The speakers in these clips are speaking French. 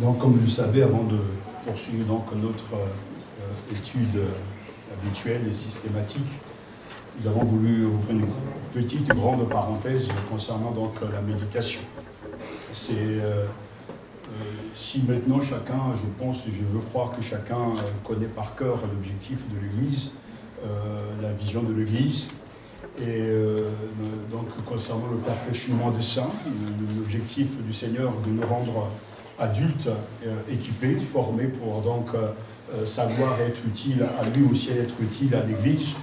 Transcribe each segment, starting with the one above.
Donc, comme vous le savez, avant de poursuivre donc, notre étude habituelle et systématique, nous avons voulu ouvrir une petite et grande parenthèse concernant donc, la méditation. C'est si maintenant chacun, je pense, je veux croire que chacun connaît par cœur l'objectif de l'Église, la vision de l'Église, et donc concernant le perfectionnement des saints, l'objectif du Seigneur de nous rendre adultes, équipés, formés pour donc savoir être utile à lui aussi, être utile à l'Église.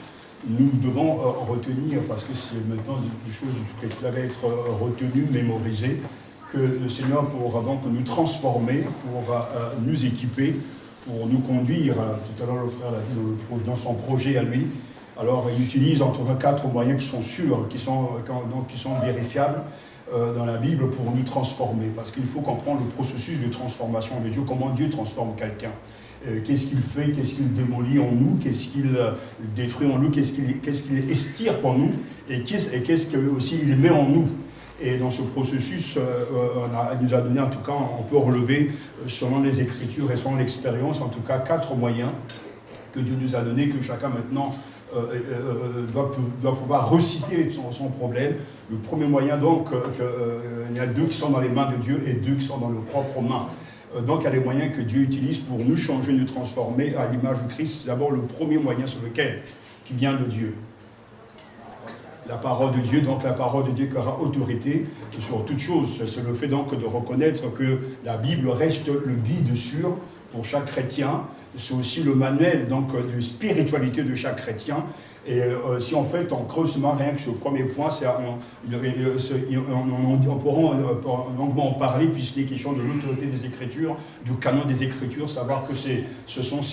Nous devons retenir, parce que c'est maintenant des choses qui doivent être retenues, mémorisées, que le Seigneur pourra donc nous transformer, pour nous équiper, pour nous conduire. Tout à l'heure, le frère l'a dit dans son projet à lui. Alors, il utilise entre 4 moyens qui sont sûrs, qui sont vérifiables dans la Bible pour nous transformer. Parce qu'il faut comprendre le processus de transformation de Dieu, comment Dieu transforme quelqu'un. Qu'est-ce qu'il fait, qu'est-ce qu'il démolit en nous, qu'est-ce qu'il détruit en nous, qu'est-ce qu'il estire en nous, et qu'est-ce qu'il aussi il met en nous. Et dans ce processus, il nous a donné, en tout cas, on peut relever, selon les Écritures et selon l'expérience, en tout cas, 4 moyens que Dieu nous a donnés, que chacun maintenant doit pouvoir reciter son problème. Le premier moyen, donc, il y a 2 qui sont dans les mains de Dieu et 2 qui sont dans nos propres mains. Donc, il y a les moyens que Dieu utilise pour nous changer, nous transformer à l'image de Christ. D'abord, le premier moyen sur lequel, qui vient de Dieu. La parole de Dieu, donc la parole de Dieu qui aura autorité sur toute chose. C'est le fait donc de reconnaître que la Bible reste le guide sûr pour chaque chrétien. C'est aussi le manuel donc, de spiritualité de chaque chrétien. Et si en fait on creuse rien que ce premier point, on pourra longuement en parler puisqu'il est question de l'autorité des Écritures, du canon des Écritures, savoir que ces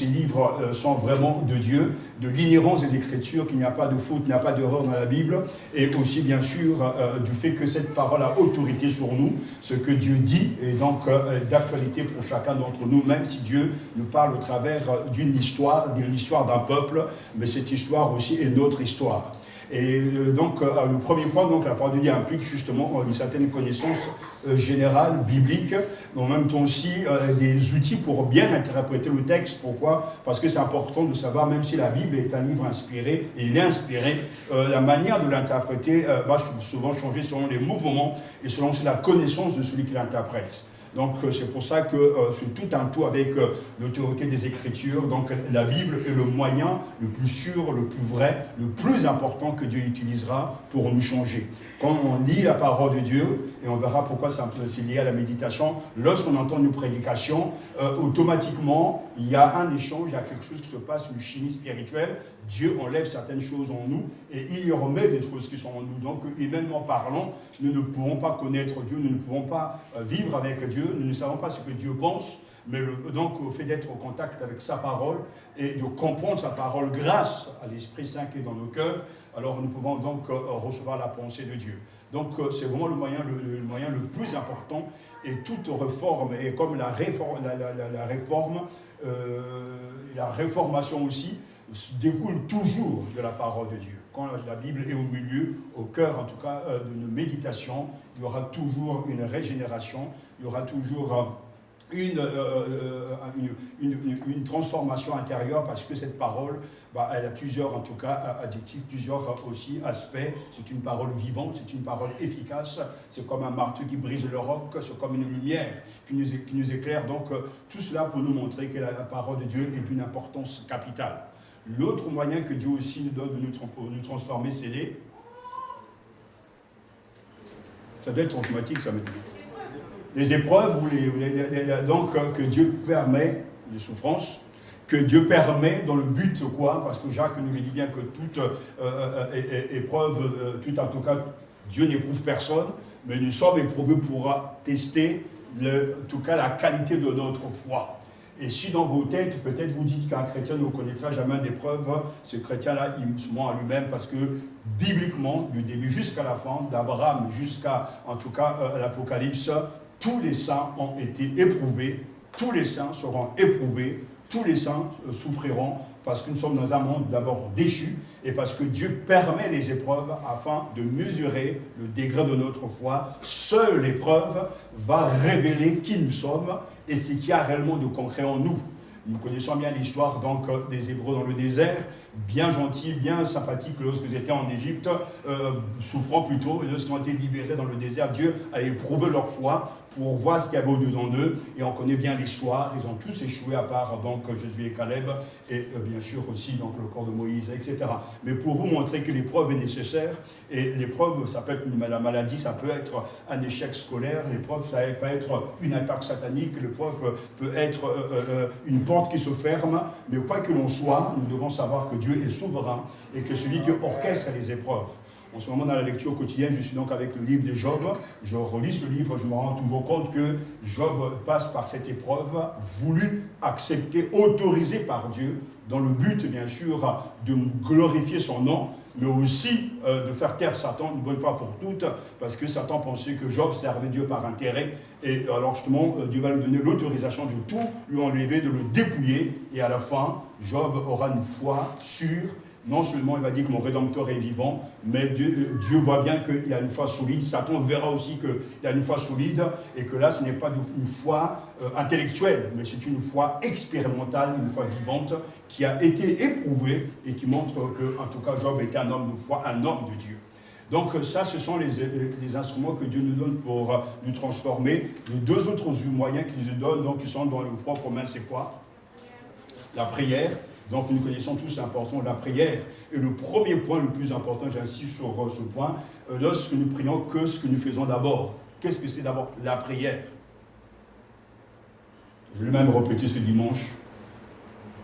livres sont vraiment de Dieu, de l'inhérence des Écritures, qu'il n'y a pas de faute, il n'y a pas d'erreur dans la Bible, et aussi bien sûr du fait que cette parole a autorité sur nous, ce que Dieu dit est donc d'actualité pour chacun d'entre nous, même si Dieu nous parle au travers d'une histoire, de l'histoire d'un peuple, mais cette histoire aussi est notre histoire. Et donc, le premier point, donc, la parole de Dieu implique justement une certaine connaissance générale, biblique, mais en même temps aussi des outils pour bien interpréter le texte. Pourquoi ? Parce que c'est important de savoir, même si la Bible est un livre inspiré, et il est inspiré, la manière de l'interpréter va souvent changer selon les mouvements et selon la connaissance de celui qui l'interprète. Donc c'est pour ça que c'est tout un tout avec l'autorité des Écritures. Donc la Bible est le moyen le plus sûr, le plus vrai, le plus important que Dieu utilisera pour nous changer. Quand on lit la parole de Dieu, et on verra pourquoi c'est lié à la méditation, lorsqu'on entend une prédication, automatiquement, il y a un échange, il y a quelque chose qui se passe, une chimie spirituelle. Dieu enlève certaines choses en nous et il y remet des choses qui sont en nous. Donc, humainement parlant, nous ne pouvons pas connaître Dieu, nous ne pouvons pas vivre avec Dieu, nous ne savons pas ce que Dieu pense. Mais donc, au fait d'être au contact avec sa parole et de comprendre sa parole grâce à l'Esprit Saint qui est dans nos cœurs, alors nous pouvons donc recevoir la pensée de Dieu. Donc, c'est vraiment le moyen le plus important. Et toute réforme, et comme la réformation aussi, découle toujours de la parole de Dieu. Quand la Bible est au milieu, au cœur en tout cas de nos méditations, il y aura toujours une régénération, il y aura toujours une transformation intérieure parce que cette parole, elle a plusieurs en tout cas adjectifs, plusieurs aussi aspects. C'est une parole vivante, c'est une parole efficace, c'est comme un marteau qui brise le roc, c'est comme une lumière qui nous éclaire. Donc tout cela pour nous montrer que la parole de Dieu est d'une importance capitale. L'autre moyen que Dieu aussi nous donne de nous transformer, c'est ça doit être automatique, ça maintenant. Les épreuves donc, que Dieu permet, les souffrances, que Dieu permet dans le but quoi ? Parce que Jacques nous dit bien que toute épreuve, tout en tout cas, Dieu n'éprouve personne, mais nous sommes éprouvés pour tester, en tout cas, la qualité de notre foi. Et si dans vos têtes, peut-être vous dites qu'un chrétien ne connaîtra jamais d'épreuve, ce chrétien-là, il se ment à lui-même parce que, bibliquement, du début jusqu'à la fin, d'Abraham jusqu'à, en tout cas, l'Apocalypse, tous les saints ont été éprouvés, tous les saints seront éprouvés, tous les saints souffriront parce que nous sommes dans un monde d'abord déchu, et parce que Dieu permet les épreuves afin de mesurer le degré de notre foi. Seule l'épreuve va révéler qui nous sommes et ce qu'il y a réellement de concret en nous. Nous connaissons bien l'histoire donc des Hébreux dans le désert, bien gentils, bien sympathiques lorsqu'ils étaient en Égypte, souffrant plutôt, et lorsqu'ils ont été libérés dans le désert, Dieu a éprouvé leur foi pour voir ce qu'il y avait au-dedans d'eux, et on connaît bien l'histoire, ils ont tous échoué à part donc Josué et Caleb, et bien sûr aussi donc le corps de Moïse, etc. Mais pour vous montrer que l'épreuve est nécessaire, et l'épreuve, ça peut être la maladie, ça peut être un échec scolaire, l'épreuve, ça peut être une attaque satanique, l'épreuve peut être une porte qui se ferme, mais quoi que l'on soit, nous devons savoir que Dieu est souverain, et que celui qui orchestre les épreuves. En ce moment, dans la lecture quotidienne, je suis donc avec le livre de Job. Je relis ce livre, je me rends toujours compte que Job passe par cette épreuve, voulue, acceptée, autorisée par Dieu, dans le but, bien sûr, de glorifier son nom, mais aussi de faire taire Satan une bonne fois pour toutes, parce que Satan pensait que Job servait Dieu par intérêt, et alors justement, Dieu va lui donner l'autorisation de tout lui enlever, de le dépouiller, et à la fin, Job aura une foi sûre. Non seulement il va dire que mon Rédempteur est vivant, mais Dieu voit bien qu'il y a une foi solide. Satan verra aussi qu'il y a une foi solide, et que là, ce n'est pas une foi intellectuelle, mais c'est une foi expérimentale, une foi vivante, qui a été éprouvée, et qui montre que, en tout cas, Job était un homme de foi, un homme de Dieu. Donc ça, ce sont les instruments que Dieu nous donne pour nous transformer. Les deux autres moyens qu'il nous donne, donc, qui sont dans nos propres mains, c'est quoi? La prière. Donc nous connaissons tous l'importance de la prière. Et le premier point, le plus important, j'insiste sur ce point, lorsque nous prions, que ce que nous faisons d'abord. Qu'est-ce que c'est d'abord? La prière. Je vais même répéter ce dimanche.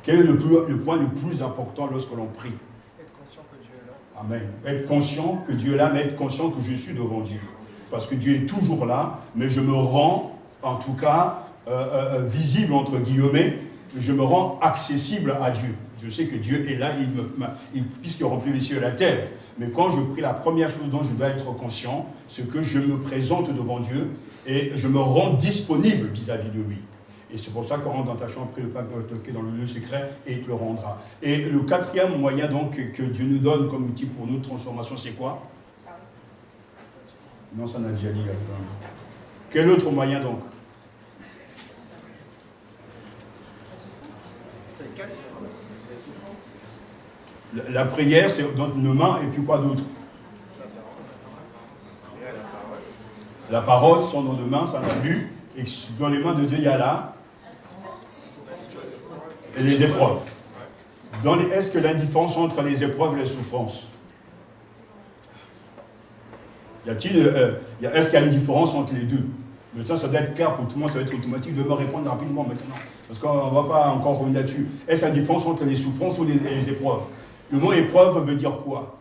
Quel est le point le plus important lorsque l'on prie? Être conscient que Dieu est là. Amen. Être conscient que Dieu est là, mais être conscient que je suis devant Dieu. Parce que Dieu est toujours là, mais je me rends, en tout cas, visible, entre guillemets, je me rends accessible à Dieu. Je sais que Dieu est là, puisqu'il remplit les cieux et la terre. Mais quand je prie, la première chose dont je dois être conscient, c'est que je me présente devant Dieu et je me rends disponible vis-à-vis de lui. Et c'est pour ça qu'on rentre dans ta chambre, prie le Père toquer dans le lieu secret et il te le rendra. Et le quatrième moyen donc que Dieu nous donne comme outil pour notre transformation, c'est quoi? Non, ça n'a déjà dit. Quel autre moyen donc? La prière, c'est dans nos mains, et puis quoi d'autre? La parole sont dans nos mains, ça l'a vu, et dans les mains de Dieu, il y a là, et les épreuves. Est-ce que l'indifférence entre les épreuves et les souffrances? Est-ce qu'il y a une différence entre les deux? Maintenant, ça doit être clair pour tout le monde, ça va être automatique, de me répondre rapidement maintenant. Parce qu'on ne va pas encore revenir là-dessus. Est-ce qu'il y a une différence entre les souffrances ou les épreuves? Le mot épreuve veut dire quoi?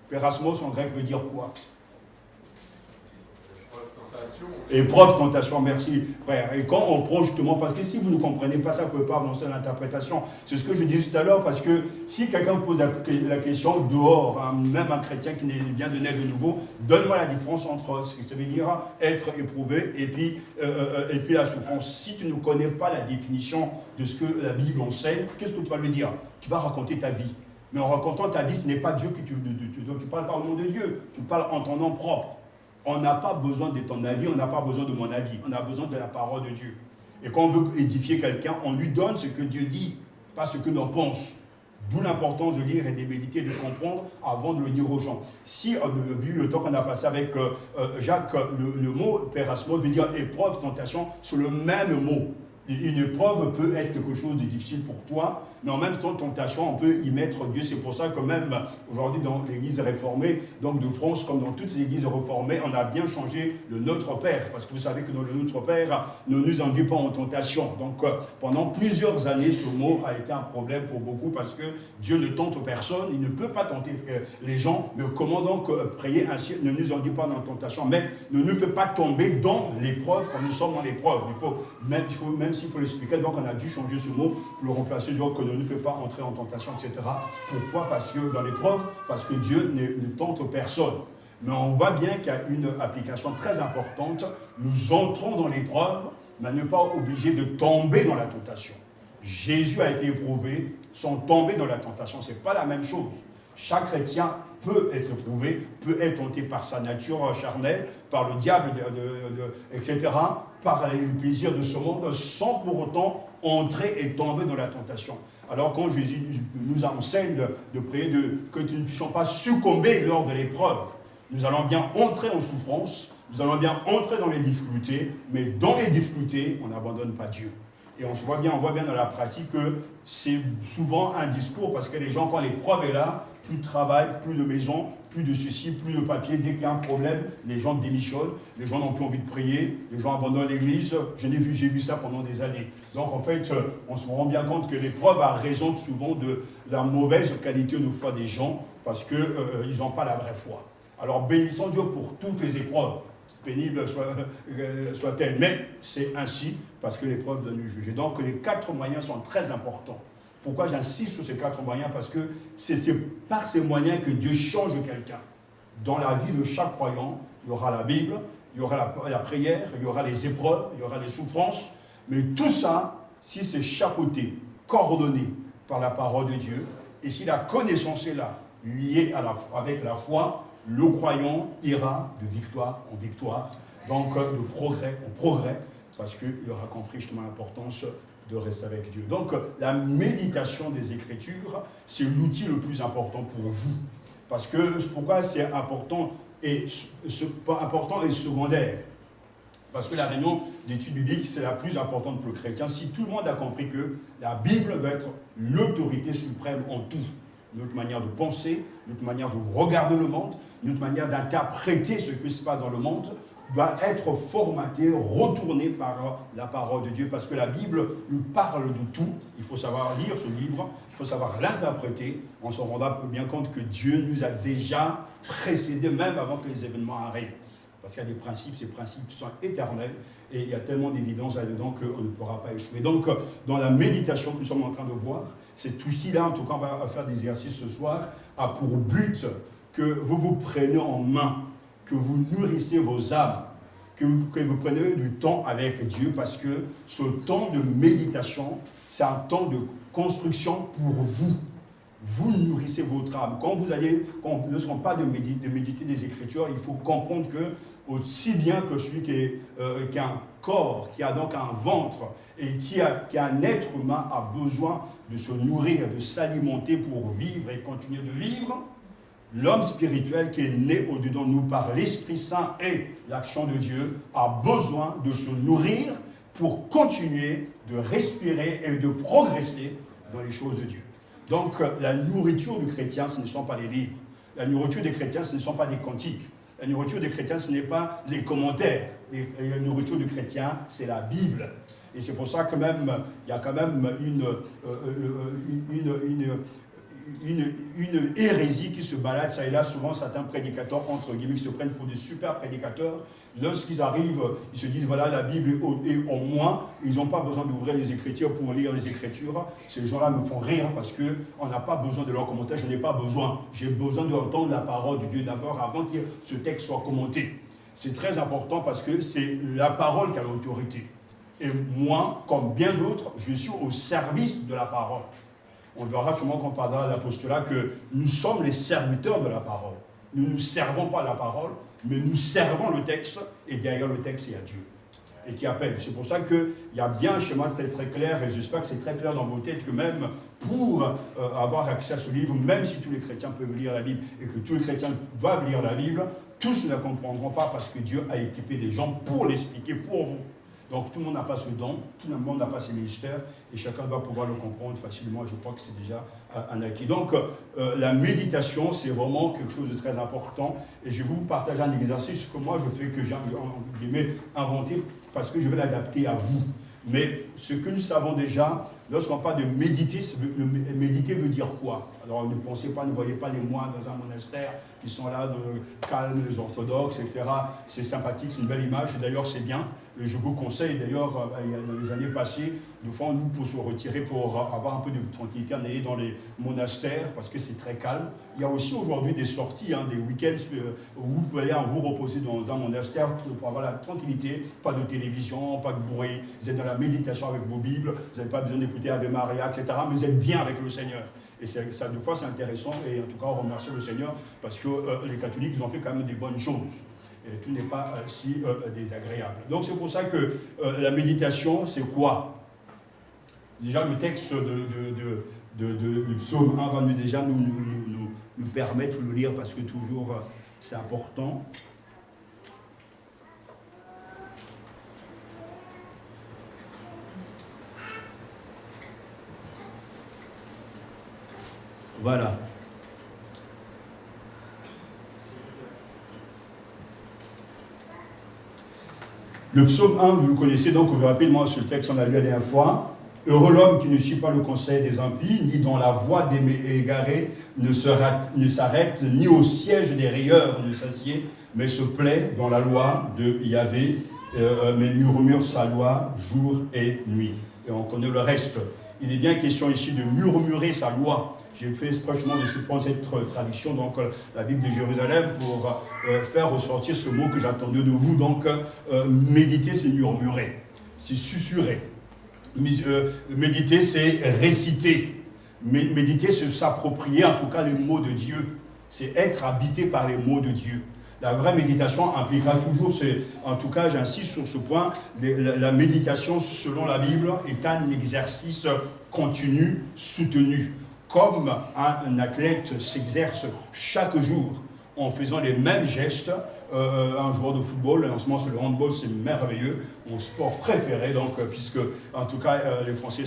Pérasmos en grec veut dire quoi? Épreuve, tentation, merci frère. Et quand on prend justement, parce que si vous ne comprenez pas ça, vous ne pouvez pas avancer dans l'interprétation. C'est ce que je disais tout à l'heure, parce que si quelqu'un vous pose la question dehors, même un chrétien qui vient de naître de nouveau, donne-moi la différence entre ce que ça veut dire être éprouvé et puis la souffrance. Si tu ne connais pas la définition de ce que la Bible enseigne, qu'est-ce que tu vas lui dire? Tu vas raconter ta vie. Mais en racontant ta vie, ce n'est pas Dieu que tu ne parles pas au nom de Dieu, tu parles en ton nom propre. On n'a pas besoin de ton avis, on n'a pas besoin de mon avis, on a besoin de la parole de Dieu. Et quand on veut édifier quelqu'un, on lui donne ce que Dieu dit, pas ce que l'on pense. D'où l'importance de lire et de méditer, de comprendre avant de le dire aux gens. Si, vu le temps qu'on a passé avec Jacques, le mot pérasmos veut dire épreuve, tentation, c'est le même mot. Une épreuve peut être quelque chose de difficile pour toi, mais en même temps, tentation, on peut y mettre Dieu. C'est pour ça que même aujourd'hui, dans l'église réformée, donc de France, comme dans toutes les églises réformées, on a bien changé le Notre Père. Parce que vous savez que dans le Notre Père, ne nous induit pas en tentation. Donc, pendant plusieurs années, ce mot a été un problème pour beaucoup parce que Dieu ne tente personne. Il ne peut pas tenter les gens. Mais comment donc prier ainsi ne nous induit pas dans la tentation, mais ne nous fait pas tomber dans l'épreuve quand nous sommes dans l'épreuve. Même s'il faut l'expliquer, donc on a dû changer ce mot pour le remplacer, genre que ne nous fait pas entrer en tentation, etc. Pourquoi? Parce que dans l'épreuve, parce que Dieu ne tente personne. Mais on voit bien qu'il y a une application très importante. Nous entrons dans l'épreuve, mais ne pas obligé de tomber dans la tentation. Jésus a été éprouvé, sont tombés dans la tentation. Ce n'est pas la même chose. Chaque chrétien peut être éprouvé, peut être tenté par sa nature charnelle, par le diable, etc., par le plaisir de ce monde, sans pour autant entrer et tomber dans la tentation. Alors quand Jésus nous enseigne de prier que nous ne puissions pas succomber lors de l'épreuve, nous allons bien entrer en souffrance, nous allons bien entrer dans les difficultés, mais dans les difficultés, on n'abandonne pas Dieu. Et on voit bien dans la pratique que c'est souvent un discours, parce que les gens, quand l'épreuve est là, plus de travail, plus de maison, plus de ceci, plus de papier. Dès qu'il y a un problème, les gens démissionnent, les gens n'ont plus envie de prier, les gens abandonnent l'église. J'ai vu ça pendant des années. Donc en fait, on se rend bien compte que l'épreuve a raison souvent de la mauvaise qualité de foi des gens, parce qu'ils n'ont pas la vraie foi. Alors bénissons Dieu pour toutes les épreuves, pénibles soient-elles, mais c'est ainsi, parce que l'épreuve doit nous juger. Donc les 4 moyens sont très importants. Pourquoi j'insiste sur ces 4 moyens? Parce que c'est par ces moyens que Dieu change quelqu'un. Dans la vie de chaque croyant, il y aura la Bible, il y aura la prière, il y aura les épreuves, il y aura les souffrances. Mais tout ça, si c'est chapeauté, coordonné par la parole de Dieu, et si la connaissance est là, liée avec la foi, le croyant ira de victoire en victoire, donc de progrès en progrès, parce qu'il aura compris justement l'importance de rester avec Dieu. Donc, la méditation des Écritures, c'est l'outil le plus important pour vous. Parce que, pourquoi c'est important et secondaire? Parce que la réunion d'études bibliques, c'est la plus importante pour le chrétien. Si tout le monde a compris que la Bible doit être l'autorité suprême en tout, notre manière de penser, notre manière de regarder le monde, notre manière d'interpréter ce qui se passe dans le monde, doit être formaté, retourné par la parole de Dieu, parce que la Bible nous parle de tout. Il faut savoir lire ce livre, il faut savoir l'interpréter. On se rendra bien compte que Dieu nous a déjà précédés, même avant que les événements arrivent. Parce qu'il y a des principes, ces principes sont éternels, et il y a tellement d'évidence là-dedans qu'on ne pourra pas échouer. Donc, dans la méditation que nous sommes en train de voir, cet outil-là, en tout cas, on va faire des exercices ce soir, a pour but que vous vous preniez en main, que vous nourrissez vos âmes, que vous preniez du temps avec Dieu, parce que ce temps de méditation, c'est un temps de construction pour vous. Vous nourrissez votre âme. Quand ne seront pas de méditer des Écritures, il faut comprendre que, aussi bien que celui qui a un corps, qui a donc un ventre, et qui a un être humain a besoin de se nourrir, de s'alimenter pour vivre et continuer de vivre, l'homme spirituel qui est né au-dedans de nous par l'Esprit Saint et l'action de Dieu a besoin de se nourrir pour continuer de respirer et de progresser dans les choses de Dieu. Donc, la nourriture du chrétien, ce ne sont pas les livres. La nourriture des chrétiens, ce ne sont pas des cantiques. La nourriture des chrétiens, ce n'est pas les commentaires. Et la nourriture du chrétien, c'est la Bible. Et c'est pour ça que même, il y a quand même une hérésie qui se balade ça et là. Souvent, certains prédicateurs, entre guillemets, se prennent pour des super prédicateurs. Lorsqu'ils arrivent, ils se disent, voilà, la Bible est en moi. Ils n'ont pas besoin d'ouvrir les Écritures pour lire les Écritures. Ces gens-là me font rire parce qu'on n'a pas besoin de leurs commentaires. Je n'ai pas besoin. J'ai besoin d'entendre la parole de Dieu d'abord avant que ce texte soit commenté. C'est très important parce que c'est la parole qui a l'autorité. Et moi, comme bien d'autres, je suis au service de la parole. On verra sûrement quand on parlera de l'apostolat que nous sommes les serviteurs de la parole. Nous ne servons pas la parole, mais nous servons le texte, et derrière le texte, il y a Dieu, et qui appelle. C'est pour ça qu'il y a bien un schéma très clair, et j'espère que c'est très clair dans vos têtes, que même pour avoir accès à ce livre, même si tous les chrétiens peuvent lire la Bible, et que tous les chrétiens doivent lire la Bible, tous ne la comprendront pas, parce que Dieu a équipé des gens pour l'expliquer pour vous. Donc tout le monde n'a pas ce don, tout le monde n'a pas ces ministères, et chacun doit pouvoir le comprendre facilement, et je crois que c'est déjà un acquis. Donc la méditation, c'est vraiment quelque chose de très important, et je vais vous partager un exercice que moi je fais, que j'ai inventé, parce que je vais l'adapter à vous. Mais ce que nous savons déjà, lorsqu'on parle de méditer, méditer veut dire quoi? Alors ne pensez pas, ne voyez pas les moines dans un monastère qui sont là, calmes, les orthodoxes, etc. C'est sympathique, c'est une belle image, et d'ailleurs c'est bien. Et je vous conseille d'ailleurs, dans les années passées, de fois nous pour se retirer, pour avoir un peu de tranquillité, en aller dans les monastères, parce que c'est très calme. Il y a aussi aujourd'hui des sorties, des week-ends, où vous pouvez aller vous reposer dans un monastère pour avoir la tranquillité, pas de télévision, pas de bruit, vous êtes dans la méditation avec vos Bibles, vous n'avez pas besoin d'écouter Ave Maria, etc., mais vous êtes bien avec le Seigneur. Et ça, des fois, c'est intéressant, et en tout cas, on remercie le Seigneur, parce que les catholiques, ils ont fait quand même des bonnes choses. Et tout n'est pas si désagréable. Donc c'est pour ça que la méditation, c'est quoi? Déjà, le texte du psaume 1 va nous permettre de le lire, parce que toujours, c'est important. Voilà. Le psaume 1, vous le connaissez donc rapidement, ce texte, on l'a lu la dernière fois. Heureux l'homme qui ne suit pas le conseil des impies, ni dans la voie des égarés ne s'arrête, ni au siège des rieurs ne s'assied, mais se plaît dans la loi de Yahvé, mais murmure sa loi jour et nuit. Et on connaît le reste. Il est bien question ici de murmurer sa loi. J'ai fait expressément de prendre cette traduction, donc la Bible de Jérusalem, pour faire ressortir ce mot que j'attendais de vous. Donc, méditer, c'est murmurer, c'est susurrer. Méditer, c'est réciter. Méditer, c'est s'approprier, en tout cas, les mots de Dieu. C'est être habité par les mots de Dieu. La vraie méditation impliquera toujours, en tout cas, j'insiste sur ce point, la méditation, selon la Bible, est un exercice continu, soutenu. Comme un athlète s'exerce chaque jour en faisant les mêmes gestes, un joueur de football, en ce moment c'est le handball, c'est merveilleux, mon sport préféré, donc, puisque en tout cas les Français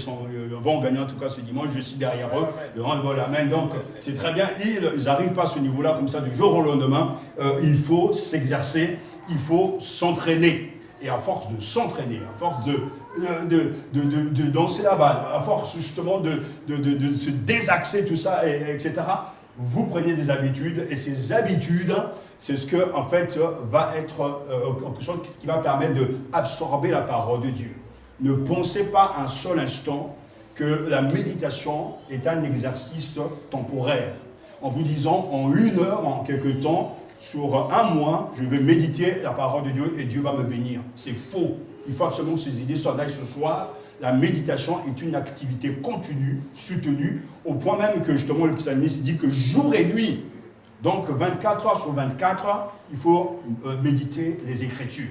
vont gagner en tout cas ce dimanche, je suis derrière eux, le handball, amen, donc c'est très bien, ils n'arrivent pas à ce niveau-là comme ça du jour au lendemain, il faut s'exercer, il faut s'entraîner. Et à force de s'entraîner, à force de danser la balle, à force justement de se désaxer tout ça, etc., vous prenez des habitudes, et ces habitudes, c'est ce que, en fait, va être quelque chose qui va permettre d'absorber la parole de Dieu. Ne pensez pas un seul instant que la méditation est un exercice temporaire. En vous disant, en 1 heure, en quelque temps, sur 1 mois, je vais méditer la parole de Dieu et Dieu va me bénir. C'est faux. Il faut absolument que ces idées soient là ce soir. La méditation est une activité continue, soutenue, au point même que justement le psalmiste dit que jour et nuit, donc 24 heures sur 24 heures, il faut méditer les Écritures.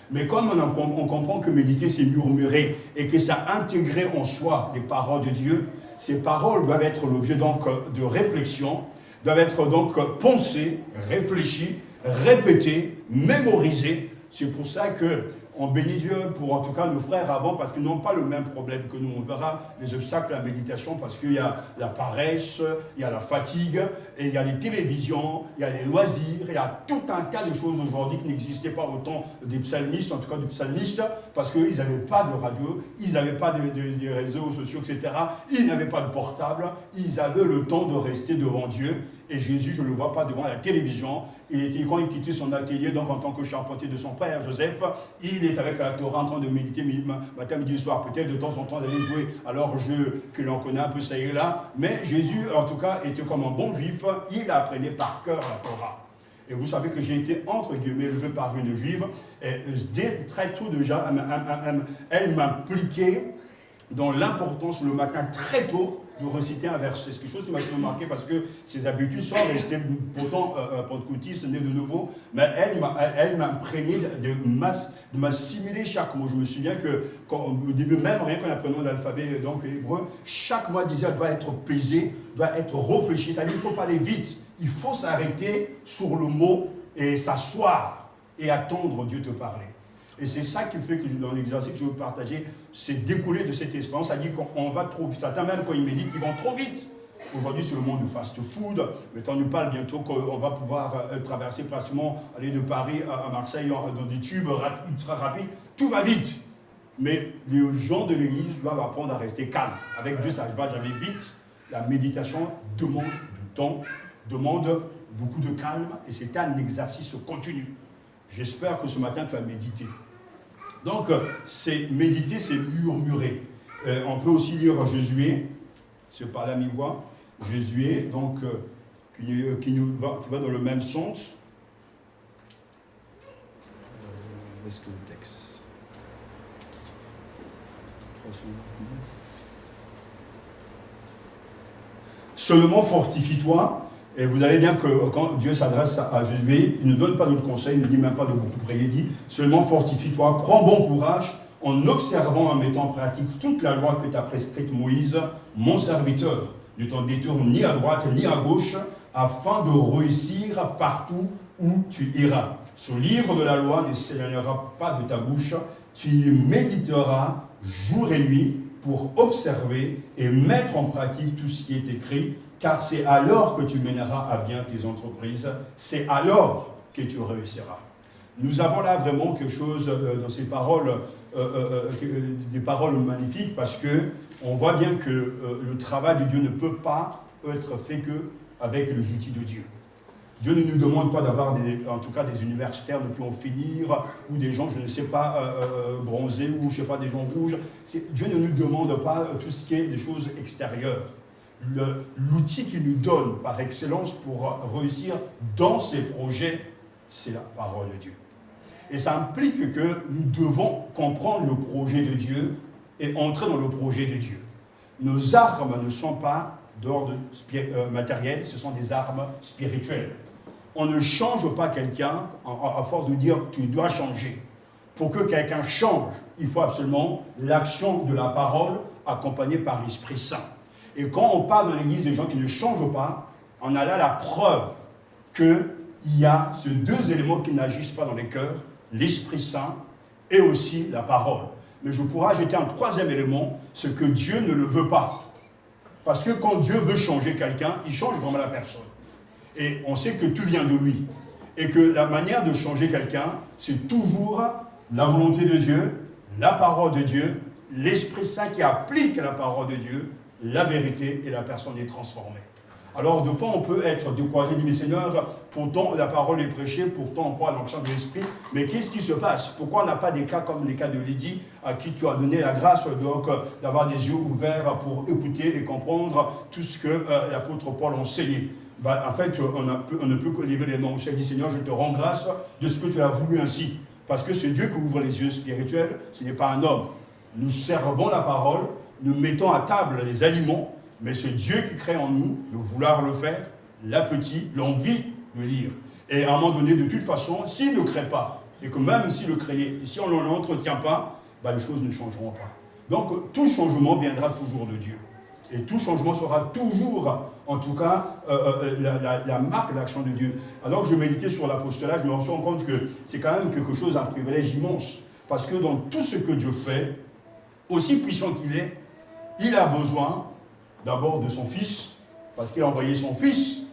Mais comme on comprend que méditer c'est murmurer et que ça intégrer en soi les paroles de Dieu, ces paroles doivent être l'objet donc de réflexion, doivent être donc pensées, réfléchies, répétées, mémorisées. C'est pour ça qu'on bénit Dieu pour en tout cas nos frères avant, parce qu'ils n'ont pas le même problème que nous. On verra les obstacles à la méditation parce qu'il y a la paresse, il y a la fatigue, et il y a les télévisions, il y a les loisirs, il y a tout un tas de choses aujourd'hui qui n'existaient pas au temps des psalmistes, en tout cas du psalmiste, parce qu'ils n'avaient pas de radio, ils n'avaient pas de réseaux sociaux, etc. Ils n'avaient pas de portable, ils avaient le temps de rester devant Dieu. Et Jésus, je ne le vois pas devant la télévision. Quand il quittait son atelier, donc en tant que charpentier de son père Joseph, il est avec la Torah en train de méditer matin, midi, soir, peut-être de temps en temps d'aller jouer à leur jeu que l'on connaît un peu ça et là. Mais Jésus, en tout cas, était comme un bon juif, il apprenait par cœur la Torah. Et vous savez que j'ai été, entre guillemets, élevé par une juive, et dès très tôt déjà, elle m'impliquait dans l'importance le matin très tôt de réciter un verset. C'est quelque chose qui m'a marqué parce que ces habitudes sont restées pourtant pentecôtistes, nées de nouveau, mais elle m'a imprégné de m'assimiler chaque mot. Je me souviens que au début, même rien qu'en apprenant l'alphabet donc hébreu, chaque mot disait doit être pesé, doit être réfléchi. Ça veut dire qu'il ne faut pas aller vite. Il faut s'arrêter sur le mot et s'asseoir et attendre Dieu te parler. Et c'est ça qui fait que dans l'exercice que je veux partager, c'est découlé de cette expérience. C'est-à-dire qu'on va trop vite. Certains même quand ils méditent, ils vont trop vite. Aujourd'hui, c'est le monde du fast-food. Mais on nous parle bientôt qu'on va pouvoir traverser pratiquement, aller de Paris à Marseille dans des tubes ultra rapides. Tout va vite. Mais les gens de l'église doivent apprendre à rester calmes. Avec Dieu, ça ne va jamais vite. La méditation demande du temps, demande beaucoup de calme, et c'est un exercice continu. J'espère que ce matin, tu as médité. Donc, c'est méditer, c'est murmurer. On peut aussi lire Josué, c'est par la mi-voix, Josué, donc, qui va dans le même sens. Où est-ce que le texte? Seulement fortifie-toi. Et vous savez bien que quand Dieu s'adresse à Josué, il ne donne pas d'autres conseils, il ne dit même pas de beaucoup prier, il dit seulement fortifie-toi, prends bon courage en observant, en mettant en pratique toute la loi que t'a prescrite Moïse, mon serviteur. Ne t'en détourne ni à droite ni à gauche, afin de réussir partout où tu iras. Ce livre de la loi ne s'éloignera pas de ta bouche, tu y méditeras jour et nuit pour observer et mettre en pratique tout ce qui est écrit, car c'est alors que tu mèneras à bien tes entreprises, c'est alors que tu réussiras. Nous avons là vraiment quelque chose dans ces paroles, des paroles magnifiques, parce qu'on voit bien que le travail de Dieu ne peut pas être fait qu'avec les outils de Dieu. Dieu ne nous demande pas d'avoir, en tout cas, des universitaires de qui en finir, ou des gens, je ne sais pas, bronzés, ou je ne sais pas, des gens rouges. Dieu ne nous demande pas tout ce qui est des choses extérieures. L'outil qu'il nous donne par excellence pour réussir dans ses projets, c'est la parole de Dieu. Et ça implique que nous devons comprendre le projet de Dieu et entrer dans le projet de Dieu. Nos armes ne sont pas d'ordre matériel, ce sont des armes spirituelles. On ne change pas quelqu'un à force de dire « tu dois changer ». Pour que quelqu'un change, il faut absolument l'action de la parole accompagnée par l'Esprit Saint. Et quand on parle dans l'Église des gens qui ne changent pas, on a là la preuve qu'il y a ces deux éléments qui n'agissent pas dans les cœurs, l'Esprit Saint et aussi la parole. Mais je pourrais ajouter un troisième élément, ce que Dieu ne le veut pas. Parce que quand Dieu veut changer quelqu'un, il change vraiment la personne. Et on sait que tout vient de lui. Et que la manière de changer quelqu'un, c'est toujours la volonté de Dieu, la parole de Dieu, l'Esprit Saint qui applique la parole de Dieu, la vérité, et la personne est transformée. Alors, de fois, on peut être découragé, dit, mais Seigneur, pourtant la parole est prêchée, pourtant on croit dans l'action de l'Esprit, mais qu'est-ce qui se passe? Pourquoi on n'a pas des cas comme les cas de Lydie, à qui tu as donné la grâce donc d'avoir des yeux ouverts pour écouter et comprendre tout ce que l'apôtre Paul enseignait? En fait, on ne peut que lever les mains au ciel et dire, Seigneur, je te rends grâce de ce que tu as voulu ainsi. Parce que c'est Dieu qui ouvre les yeux spirituels, ce n'est pas un homme. Nous servons la parole, nous mettons à table les aliments, mais c'est Dieu qui crée en nous le vouloir le faire, l'appétit, l'envie de lire. Et à un moment donné, de toute façon, s'il ne crée pas, et que même s'il le créait, et si on ne l'entretient pas, les choses ne changeront pas. Donc, tout changement viendra toujours de Dieu. Et tout changement sera toujours, en tout cas, la marque d'action de Dieu. Alors que je méditais sur l'apostolat, je me rends compte que c'est quand même quelque chose, un privilège immense. Parce que dans tout ce que Dieu fait, aussi puissant qu'il est, il a besoin d'abord de son Fils, parce qu'il a envoyé son Fils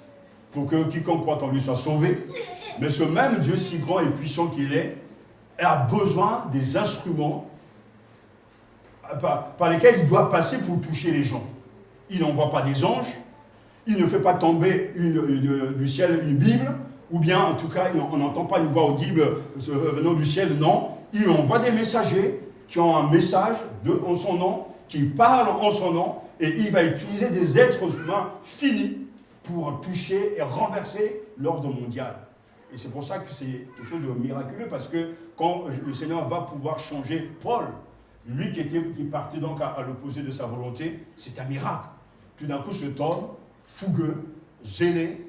pour que quiconque croit en lui soit sauvé. Mais ce même Dieu si grand et puissant qu'il est, a besoin des instruments par lesquels il doit passer pour toucher les gens. Il n'envoie pas des anges, il ne fait pas tomber du ciel une Bible, ou bien en tout cas on n'entend pas une voix audible venant du ciel, non. Il envoie des messagers qui ont un message en son nom, qui parlent en son nom, et il va utiliser des êtres humains finis pour toucher et renverser l'ordre mondial. Et c'est pour ça que c'est quelque chose de miraculeux, parce que quand le Seigneur va pouvoir changer Paul, lui qui partait donc à l'opposé de sa volonté, c'est un miracle. Tout d'un coup, cet homme, fougueux, zélé,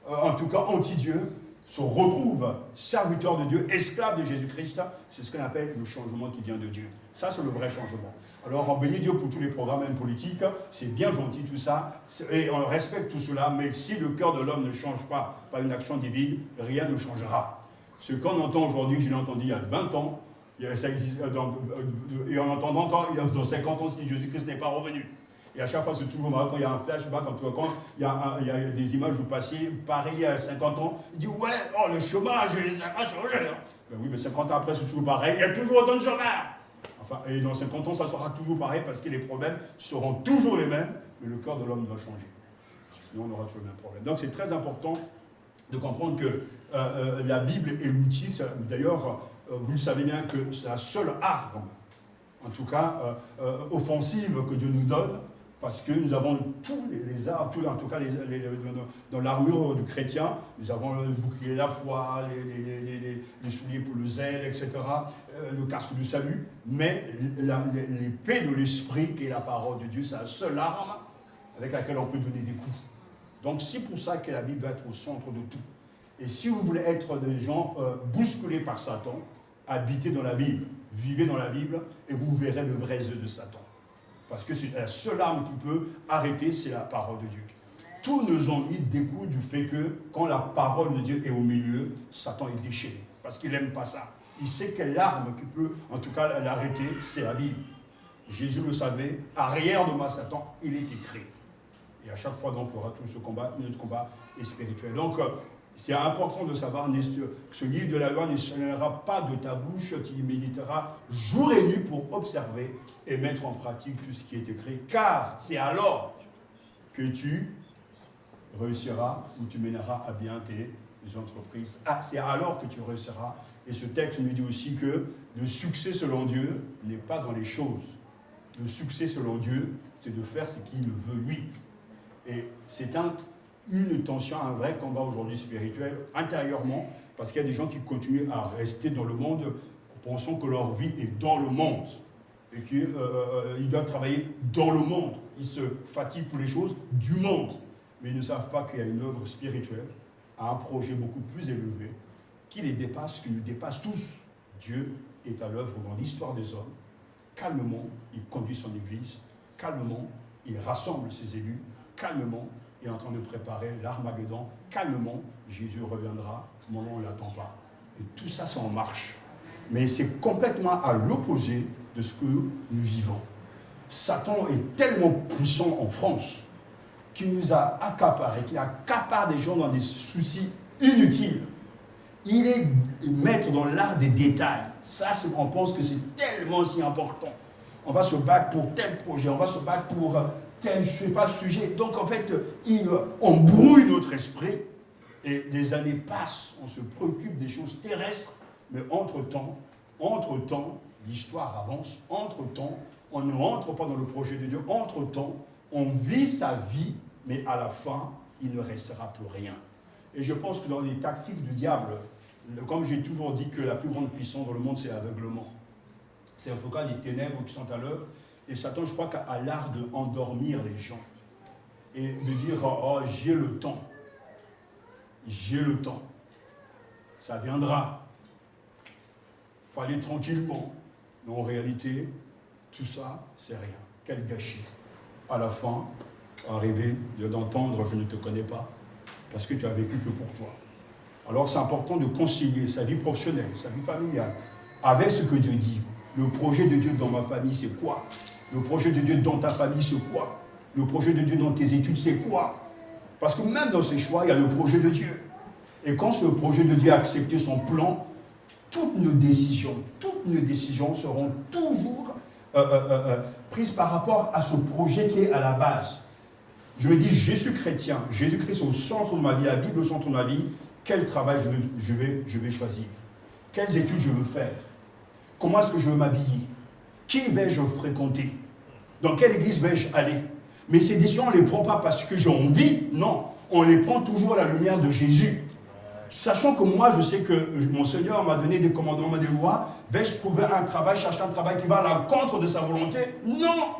en tout cas anti-Dieu, se retrouve serviteur de Dieu, esclave de Jésus-Christ. C'est ce qu'on appelle le changement qui vient de Dieu. Ça, c'est le vrai changement. Alors, on bénit Dieu pour tous les programmes même politiques, c'est bien gentil tout ça, et on respecte tout cela, mais si le cœur de l'homme ne change pas par une action divine, rien ne changera. Ce qu'on entend aujourd'hui, je l'ai entendu il y a 20 ans, ça existe, et on entend encore dans 50 ans si Jésus-Christ n'est pas revenu. Et à chaque fois, c'est toujours marrant quand il y a un flashback, quand il y a des images du passé, pareil, il y a 50 ans, il dit « Ouais, le chômage, ça n'a pas changé. » Ben oui, mais 50 ans après, c'est toujours pareil, il y a toujours autant de chômage. Enfin, et dans 50 ans, ça sera toujours pareil parce que les problèmes seront toujours les mêmes, mais le cœur de l'homme va changer. Sinon, on aura toujours le même problème. Donc, c'est très important de comprendre que la Bible est l'outil. D'ailleurs, vous le savez bien que c'est la seule arme, en tout cas offensive, que Dieu nous donne, parce que nous avons tous les armes, en tout cas dans l'armure du chrétien, nous avons le bouclier de la foi, les souliers pour le zèle, etc., le casque du salut, mais l'épée de l'esprit, qui est la parole de Dieu, c'est la seule arme avec laquelle on peut donner des coups. Donc c'est pour ça que la Bible doit être au centre de tout. Et si vous voulez être des gens bousculés par Satan, habitez dans la Bible, vivez dans la Bible, et vous verrez le vrai œuf de Satan. Parce que c'est la seule arme qui peut arrêter, c'est la parole de Dieu. Tous nos ennuis découlent du fait que quand la parole de Dieu est au milieu, Satan est déchaîné. Parce qu'il n'aime pas ça. Il sait quelle arme qui peut, en tout cas, l'arrêter, c'est la Bible. Jésus le savait, arrière de moi, Satan, il est écrit. Et à chaque fois, donc, il y aura tout ce combat, notre combat est spirituel. Donc, c'est important de savoir que ce livre de la loi ne s'éloignera pas de ta bouche, tu y méditeras jour et nuit pour observer et mettre en pratique tout ce qui est écrit. Car c'est alors que tu réussiras ou tu mèneras à bien tes entreprises. Ah, c'est alors que tu réussiras. Et ce texte nous dit aussi que le succès selon Dieu n'est pas dans les choses. Le succès selon Dieu, c'est de faire ce qu'il veut lui. Et c'est une tension, un vrai combat aujourd'hui spirituel, intérieurement, parce qu'il y a des gens qui continuent à rester dans le monde, pensant que leur vie est dans le monde, et qu'ils doivent travailler dans le monde. Ils se fatiguent pour les choses du monde, mais ils ne savent pas qu'il y a une œuvre spirituelle, un projet beaucoup plus élevé, qui les dépasse, qui nous dépasse tous. Dieu est à l'œuvre dans l'histoire des hommes. Calmement, il conduit son Église. Calmement, il rassemble ses élus. Calmement, il est en train de préparer l'Armageddon. Calmement, Jésus reviendra au moment où on ne l'attend pas. Et tout ça, c'est en marche. Mais c'est complètement à l'opposé de ce que nous vivons. Satan est tellement puissant en France qu'il nous a accaparés, qu'il accapare des gens dans des soucis inutiles. Il est maître dans l'art des détails. Ça, on pense que c'est tellement si important. On va se battre pour tel projet, on va se battre pour tel, je ne sais pas, sujet. Donc, en fait, on brouille notre esprit et les années passent, on se préoccupe des choses terrestres, mais entre-temps, l'histoire avance. Entre-temps, on ne rentre pas dans le projet de Dieu. Entre-temps, on vit sa vie, mais à la fin, il ne restera plus rien. Et je pense que dans les tactiques du diable, comme j'ai toujours dit que la plus grande puissance dans le monde, c'est l'aveuglement. C'est en tout cas les ténèbres qui sont à l'œuvre. Et Satan, je crois, a l'art d'endormir les gens. Et de dire, oh, j'ai le temps. J'ai le temps. Ça viendra. Il faut aller tranquillement. Mais en réalité, tout ça, c'est rien. Quel gâchis. À la fin, arriver d'entendre, je ne te connais pas, parce que tu as vécu que pour toi. Alors c'est important de concilier sa vie professionnelle, sa vie familiale, avec ce que Dieu dit. Le projet de Dieu dans ma famille, c'est quoi? Le projet de Dieu dans ta famille, c'est quoi? Le projet de Dieu dans tes études, c'est quoi? Parce que même dans ces choix, il y a le projet de Dieu. Et quand ce projet de Dieu a accepté son plan, toutes nos décisions seront toujours prises par rapport à ce projet qui est à la base. Je me dis, je suis chrétien, Jésus-Christ au centre de ma vie, la Bible au centre de ma vie, quel travail je vais choisir? Quelles études je veux faire? Comment est-ce que je veux m'habiller? Qui vais-je fréquenter? Dans quelle église vais-je aller? Mais ces décisions, on ne les prend pas parce que j'ai envie, non. On les prend toujours à la lumière de Jésus. Sachant que moi, je sais que mon Seigneur m'a donné des commandements, m'a dit, vais-je trouver un travail, chercher un travail qui va à l'encontre de sa volonté? Non!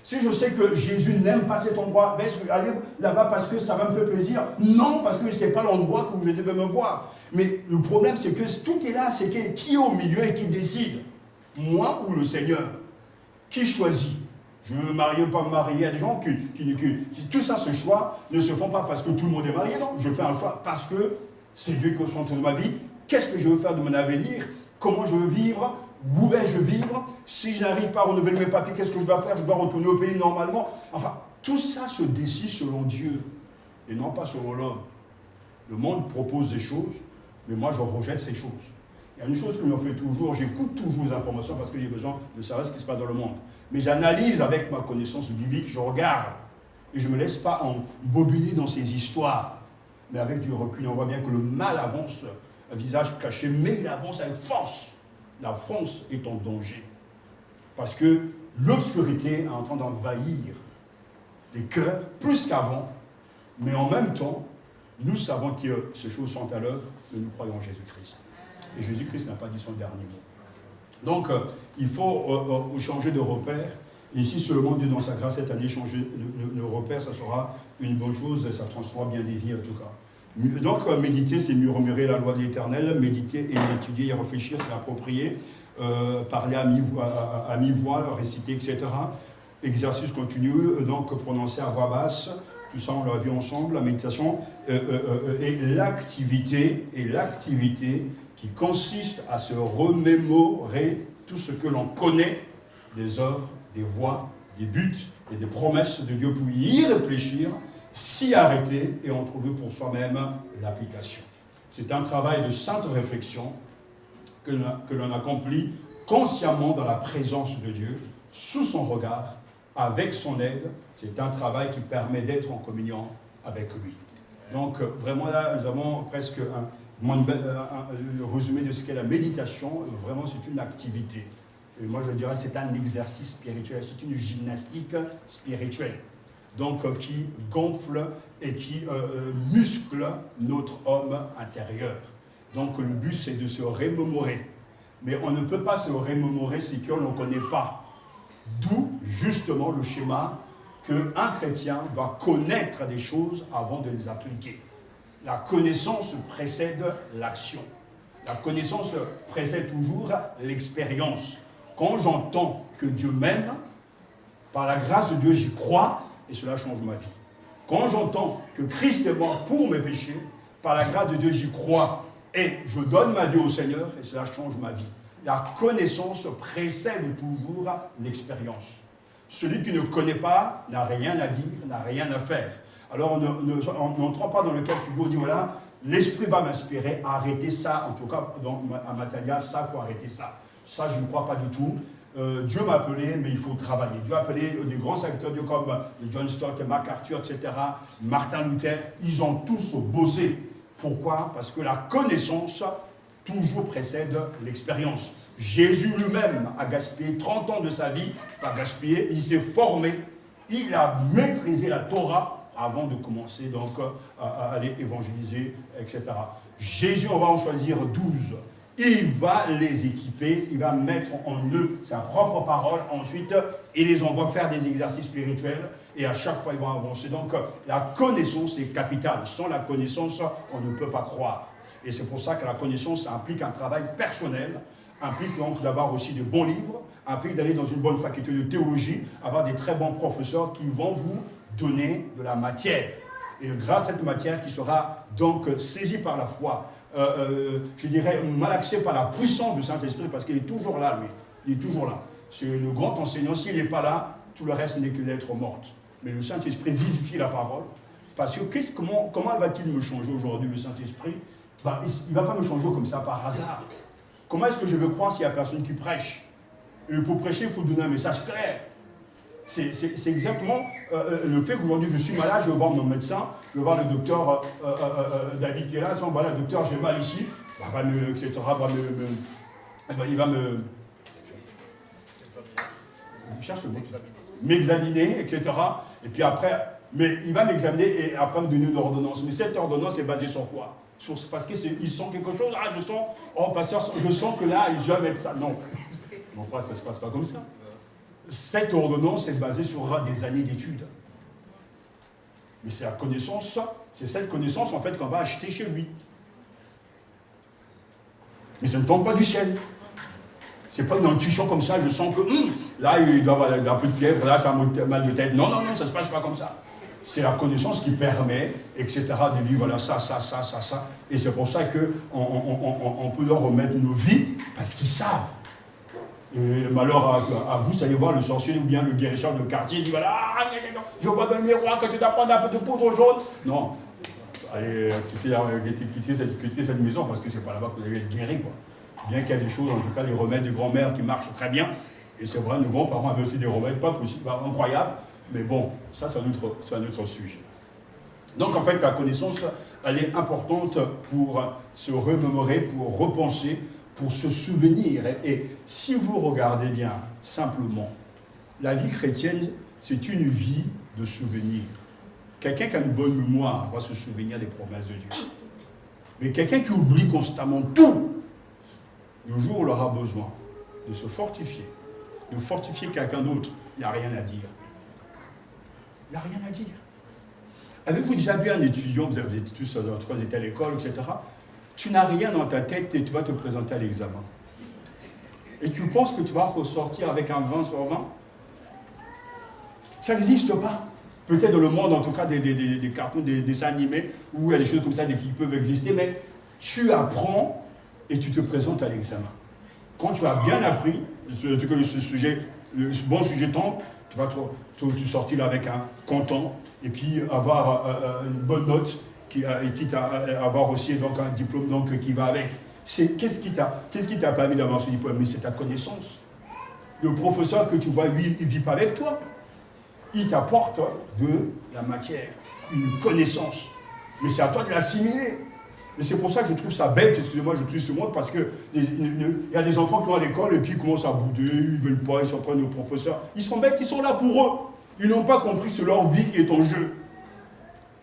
Si je sais que Jésus n'aime pas cet endroit, vais-je aller là-bas parce que ça va me faire plaisir? Non, parce que ce n'est pas l'endroit où Jésus veut me voir. Mais le problème, c'est que tout est là, c'est qui est au milieu et qui décide? Moi ou le Seigneur? Qui choisit? Je veux me marier ou pas me marier. Il y a des gens qui tout ça, ce choix, ne se font pas parce que tout le monde est marié, non. Je fais un choix parce que c'est Dieu qui est au centre de ma vie. Qu'est-ce que je veux faire de mon avenir? Comment je veux vivre? Où vais-je vivre? Si je n'arrive pas à renouveler mes papiers, qu'est-ce que je dois faire? Je dois retourner au pays normalement. Enfin, tout ça se décide selon Dieu et non pas selon l'homme. Le monde propose des choses, mais moi je rejette ces choses. Il y a une chose que l'on fait toujours, j'écoute toujours les informations parce que j'ai besoin de savoir ce qui se passe dans le monde. Mais j'analyse avec ma connaissance biblique, je regarde. Et je ne me laisse pas embobiner dans ces histoires. Mais avec du recul, on voit bien que le mal avance à visage caché, mais il avance avec force. La France est en danger. Parce que l'obscurité est en train d'envahir les cœurs plus qu'avant. Mais en même temps, nous savons que ces choses sont à l'œuvre, mais nous croyons en Jésus-Christ. Et Jésus-Christ n'a pas dit son dernier mot. Donc, il faut changer de repère. Et si seulement Dieu, dans sa grâce, cette année, changer nos repères, ça sera une bonne chose, ça transformera bien des vies en tout cas. Donc, méditer, c'est murmurer la loi de l'Éternel. Méditer et étudier et réfléchir, c'est approprier. Parler à mi-voix, réciter, etc. Exercice continu, donc prononcer à voix basse. Tout ça, on l'a vu ensemble, la méditation. Et l'activité qui consiste à se remémorer tout ce que l'on connaît des œuvres, des voies, des buts et des promesses de Dieu, pour y réfléchir, s'y arrêter et en trouver pour soi-même l'application. C'est un travail de sainte réflexion que l'on accomplit consciemment dans la présence de Dieu, sous son regard, avec son aide. C'est un travail qui permet d'être en communion avec lui. Donc vraiment là, nous avons presque le résumé de ce qu'est la méditation. Vraiment, c'est une activité. Et moi, je dirais c'est un exercice spirituel, c'est une gymnastique spirituelle. Donc, qui gonfle et qui muscle notre homme intérieur. Donc, le but, c'est de se remémorer. Mais on ne peut pas se remémorer ce que l'on ne connaît pas. D'où, justement, le schéma qu'un chrétien doit connaître des choses avant de les appliquer. La connaissance précède l'action. La connaissance précède toujours l'expérience. Quand j'entends que Dieu m'aime, par la grâce de Dieu, j'y crois et cela change ma vie. Quand j'entends que Christ est mort pour mes péchés, par la grâce de Dieu, j'y crois et je donne ma vie au Seigneur et cela change ma vie. La connaissance précède toujours l'expérience. Celui qui ne connaît pas n'a rien à dire, n'a rien à faire. Alors on n'entre pas dans le cas de figure, on dit voilà, l'Esprit va m'inspirer, arrêtez ça, en tout cas à Matania, ça, il faut arrêter ça. Ça, je ne crois pas du tout. Dieu m'a appelé, mais il faut travailler. Dieu a appelé des grands serviteurs de Dieu comme John Stott, MacArthur, etc., Martin Luther, ils ont tous bossé. Pourquoi? Parce que la connaissance toujours précède l'expérience. Jésus lui-même a gaspillé 30 ans de sa vie, pas gaspillé, il s'est formé, il a maîtrisé la Torah avant de commencer donc à aller évangéliser, etc. Jésus, on va en choisir 12. Il va les équiper, il va mettre en eux sa propre parole. Ensuite, il les envoie faire des exercices spirituels et à chaque fois, ils vont avancer. Donc, la connaissance est capitale. Sans la connaissance, on ne peut pas croire. Et c'est pour ça que la connaissance implique un travail personnel, implique donc d'avoir aussi de bons livres, implique d'aller dans une bonne faculté de théologie, avoir des très bons professeurs qui vont vous donner de la matière. Et grâce à cette matière qui sera donc saisie par la foi, je dirais malaxée par la puissance du Saint-Esprit, parce qu'il est toujours là, lui. Il est toujours là. C'est le grand enseignant. S'il n'est pas là, tout le reste n'est que lettre morte. Mais le Saint-Esprit vivifie la parole. Parce que comment va-t-il me changer aujourd'hui, le Saint-Esprit? Il ne va pas me changer comme ça par hasard. Comment est-ce que je veux croire s'il n'y a personne qui prêche? Et pour prêcher, il faut donner un message clair. C'est exactement le fait qu'aujourd'hui je suis malade, je vais voir mon médecin, je vais voir le docteur David qui est là, il dit voilà, docteur, j'ai mal ici, etc. Il va m'examiner, etc. Et puis après, mais il va m'examiner et après me donner une ordonnance. Mais cette ordonnance est basée sur quoi? Parce qu'ils sentent quelque chose, ah, je sens, oh pasteur, je sens que là, je vais mettre ça. Non, mon frère, ça ne se passe pas comme ça. Cette ordonnance est basée sur des années d'études. Mais c'est la connaissance, c'est cette connaissance en fait qu'on va acheter chez lui. Mais ça ne tombe pas du ciel. C'est pas une intuition comme ça, je sens que là il doit avoir un peu de fièvre, là ça a mal de tête. Non, ça ne se passe pas comme ça. C'est la connaissance qui permet, etc., de dire voilà ça. Et c'est pour ça qu'on peut leur remettre nos vies, parce qu'ils savent. Et malheur à vous, vous allez voir le sorcier ou bien le guérisseur de quartier, il dit voilà, je vois dans le miroir que tu dois prendre un peu de poudre jaune. Non, allez quitter cette maison parce que c'est pas là-bas que vous allez être guéri, quoi. Bien qu'il y a des choses, en tout cas les remèdes de grand-mère qui marchent très bien. Et c'est vrai, nos grands-parents avaient aussi des remèdes pas possibles, incroyables. Mais bon, ça c'est un autre sujet. Donc en fait, la connaissance, elle est importante pour se remémorer, pour repenser, pour se souvenir. Et si vous regardez bien, simplement, la vie chrétienne, c'est une vie de souvenirs. Quelqu'un qui a une bonne mémoire va se souvenir des promesses de Dieu. Mais quelqu'un qui oublie constamment tout, le jour où il aura besoin de se fortifier, de fortifier quelqu'un d'autre, il n'y a rien à dire. Il n'y a rien à dire. Avez-vous déjà vu un étudiant, vous êtes tous, en tout cas, vous étiez à l'école, etc. Tu n'as rien dans ta tête et tu vas te présenter à l'examen. Et tu penses que tu vas ressortir avec un 20 sur 20? Ça n'existe pas. Peut-être dans le monde, en tout cas, des cartoons, des dessins animés, où il y a des choses comme ça qui peuvent exister, mais tu apprends et tu te présentes à l'examen. Quand tu as bien appris, ce bon sujet tombe, tu vas tu sortir là avec un content, et puis avoir une bonne note, et quitte à avoir aussi donc, un diplôme donc, qui va avec. Qu'est-ce qui t'a permis d'avoir ce diplôme? Mais c'est ta connaissance. Le professeur que tu vois, lui, il ne vit pas avec toi. Il t'apporte de la matière, une connaissance. Mais c'est à toi de l'assimiler. Et c'est pour ça que je trouve ça bête, excusez-moi, je trouve ce monde, parce qu'il y a des enfants qui vont à l'école et puis ils commencent à bouder, ils ne veulent pas, ils s'en prennent au professeur. Ils sont bêtes, ils sont là pour eux. Ils n'ont pas compris que c'est leur vie qui est en jeu.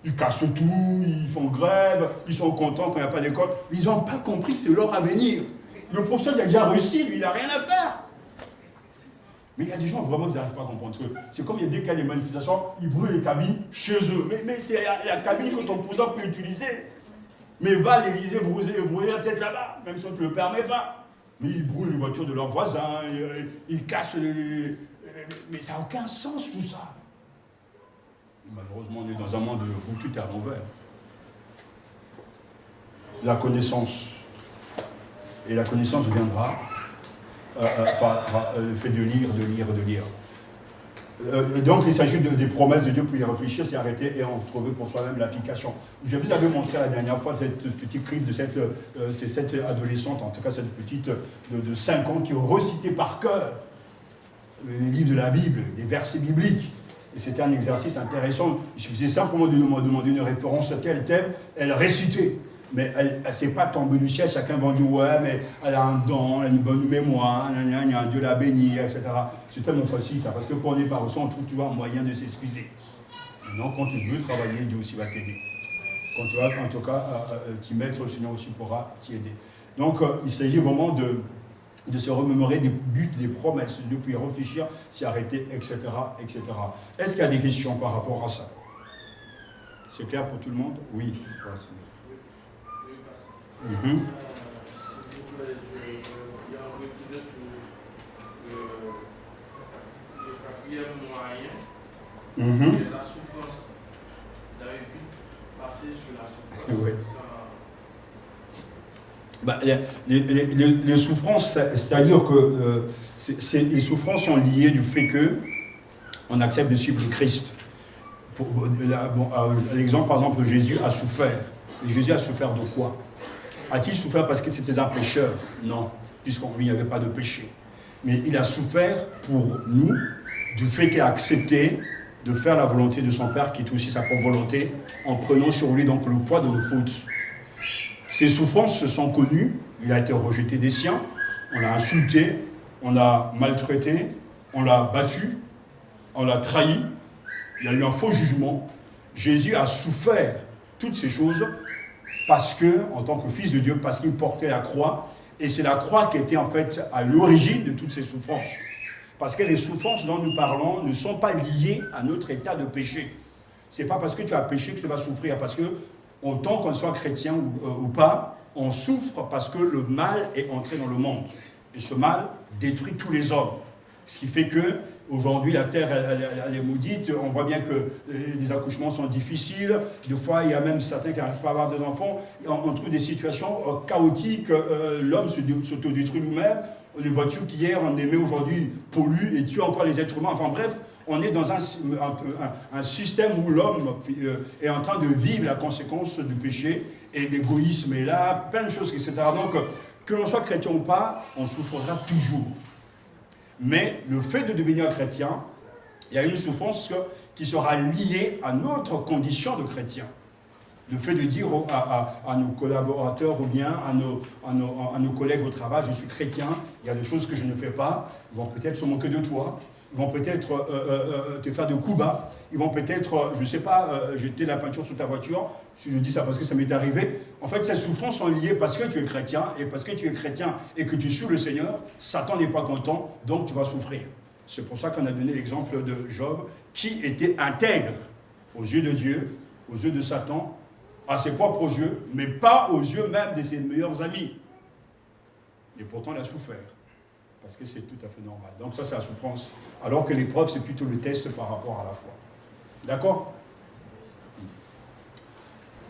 Ils cassent tout, ils font grève, ils sont contents quand il n'y a pas d'école. Ils n'ont pas compris que c'est leur avenir. Le professeur, il a déjà réussi, lui, il n'a rien à faire. Mais il y a des gens vraiment qui n'arrivent pas à comprendre. C'est comme il y a des cas de manifestations, ils brûlent les cabines chez eux. Mais c'est la cabine que ton cousin peut utiliser. Mais va à l'Élysée brûler peut-être là-bas, même si on ne te le permet pas. Mais ils brûlent les voitures de leurs voisins, ils cassent mais ça n'a aucun sens tout ça. Malheureusement, on est dans un monde où tout est à l'envers. La connaissance. Et la connaissance viendra par le fait de lire. Donc, il s'agit des promesses de Dieu pour y réfléchir, s'y arrêter et en trouver pour soi-même l'application. Je vous avais montré la dernière fois cette petite clip de cette adolescente, en tout cas cette petite de 5 ans, qui recitait par cœur les livres de la Bible, les versets bibliques. Et c'était un exercice intéressant. Il suffisait simplement de nous demander une référence à tel thème, elle récitait. Mais elle ne s'est pas tombée du ciel, chacun va dire ouais, mais elle a un don, elle a une bonne mémoire, Dieu l'a bénie, etc. C'est tellement facile ça, parce que quand on est par reçu, on trouve toujours un moyen de s'excuser. Maintenant, quand tu veux travailler, Dieu aussi va t'aider. Quand tu vas, en tout cas, t'y mettre, le Seigneur aussi pourra t'y aider. Donc, il s'agit vraiment de se remémorer des buts, des promesses, de puis réfléchir, s'y arrêter, etc., etc. Est-ce qu'il y a des questions par rapport à ça? C'est clair pour tout le monde? Oui. S'il vous plaît, il y a un retour sur le quatrième moyen, et la souffrance. Vous avez vu passer sur la souffrance. Oui. Les souffrances, c'est-à-dire que les souffrances sont liées du fait qu'on accepte de suivre le Christ. L'exemple, par exemple, Jésus a souffert. Et Jésus a souffert de quoi? A-t-il souffert parce que c'était un pécheur? Non, puisqu'en lui, il n'y avait pas de péché. Mais il a souffert pour nous, du fait qu'il a accepté de faire la volonté de son Père, qui est aussi sa propre volonté, en prenant sur lui donc le poids de nos fautes. Ses souffrances se sont connues, il a été rejeté des siens, on l'a insulté, on l'a maltraité, on l'a battu, on l'a trahi, il y a eu un faux jugement. Jésus a souffert toutes ces choses parce que, en tant que fils de Dieu, parce qu'il portait la croix, et c'est la croix qui était en fait à l'origine de toutes ces souffrances. Parce que les souffrances dont nous parlons ne sont pas liées à notre état de péché. Ce n'est pas parce que tu as péché que tu vas souffrir, parce que, autant qu'on soit chrétien ou pas, on souffre parce que le mal est entré dans le monde. Et ce mal détruit tous les hommes. Ce qui fait que aujourd'hui, la terre, elle est maudite. On voit bien que les accouchements sont difficiles. Des fois, il y a même certains qui n'arrivent pas à avoir d'enfants. On trouve des situations chaotiques. L'homme s'autodétruit lui-même. Les voitures qu'hier on aimait aujourd'hui polluent et tuent encore les êtres humains. Enfin bref, on est dans un système où l'homme est en train de vivre la conséquence du péché. Et l'égoïsme est là, plein de choses, etc. Donc, Que l'on soit chrétien ou pas, on souffrira toujours. Mais le fait de devenir chrétien, il y a une souffrance qui sera liée à notre condition de chrétien. Le fait de dire à nos collaborateurs ou bien à nos collègues au travail, je suis chrétien, il y a des choses que je ne fais pas, ils vont peut-être se moquer de toi, ils vont peut-être te faire de coups bas, ils vont peut-être, je ne sais pas, jeter la peinture sur ta voiture, si je dis ça parce que ça m'est arrivé. En fait, ces souffrances sont liées parce que tu es chrétien, et parce que tu es chrétien et que tu suis le Seigneur, Satan n'est pas content, donc tu vas souffrir. C'est pour ça qu'on a donné l'exemple de Job, qui était intègre aux yeux de Dieu, aux yeux de Satan, à ses propres yeux, mais pas aux yeux même de ses meilleurs amis. Et pourtant, il a souffert, parce que c'est tout à fait normal. Donc ça, c'est la souffrance. Alors que l'épreuve, c'est plutôt le test par rapport à la foi. D'accord ?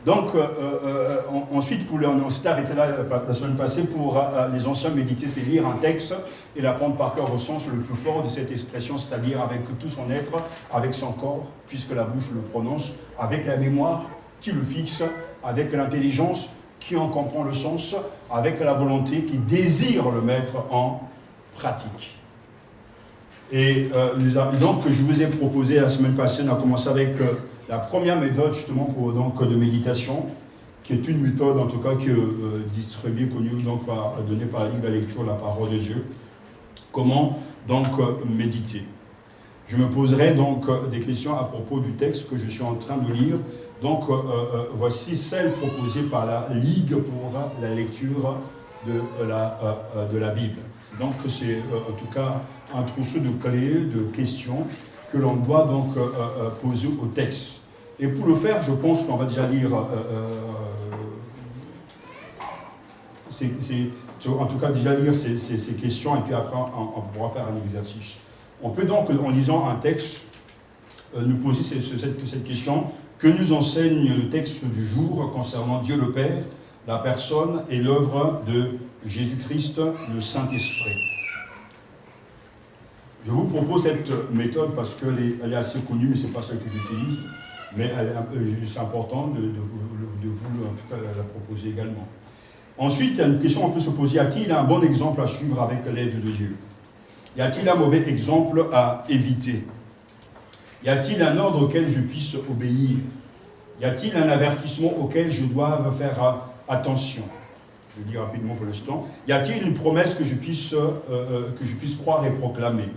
Donc, ensuite, on s'est arrêté là la semaine passée pour les anciens méditer, c'est lire un texte et l'apprendre par cœur au sens le plus fort de cette expression, c'est-à-dire avec tout son être, avec son corps, puisque la bouche le prononce, avec la mémoire qui le fixe, avec l'intelligence qui en comprend le sens, avec la volonté qui désire le mettre en pratique. Et donc, je vous ai proposé la semaine passée, on a commencé avec la première méthode justement de méditation, qui est une méthode en tout cas qui est distribuée, connue, donc donnée par la Ligue de la lecture, la parole de Dieu. Comment donc méditer? Je me poserai donc des questions à propos du texte que je suis en train de lire. Donc voici celle proposée par la Ligue pour la lecture de la Bible. Donc c'est en tout cas un trousseau de clés, de questions que l'on doit donc poser au texte. Et pour le faire, je pense qu'on va déjà lire, en tout cas déjà lire ces questions, et puis après on pourra faire un exercice. On peut donc, en lisant un texte, nous poser cette question: que nous enseigne le texte du jour concernant Dieu le Père, la personne et l'œuvre de Jésus-Christ, le Saint-Esprit? Je vous propose cette méthode parce qu'elle est assez connue, mais ce n'est pas celle que j'utilise. Mais c'est important de vous en tout cas, la proposer également. Ensuite, il y a une question qu'on peut se poser: y a-t-il un bon exemple à suivre avec l'aide de Dieu? Y a-t-il un mauvais exemple à éviter? Y a-t-il un ordre auquel je puisse obéir? Y a-t-il un avertissement auquel je dois faire attention? Je le dis rapidement pour l'instant. Y a-t-il une promesse que je puisse croire et proclamer?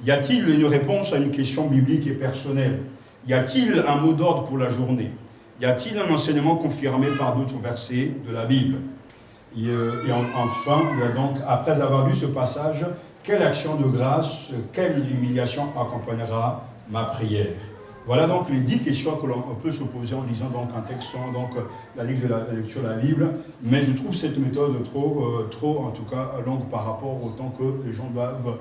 Y a-t-il une réponse à une question biblique et personnelle? Y a-t-il un mot d'ordre pour la journée? Y a-t-il un enseignement confirmé par d'autres versets de la Bible? Et enfin, il y a donc, après avoir lu ce passage, quelle action de grâce, quelle humiliation accompagnera ma prière? Voilà donc les 10 questions que l'on peut se poser en lisant donc un texte, donc la lecture de la Bible. Mais je trouve cette méthode trop en tout cas longue par rapport au temps que les gens doivent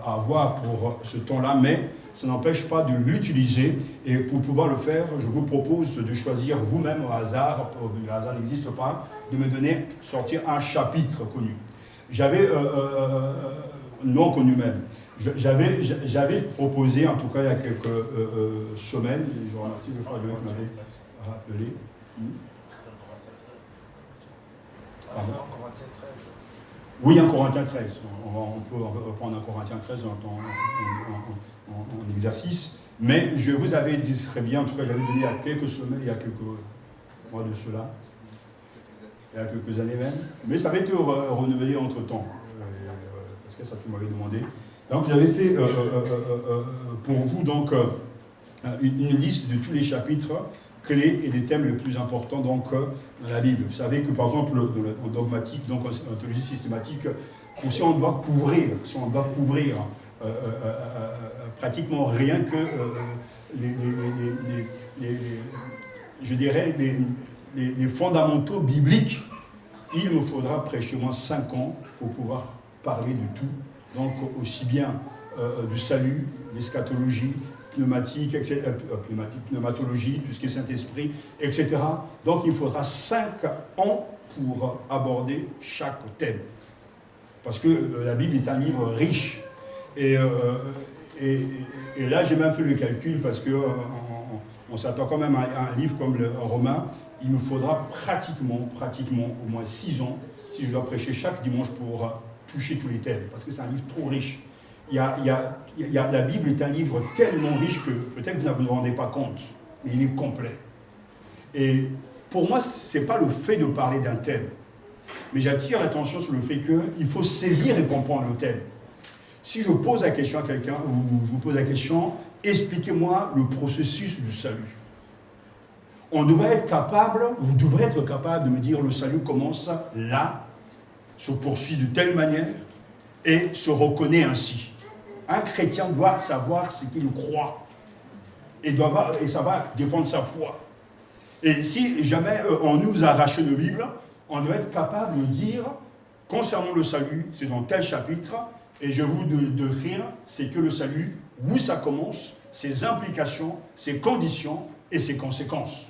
avoir pour ce temps-là. Mais ça n'empêche pas de l'utiliser. Et pour pouvoir le faire, je vous propose de choisir vous-même au hasard, le hasard n'existe pas, de me sortir un chapitre connu. J'avais, non connu même. J'avais proposé, en tout cas il y a quelques semaines, et je remercie le frère de qui m'avait rappelé. Oui, en Corinthiens 13. On peut reprendre en Corinthiens 13 en exercice. Mais je vous avais dit très bien, en tout cas j'avais donné il y a quelques semaines, il y a quelques mois de cela, il y a quelques années même. Mais ça avait été renouvelé entre-temps, parce que ça tu m'avais demandé. Donc j'avais fait pour vous donc une liste de tous les chapitres clés et des thèmes les plus importants donc, dans la Bible. Vous savez que par exemple en dogmatique, donc en théologie systématique, si on doit couvrir pratiquement rien que je dirais les fondamentaux bibliques, il me faudra prêcher moins 5 ans pour pouvoir parler de tout. Donc aussi bien du salut, l'eschatologie, pneumatique, etc., pneumatologie, tout ce qui est Saint-Esprit, etc. Donc il faudra 5 ans pour aborder chaque thème. Parce que la Bible est un livre riche. Et là, j'ai même fait le calcul parce qu'on s'attend quand même à un livre comme le Romain. Il me faudra pratiquement au moins 6 ans si je dois prêcher chaque dimanche pour toucher tous les thèmes, parce que c'est un livre trop riche. La Bible est un livre tellement riche que peut-être vous ne vous rendez pas compte, mais il est complet. Et pour moi, ce n'est pas le fait de parler d'un thème, mais j'attire l'attention sur le fait qu'il faut saisir et comprendre le thème. Si je pose la question à quelqu'un, ou je vous pose la question, expliquez-moi le processus du salut. On devrait être capable, vous devrez être capable de me dire le salut commence là, se poursuit de telle manière et se reconnaît ainsi. Un chrétien doit savoir ce qu'il croit et ça va défendre sa foi. Et si jamais on nous arrache une Bible, on doit être capable de dire, concernant le salut, c'est dans tel chapitre, et je vais vous décrire, c'est que le salut, où ça commence, ses implications, ses conditions et ses conséquences.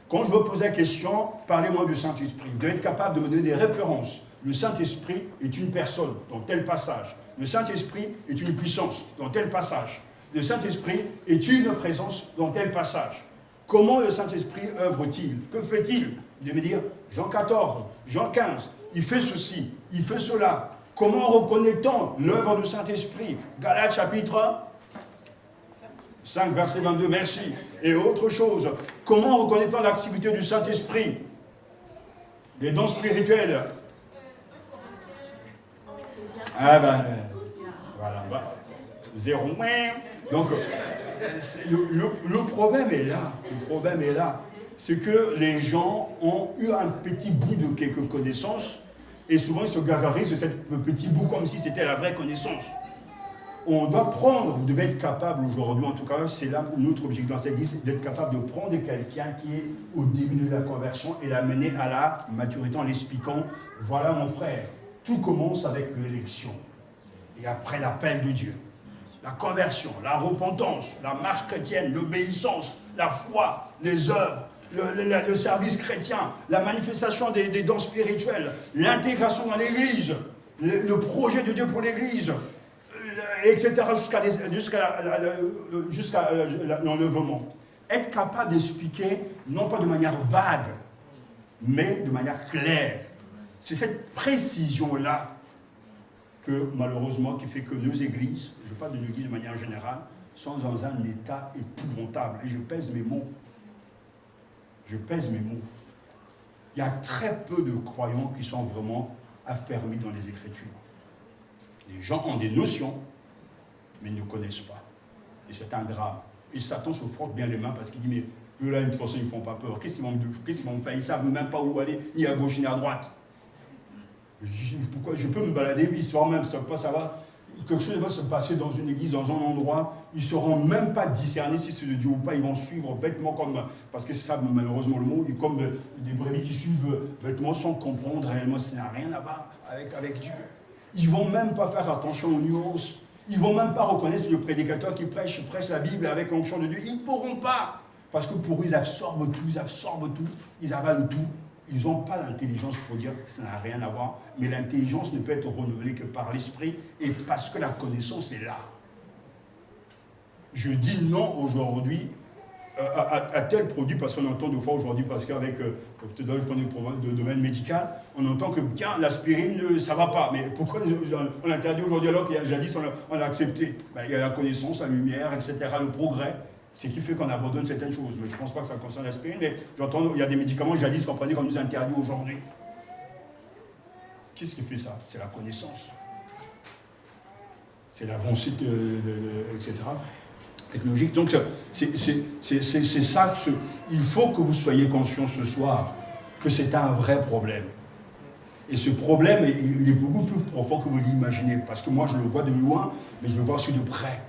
Quand je veux poser la question, parlez-moi du Saint-Esprit. Vous devez être capable de me donner des références. Le Saint-Esprit est une personne dans tel passage. Le Saint-Esprit est une puissance dans tel passage. Le Saint-Esprit est une présence dans tel passage. Comment le Saint-Esprit œuvre-t-il? Que fait-il? Vous devez me dire, Jean 14, Jean 15, il fait ceci, il fait cela. Comment reconnaît-on l'œuvre du Saint-Esprit? Galates chapitre 5, verset 22, merci. Et autre chose, comment reconnaît-on l'activité du Saint-Esprit? Les dons spirituels. Ah ben, voilà. Zéro. Donc, le problème est là. Le problème est là. C'est que les gens ont eu un petit bout de quelques connaissances et souvent ils se gargarisent de ce petit bout comme si c'était la vraie connaissance. On doit prendre, vous devez être capable aujourd'hui, en tout cas, c'est là notre objectif dans cette liste, d'être capable de prendre quelqu'un qui est au début de la conversion et l'amener à la maturité en l'expliquant, voilà mon frère, tout commence avec l'élection. Et après l'appel de Dieu, la conversion, la repentance, la marche chrétienne, l'obéissance, la foi, les œuvres, le service chrétien, la manifestation des dons spirituels, l'intégration dans l'Église, le projet de Dieu pour l'Église, etc. jusqu'à l'enlèvement. Être capable d'expliquer, non pas de manière vague, mais de manière claire. C'est cette précision-là que, malheureusement, qui fait que nos églises, je parle de nos églises de manière générale, sont dans un état épouvantable. Et je pèse mes mots. Je pèse mes mots. Il y a très peu de croyants qui sont vraiment affermis dans les Écritures. Les gens ont des notions, mais ne connaissent pas. Et c'est un drame. Et Satan se frotte bien les mains parce qu'il dit, mais eux là, de toute façon, ils ne font pas peur. Qu'est-ce qu'ils vont me faire? Ils ne savent même pas où aller, ni à gauche, ni à droite. Pourquoi je peux me balader, puis ils ne sauront même pas savoir. Quelque chose va se passer dans une église, dans un endroit, ils ne sauront même pas discerner si c'est de Dieu ou pas, ils vont suivre bêtement comme, parce que c'est ça malheureusement le mot, comme des brebis qui suivent bêtement sans comprendre réellement, ça n'a rien à voir avec Dieu. Ils ne vont même pas faire attention aux nuances, ils ne vont même pas reconnaître le prédicateur qui prêche la Bible avec l'onction de Dieu, ils ne pourront pas, parce que pour eux ils absorbent tout, ils avalent tout. Ils n'ont pas l'intelligence pour dire que ça n'a rien à voir, mais l'intelligence ne peut être renouvelée que par l'esprit et parce que la connaissance est là. Je dis non aujourd'hui à tel produit parce qu'on entend deux fois aujourd'hui, parce qu'avec, je prends le domaine médical, on entend que bien l'aspirine, ça ne va pas. Mais pourquoi on l'interdit aujourd'hui alors qu'il y a jadis on l'a accepté? Il y a la connaissance, la lumière, etc., le progrès. C'est qui fait qu'on abandonne certaines choses. Mais je ne pense pas que ça concerne l'aspirine, mais j'entends, il y a des médicaments jadis qu'on prenait qu'on nous interdit aujourd'hui. Qu'est-ce qui fait ça? C'est la connaissance. C'est l'avancée, etc., technologique. Donc, c'est ça que il faut que vous soyez conscients ce soir que c'est un vrai problème. Et ce problème, il est beaucoup plus profond que vous l'imaginez. Parce que moi, je le vois de loin, mais je le vois aussi de près.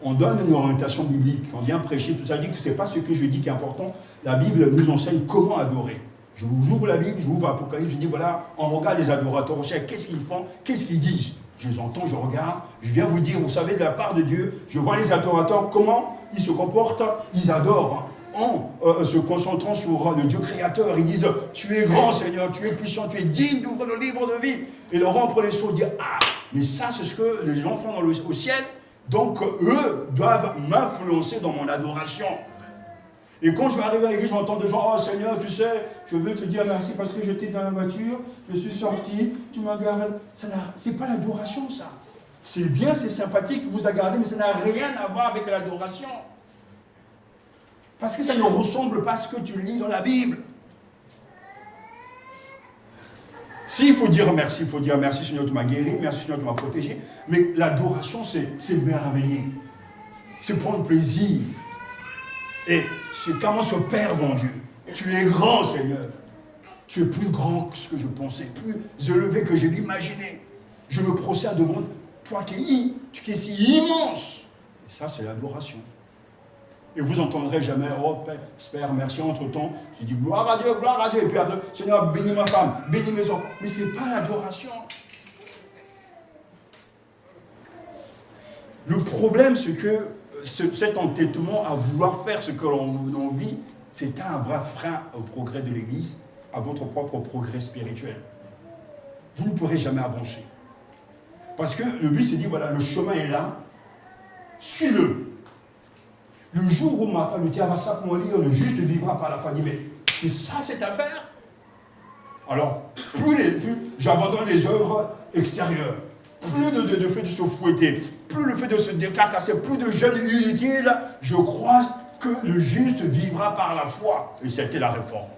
On donne une orientation biblique, on vient prêcher, tout ça. Je dis que ce n'est pas ce que je dis qui est important. La Bible nous enseigne comment adorer. Je vous ouvre la Bible, je vous ouvre l'Apocalypse, je dis voilà, on regarde les adorateurs au ciel, qu'est-ce qu'ils font, qu'est-ce qu'ils disent? Je les entends, je regarde, je viens vous dire, vous savez, de la part de Dieu, je vois les adorateurs, comment ils se comportent, ils adorent. En se concentrant sur le Dieu créateur, ils disent tu es grand Seigneur, tu es puissant, tu es digne d'ouvrir le livre de vie et de rompre les sceaux, dire ah, mais ça c'est ce que les gens font au ciel. Donc, eux doivent m'influencer dans mon adoration. Et quand je vais arriver à l'église, j'entends des gens, oh Seigneur, tu sais, je veux te dire merci parce que j'étais dans la voiture, je suis sorti, tu m'as gardé. C'est pas l'adoration, ça. C'est bien, c'est sympathique, vous a gardé, mais ça n'a rien à voir avec l'adoration. Parce que ça ne ressemble pas à ce que tu lis dans la Bible. Si, il faut dire merci Seigneur, tu m'as guéri, merci Seigneur, tu m'as protégé. Mais l'adoration, c'est merveiller. C'est prendre plaisir. Et c'est comment se perdre en Dieu. Tu es grand, Seigneur. Tu es plus grand que ce que je pensais, plus élevé que je l'imaginais. Je me procède devant toi qui es si immense. Et ça, c'est l'adoration. Et vous n'entendrez jamais, oh Père, merci, entre-temps, j'ai dit gloire à Dieu, et puis après, Seigneur, bénis ma femme, bénis mes enfants. Mais ce n'est pas l'adoration. Le problème, c'est que cet entêtement à vouloir faire ce que l'on vit, c'est un vrai frein au progrès de l'Église, à votre propre progrès spirituel. Vous ne pourrez jamais avancer. Parce que le but, c'est de dire, voilà, le chemin est là, suis-le. Le jour où matin, le diable va simplement lire, le juste vivra par la foi. Il dit, mais c'est ça cette affaire? Alors, plus j'abandonne les œuvres extérieures, plus de fait de se fouetter, plus le fait de se décarcasser, plus de jeûne inutile, je crois que le juste vivra par la foi. Et c'était la réforme.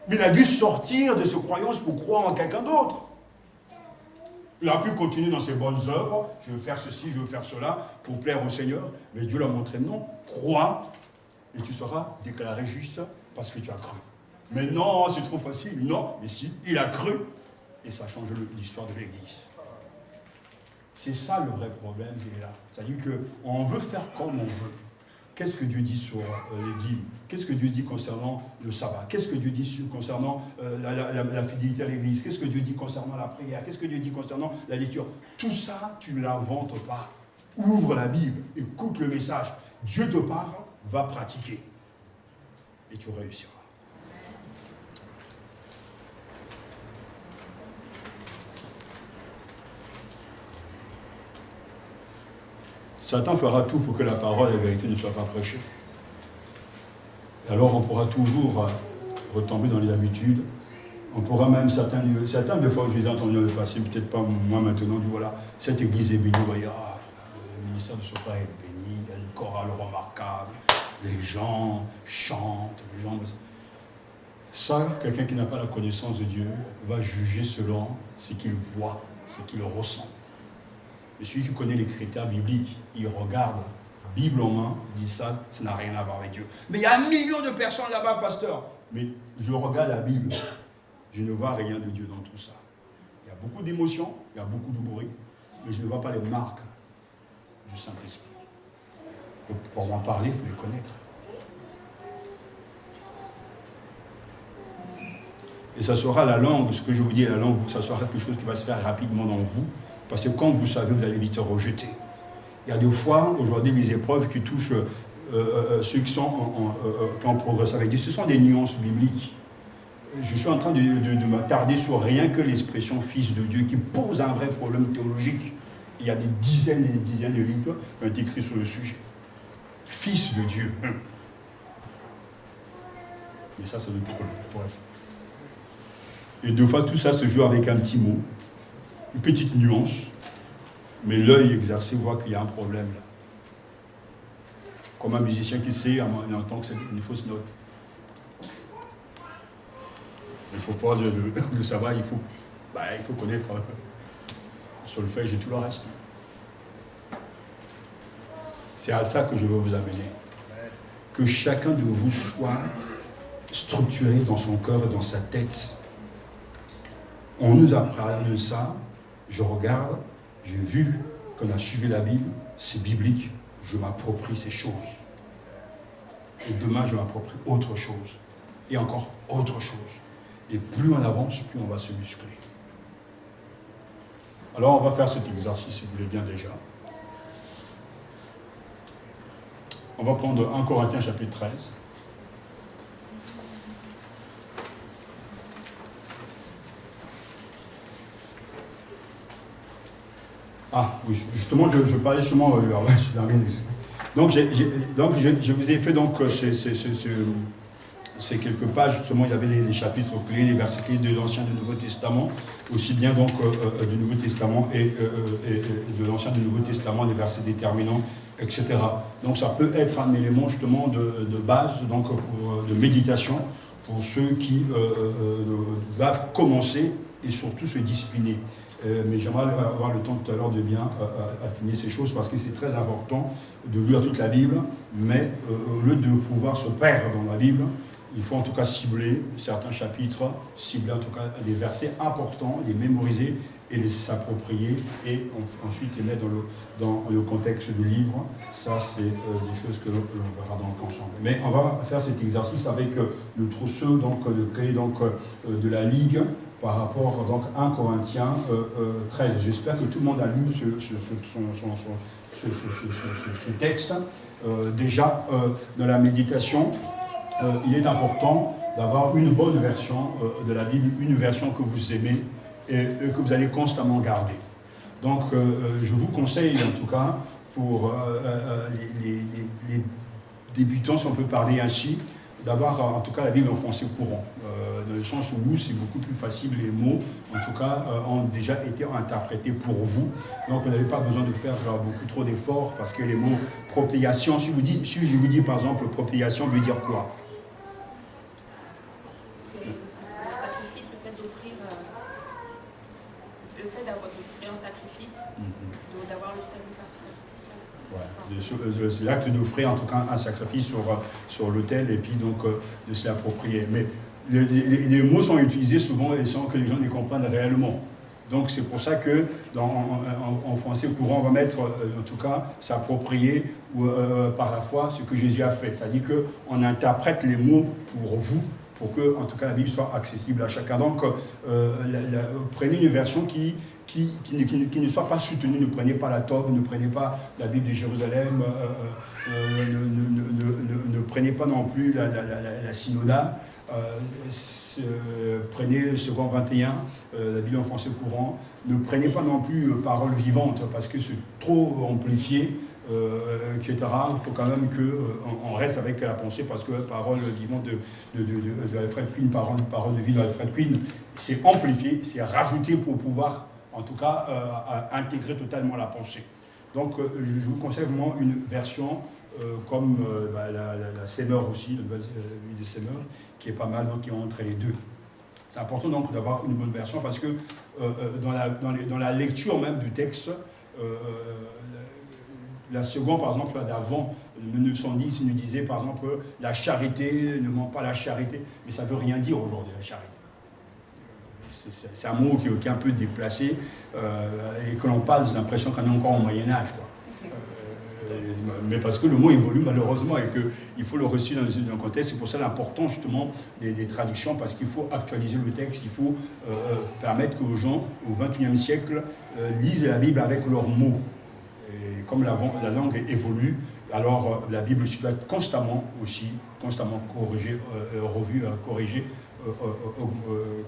Mais il a dû sortir de ses croyances pour croire en quelqu'un d'autre. Il a pu continuer dans ses bonnes œuvres, je veux faire ceci, je veux faire cela, pour plaire au Seigneur. Mais Dieu l'a montré, non, crois, et tu seras déclaré juste parce que tu as cru. Mais non, c'est trop facile. Non, mais si, il a cru, et ça change l'histoire de l'Église. C'est ça le vrai problème qui est là. C'est-à-dire qu'on veut faire comme on veut. Qu'est-ce que Dieu dit sur les dîmes? Qu'est-ce que Dieu dit concernant le sabbat? Qu'est-ce que Dieu dit concernant la fidélité à l'Église? Qu'est-ce que Dieu dit concernant la prière? Qu'est-ce que Dieu dit concernant la lecture? Tout ça, tu ne l'inventes pas. Ouvre la Bible, écoute le message. Dieu te parle, va pratiquer. Et tu réussiras. Satan fera tout pour que la parole et la vérité ne soient pas prêchées. Et alors on pourra toujours retomber dans les habitudes. On pourra même, certains de fois, je les ai entendus dans le passé, peut-être pas moi maintenant, on dit voilà, cette église est bénie, vous voyez, le ministère de Sophia est béni, il y a une chorale remarquable, les gens chantent, les gens... Ça, quelqu'un qui n'a pas la connaissance de Dieu va juger selon ce qu'il voit, ce qu'il ressent. Et celui qui connaît les critères bibliques, il regarde, Bible en main, il dit ça n'a rien à voir avec Dieu. Mais il y a 1 million de personnes là-bas, pasteur. Mais je regarde la Bible, je ne vois rien de Dieu dans tout ça. Il y a beaucoup d'émotions, il y a beaucoup de bruit, mais je ne vois pas les marques du Saint-Esprit. Pour m'en parler, il faut les connaître. Et ça sera la langue, ce que je vous dis, la langue, ça sera quelque chose qui va se faire rapidement dans vous. Parce que quand vous savez, vous allez vite rejeter. Il y a des fois, aujourd'hui, les épreuves qui touchent ceux qui sont en progrès avec Dieu, ce sont des nuances bibliques. Je suis en train de m'attarder sur rien que l'expression fils de Dieu qui pose un vrai problème théologique. Il y a des dizaines et des dizaines de livres qui ont été écrits sur le sujet. Fils de Dieu. Mais ça, c'est le problème. Bref. Et deux fois, tout ça se joue avec un petit mot. Une petite nuance, mais l'œil exercé voit qu'il y a un problème là. Comme un musicien qui sait, il entend que c'est une fausse note. Il faut pouvoir le savoir, il faut connaître le solfège et tout le reste. C'est à ça que je veux vous amener. Que chacun de vous soit structuré dans son cœur et dans sa tête. On nous apprend ça. Je regarde, j'ai vu qu'on a suivi la Bible, c'est biblique, je m'approprie ces choses. Et demain, je m'approprie autre chose. Et encore autre chose. Et plus on avance, plus on va se muscler. Alors, on va faire cet exercice, si vous voulez bien déjà. On va prendre 1 Corinthiens chapitre 13. Ah, oui, justement, je parlais justement, je termine. Donc, je vous ai fait donc ces quelques pages. Justement, il y avait les chapitres clés, les versets clés de l'Ancien et du Nouveau Testament, aussi bien donc du Nouveau Testament et de l'Ancien et du Nouveau Testament, les versets déterminants, etc. Donc, ça peut être un élément justement de base, donc de méditation pour ceux qui doivent commencer et surtout se discipliner. Mais j'aimerais avoir le temps tout à l'heure de bien affiner ces choses parce que c'est très important de lire toute la Bible, mais au lieu de pouvoir se perdre dans la Bible, il faut en tout cas cibler certains chapitres, cibler en tout cas des versets importants, les mémoriser et les s'approprier et ensuite les mettre dans le contexte du livre. Ça, c'est des choses que l'on verra donc ensemble. Mais on va faire cet exercice avec le trousseau, donc le clé de la Ligue, par rapport donc, à 1 Corinthiens 13. J'espère que tout le monde a lu ce texte. Déjà, dans la méditation, il est important d'avoir une bonne version de la Bible, une version que vous aimez et que vous allez constamment garder. Donc, je vous conseille, en tout cas, pour les débutants, si on peut parler ainsi, d'avoir en tout cas la Bible en français courant, dans le sens où c'est beaucoup plus facile, les mots en tout cas ont déjà été interprétés pour vous, donc vous n'avez pas besoin de faire beaucoup trop d'efforts parce que les mots propriation, si je vous dis par exemple propriation, veut dire quoi? C'est le sacrifice, le fait d'offrir, le fait d'offrir un sacrifice, d'avoir le salut par ce sacrifice. Ouais, l'acte d'offrir en tout cas un sacrifice sur l'autel et puis donc de se l'approprier. Mais les mots sont utilisés souvent et sans que les gens les comprennent réellement. Donc c'est pour ça que en français courant on va mettre en tout cas s'approprier par la foi ce que Jésus a fait. C'est-à-dire qu'on interprète les mots pour vous, pour que en tout cas la Bible soit accessible à chacun. Donc prenez une version qui ne soit pas soutenue, ne prenez pas la Tob, ne prenez pas la Bible de Jérusalem, ne prenez pas non plus la Synoda, prenez Second 21, la Bible en français courant, ne prenez pas non plus Parole vivante parce que c'est trop amplifié, etc. Il faut quand même qu'on reste avec la pensée parce que Parole vivante de Alfred Quinn, parole de vie d'Alfred Quinn, c'est amplifié, c'est rajouté pour pouvoir en tout cas intégrer totalement la pensée. Donc je vous conseille vraiment une version comme la Semeur aussi, la nouvelle vie de Semeur, qui est pas mal, donc qui est entre les deux. C'est important donc d'avoir une bonne version parce que dans la lecture même du texte, la seconde par exemple d'avant, le 910, il nous disait par exemple la charité, ne ment pas la charité, mais ça ne veut rien dire aujourd'hui la charité. C'est un mot qui est un peu déplacé et que l'on parle, j'ai l'impression qu'on est encore au Moyen-Âge. Mais parce que le mot évolue malheureusement et qu'il faut le reçu dans un contexte. C'est pour ça l'importance justement des traductions parce qu'il faut actualiser le texte, il faut permettre que aux gens au XXIe siècle lisent la Bible avec leurs mots. Et comme la langue évolue, alors la Bible doit être constamment corrigée, revue, corrigée,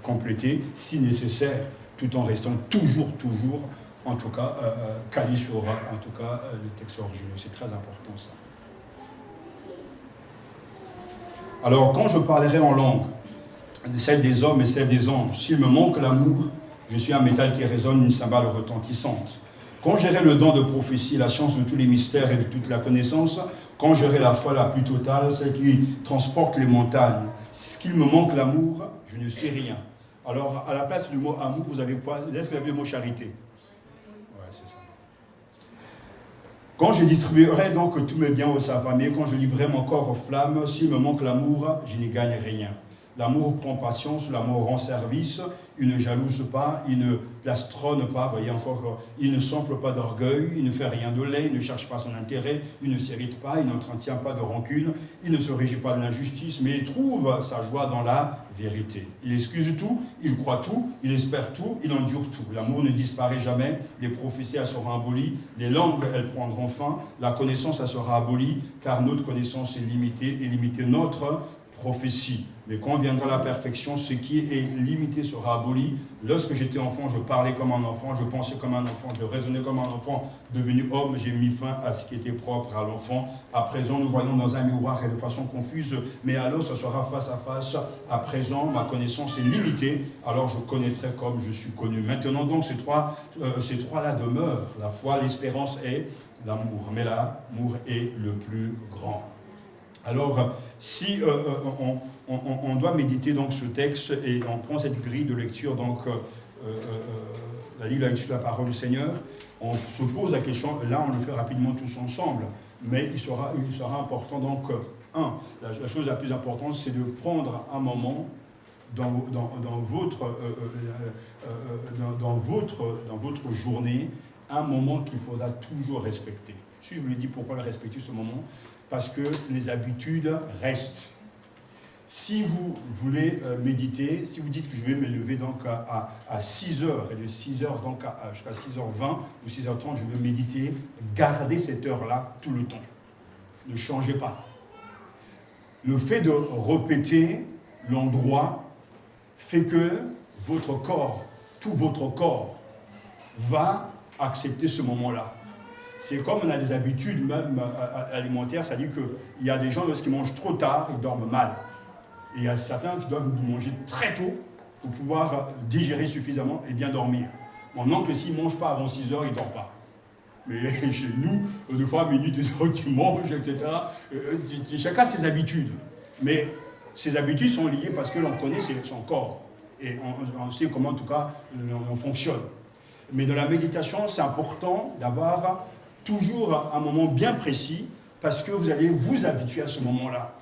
complétée si nécessaire, tout en restant toujours en tout cas calé sur en tout cas le texte original. C'est très important ça. Alors quand je parlerai en langue, celle des hommes et celle des anges, s'il me manque l'amour, je suis un métal qui résonne, une cymbale retentissante. Quand j'aurai le don de prophétie, la science de tous les mystères et de toute la connaissance, quand j'aurai la foi la plus totale, celle qui transporte les montagnes, s'il me manque l'amour, je ne suis rien. Alors, à la place du mot amour, vous avez quoi? Est-ce que vous avez le mot charité? Ouais, c'est ça. Quand je distribuerai donc tous mes biens aux affamés, quand je livrerai mon corps aux flammes, s'il me manque l'amour, je n'y gagne rien. L'amour prend patience, l'amour rend service, il ne jalouse pas, il ne plastronne pas, voyez encore, il ne s'enfle pas d'orgueil, il ne fait rien de laid, il ne cherche pas son intérêt, il ne s'irrite pas, il n'entretient pas de rancune, il ne se régit pas de l'injustice, mais il trouve sa joie dans la vérité. Il excuse tout, il croit tout, il espère tout, il endure tout. L'amour ne disparaît jamais, les prophéties, elles seront abolies, les langues, elles prendront fin, la connaissance, elle sera abolie, car notre connaissance est limitée, et limitée notre prophétie. Mais quand viendra la perfection, ce qui est limité sera aboli. Lorsque j'étais enfant, je parlais comme un enfant, je pensais comme un enfant, je raisonnais comme un enfant. Devenu homme, j'ai mis fin à ce qui était propre à l'enfant. À présent, nous voyons dans un miroir et de façon confuse, mais alors ce sera face à face. À présent, ma connaissance est limitée, alors je connaîtrai comme je suis connu. Maintenant donc, ces trois-là demeurent. La foi, l'espérance et l'amour. Mais l'amour est le plus grand. Alors, si on doit méditer donc ce texte et on prend cette grille de lecture, donc la lecture de la parole du Seigneur, on se pose la question, là on le fait rapidement tous ensemble, mais il sera important donc, la chose la plus importante, c'est de prendre un moment dans votre journée, un moment qu'il faudra toujours respecter. Si je vous l'ai dit, pourquoi le respecter ce moment? Parce que les habitudes restent. Si vous voulez méditer, si vous dites que je vais me lever donc à 6 heures, et de 6 heures donc jusqu'à 6h20 ou 6h30, je vais méditer, gardez cette heure-là tout le temps. Ne changez pas. Le fait de répéter l'endroit fait que votre corps, tout votre corps, va accepter ce moment-là. C'est comme on a des habitudes même alimentaires, c'est-à-dire qu'il y a des gens, lorsqu'ils mangent trop tard, ils dorment mal. Et il y a certains qui doivent manger très tôt pour pouvoir digérer suffisamment et bien dormir. Mon oncle, s'il ne mange pas avant 6 heures, il ne dort pas. Mais chez nous, des fois, à minuit, 2 heures, tu manges, etc. Chacun a ses habitudes. Mais ces habitudes sont liées parce que l'on connaît son corps. Et on sait comment, en tout cas, on fonctionne. Mais dans la méditation, c'est important d'avoir toujours un moment bien précis parce que vous allez vous habituer à ce moment-là.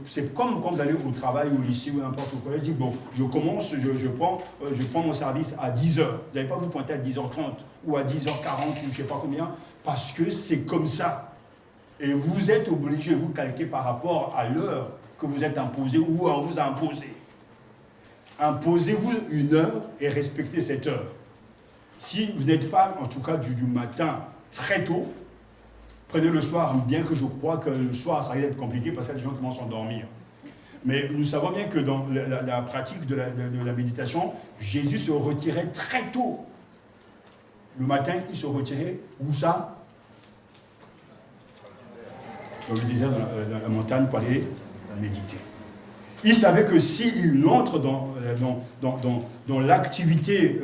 C'est comme quand vous allez au travail, au lycée ou n'importe quoi. Je dis, bon, je commence, je prends mon service à 10h. Vous n'allez pas vous pointer à 10h30 ou à 10h40 ou je ne sais pas combien, parce que c'est comme ça. Et vous êtes obligé de vous calquer par rapport à l'heure que vous êtes imposé ou on vous a imposé. Imposez-vous une heure et respectez cette heure. Si vous n'êtes pas, en tout cas du matin, très tôt, prenez le soir, bien que je crois que le soir, ça risque d'être compliqué parce qu'il y a des gens qui commencent à s'endormir. Mais nous savons bien que dans la pratique de la méditation, Jésus se retirait très tôt. Le matin, il se retirait, où ça? Dans le désert, dans la montagne, pour aller méditer. Il savait que s'il entre dans l'activité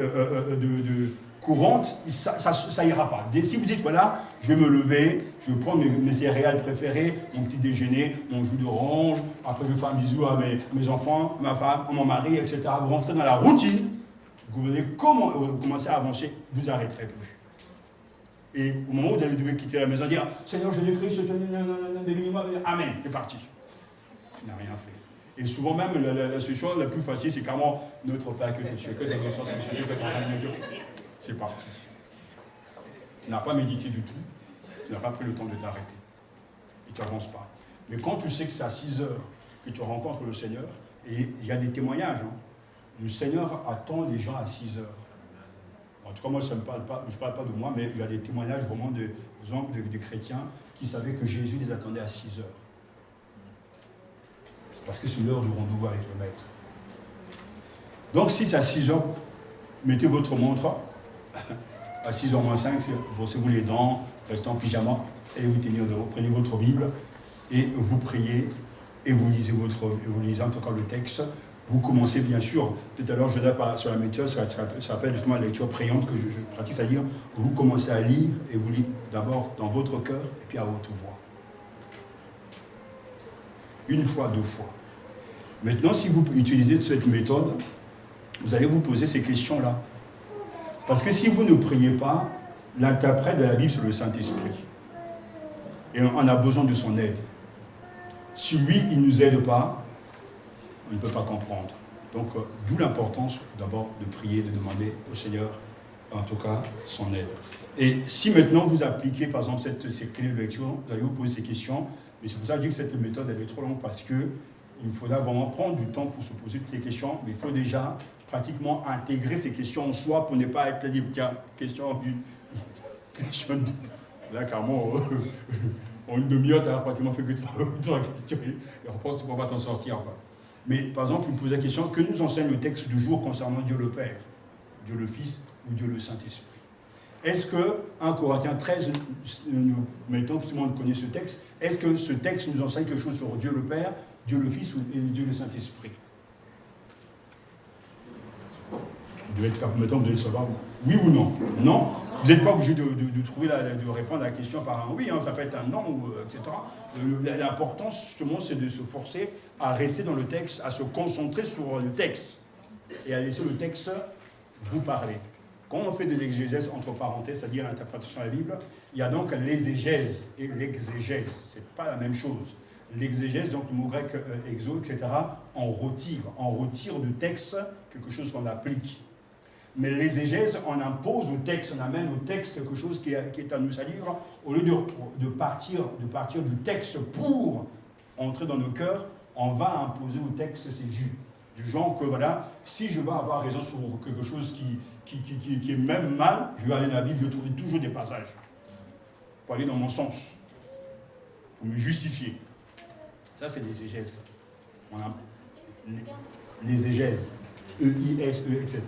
courante, ça ira pas. Si vous dites, voilà, je vais me lever, je vais prendre mes céréales préférées, mon petit déjeuner, mon jus d'orange, après je vais faire un bisou à mes enfants, ma femme, mon mari, etc. Vous rentrez dans la routine, vous allez commencer à avancer, vous n'arrêterez plus. Et au moment où vous allez devoir quitter la maison, dire, Seigneur Jésus-Christ, Amen, c'est parti. Tu n'as rien fait. Et souvent même, la solution la plus facile, c'est carrément notre Père que tu es, que ta naissance est que ton règne vienne. C'est parti. Tu n'as pas médité du tout, tu n'as pas pris le temps de t'arrêter. Et tu n'avances pas. Mais quand tu sais que c'est à 6 heures que tu rencontres le Seigneur, et il y a des témoignages, hein, le Seigneur attend les gens à 6 heures. En tout cas, moi, je ne parle pas de moi, mais il y a des témoignages vraiment de chrétiens qui savaient que Jésus les attendait à 6 heures. Parce que c'est l'heure du rendez-vous avec le Maître. Donc, si c'est à 6 heures, mettez votre montre. À 6h moins 5, brossez-vous les dents, restez en pyjama, et vous prenez votre Bible, et vous priez, et vous lisez en tout cas le texte. Vous commencez, bien sûr, tout à l'heure, je l'ai sur la méthode, ça s'appelle justement la lecture priante que je pratique, c'est-à-dire, vous commencez à lire, et vous lisez d'abord dans votre cœur, et puis à haute voix. Une fois, 2 fois. Maintenant, si vous utilisez cette méthode, vous allez vous poser ces questions-là. Parce que si vous ne priez pas, l'interprète de la Bible, c'est le Saint-Esprit. Et on a besoin de son aide. Si lui, il ne nous aide pas, on ne peut pas comprendre. Donc, d'où l'importance d'abord de prier, de demander au Seigneur, en tout cas, son aide. Et si maintenant vous appliquez, par exemple, ces clés de lecture, vous allez vous poser ces questions. Mais c'est pour ça que je dis que cette méthode, elle est trop longue parce qu'il faudra vraiment prendre du temps pour se poser toutes les questions. Mais il faut déjà pratiquement intégrer ces questions en soi pour ne pas être dit, tiens, question là, carrément, En une demi-heure, tu n'as pratiquement fait que trois questions. Et on pense que tu ne pourras pas t'en sortir. Quoi. Mais par exemple, il me pose la question, que nous enseigne le texte du jour concernant Dieu le Père, Dieu le Fils ou Dieu le Saint-Esprit? Est-ce que 1 Corinthiens 13, mettons que tout le monde connaît ce texte, est-ce que ce texte nous enseigne quelque chose sur Dieu le Père, Dieu le Fils et Dieu le Saint-Esprit? Vous devez être capable, mettons, vous devez savoir oui ou non. Non? Vous n'êtes pas obligé de répondre à la question par un oui, hein, ça peut être un non, etc. L'important, justement, c'est de se forcer à rester dans le texte, à se concentrer sur le texte et à laisser le texte vous parler. Quand on fait de l'exégèse, entre parenthèses, c'est-à-dire l'interprétation de la Bible, il y a donc l'exégèse et l'exégèse. Ce n'est pas la même chose. L'exégèse, donc le mot grec exo, etc., on retire du texte quelque chose qu'on applique. Mais l'exégèse, on impose au texte, on amène au texte quelque chose qui est à nous salir, au lieu de partir du texte pour entrer dans nos cœurs, on va imposer au texte ses vues. Du genre que voilà, si je veux avoir raison sur quelque chose qui est même mal, je vais aller dans la Bible, je vais trouver toujours des passages pour aller dans mon sens, pour me justifier. Ça, c'est l'exégèse. L'exégèse. E-I-S-E, etc.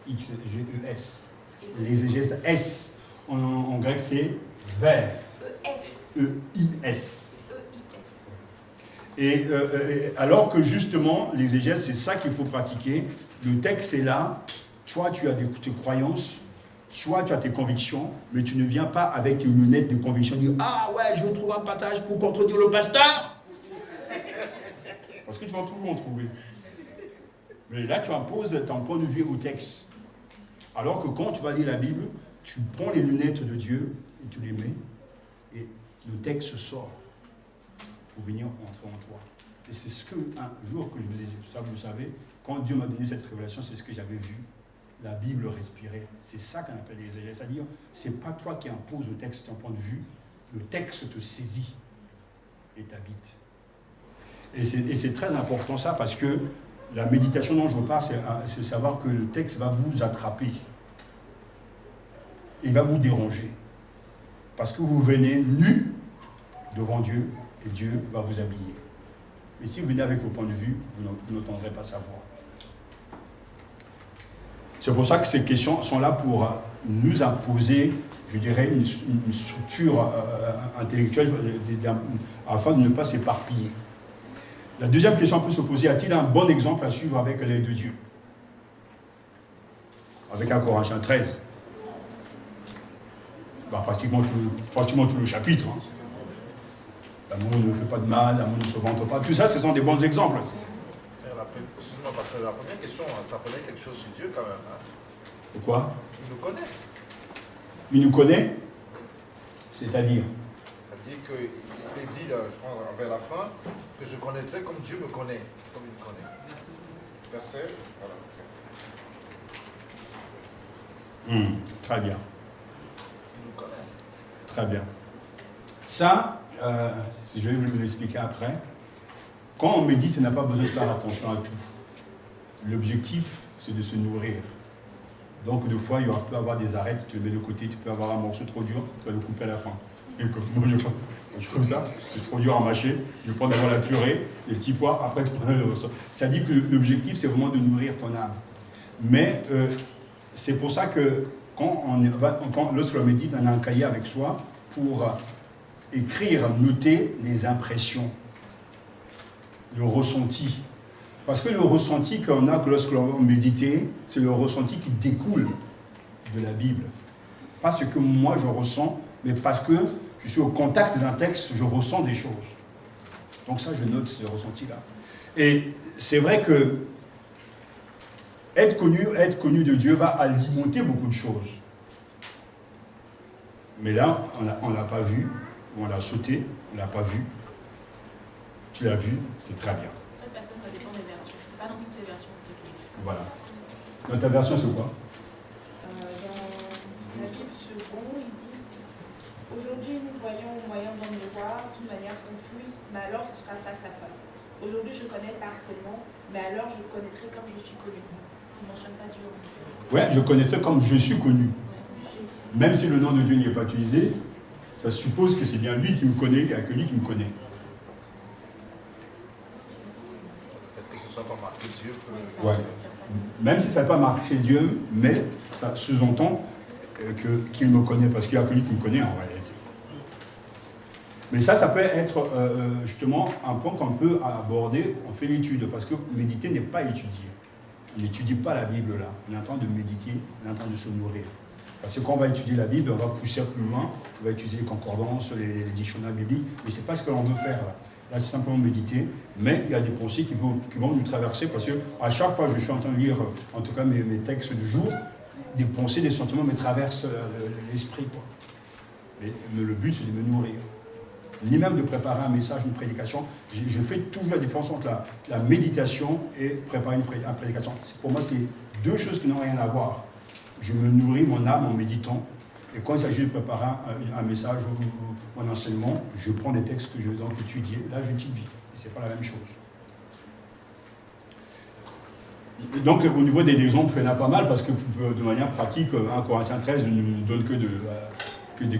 X-G-E-S. L'exégèse S. En grec, c'est vers. E-I-S. Et alors que justement, l'exégèse, c'est ça qu'il faut pratiquer. Le texte est là. Toi, tu as tes croyances. Toi, tu as tes convictions. Mais tu ne viens pas avec une lunette de conviction. Dire, ah ouais, je veux trouver un passage pour contredire le pasteur. Parce que tu vas toujours en trouver. Mais là, tu imposes ton point de vue au texte. Alors que quand tu vas lire la Bible, tu prends les lunettes de Dieu et tu les mets. Et le texte sort pour venir entrer en toi. Et c'est ce que, un jour que je vous ai dit, ça vous savez, quand Dieu m'a donné cette révélation, c'est ce que j'avais vu. La Bible respirait. C'est ça qu'on appelle l'exégèse. C'est-à-dire, ce n'est pas toi qui imposes au texte ton point de vue, le texte te saisit et t'habite. Et c'est très important ça, parce que la méditation dont je vous parle, c'est savoir que le texte va vous attraper. Il va vous déranger. Parce que vous venez nu devant Dieu, et Dieu va vous habiller. Mais si vous venez avec vos points de vue, vous n'entendrez pas sa voix. C'est pour ça que ces questions sont là pour nous imposer, je dirais, une structure intellectuelle afin de ne pas s'éparpiller. La deuxième question peut se poser, a-t-il un bon exemple à suivre avec l'œil de Dieu? Avec 1 Corinthiens 13. Pratiquement tout le chapitre. Hein. L'amour ne fait pas de mal, l'amour ne se vante pas. Tout ça, ce sont des bons exemples. Excuse-moi, parce que la première question, ça prenait quelque chose sur Dieu quand même. Hein. Pourquoi? Il nous connaît. Il nous connaît? C'est-à-dire? C'est-à-dire qu'il est dit, je crois, vers la fin, que je connaîtrai comme Dieu me connaît. Comme il me connaît. Verset, voilà. Très bien. Il nous connaît. Très bien. Ça, je vais vous l'expliquer après. Quand on médite, on n'a pas besoin de faire attention à tout. L'objectif, c'est de se nourrir. Donc, des fois, il peut y avoir des arêtes, tu le mets de côté, tu peux avoir un morceau trop dur, tu vas le couper à la fin. Et comme moi, je fais comme ça, c'est trop dur à mâcher, je prends d'abord la purée, les petits pois, après tu prends le morceau. Ça dit que l'objectif, c'est vraiment de nourrir ton âme. Mais c'est pour ça que lorsque l'on médite, on a un cahier avec soi pour écrire, noter les impressions, le ressenti. Parce que le ressenti qu'on a lorsque l'on va méditer, c'est le ressenti qui découle de la Bible. Pas ce que moi je ressens, mais parce que je suis au contact d'un texte, je ressens des choses. Donc ça, je note ce ressenti-là. Et c'est vrai que être connu de Dieu va alimenter beaucoup de choses. Mais là, on ne l'a pas vu, on l'a sauté, on ne l'a pas vu. Tu l'as vu, c'est très bien. Chaque personne, ça dépend des versions. C'est pas dans toutes les versions précises. Voilà. Dans ta version, c'est quoi? Dans la Bible seconde, ils disent aujourd'hui nous voyons au moyen d'un miroir d'une manière confuse, mais alors ce sera face à face. Aujourd'hui je connais partiellement, mais alors je connaîtrai comme je suis connu. On ne mentionne pas Dieu en fait. Ouais, je connaîtrai comme je suis connu. Ouais. Même si le nom de Dieu n'y est pas utilisé, Ça suppose que c'est bien lui qui me connaît, il n'y a que lui qui me connaît. Le fait que ce soit pas marqué Dieu peut... Oui, ça Ouais. ne tire pas. Même si ça n'a pas marqué Dieu, mais ça sous-entend qu'il me connaît, parce qu'il n'y a que lui qui me connaît en réalité. Mais ça peut être justement un point qu'on peut aborder, on fait l'étude, parce que méditer n'est pas étudier. On n'étudie pas la Bible là, on est en train de méditer, on est en train de se nourrir. Parce que quand on va étudier la Bible, on va pousser plus loin, on va utiliser les concordances, les dictionnaires bibliques, mais ce n'est pas ce que l'on veut faire là. Là, c'est simplement méditer, mais il y a des pensées qui vont nous traverser, parce qu'à chaque fois que je suis en train de lire, en tout cas mes textes du jour, des pensées, des sentiments me traversent l'esprit, quoi. Mais le but, c'est de me nourrir. Ni même de préparer un message, une prédication. Je fais toujours la différence entre la méditation et préparer une prédication. Pour moi, c'est deux choses qui n'ont rien à voir. Je me nourris mon âme en méditant. Et quand il s'agit de préparer un message ou un enseignement, je prends des textes que je vais donc étudier. Là, j'étudie. Et ce n'est pas la même chose. Et donc, au niveau des exemples, il y en a pas mal parce que de manière pratique, 1 Corinthiens 13 ne nous donne que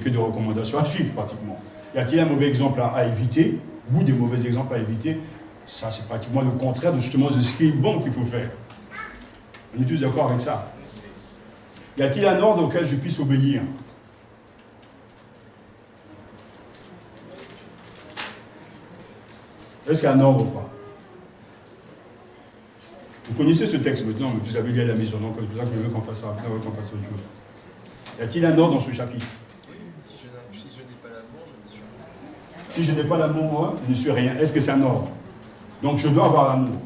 de recommandations à suivre pratiquement. Y a-t-il un mauvais exemple à éviter ou des mauvais exemples à éviter? Ça, c'est pratiquement le contraire de justement de ce qui est bon qu'il faut faire. On est tous d'accord avec ça. Y a-t-il un ordre auquel je puisse obéir? Est-ce qu'il y a un ordre ou pas? Vous connaissez ce texte maintenant, mais vous avez lu à la maison, donc c'est pour ça que je veux qu'on fasse ça, qu'on fasse autre chose. Y a-t-il un ordre dans ce chapitre? Si je n'ai pas l'amour, je ne suis rien. Si je n'ai pas l'amour, moi, je ne suis rien. Est-ce que c'est un ordre? Donc je dois avoir l'amour.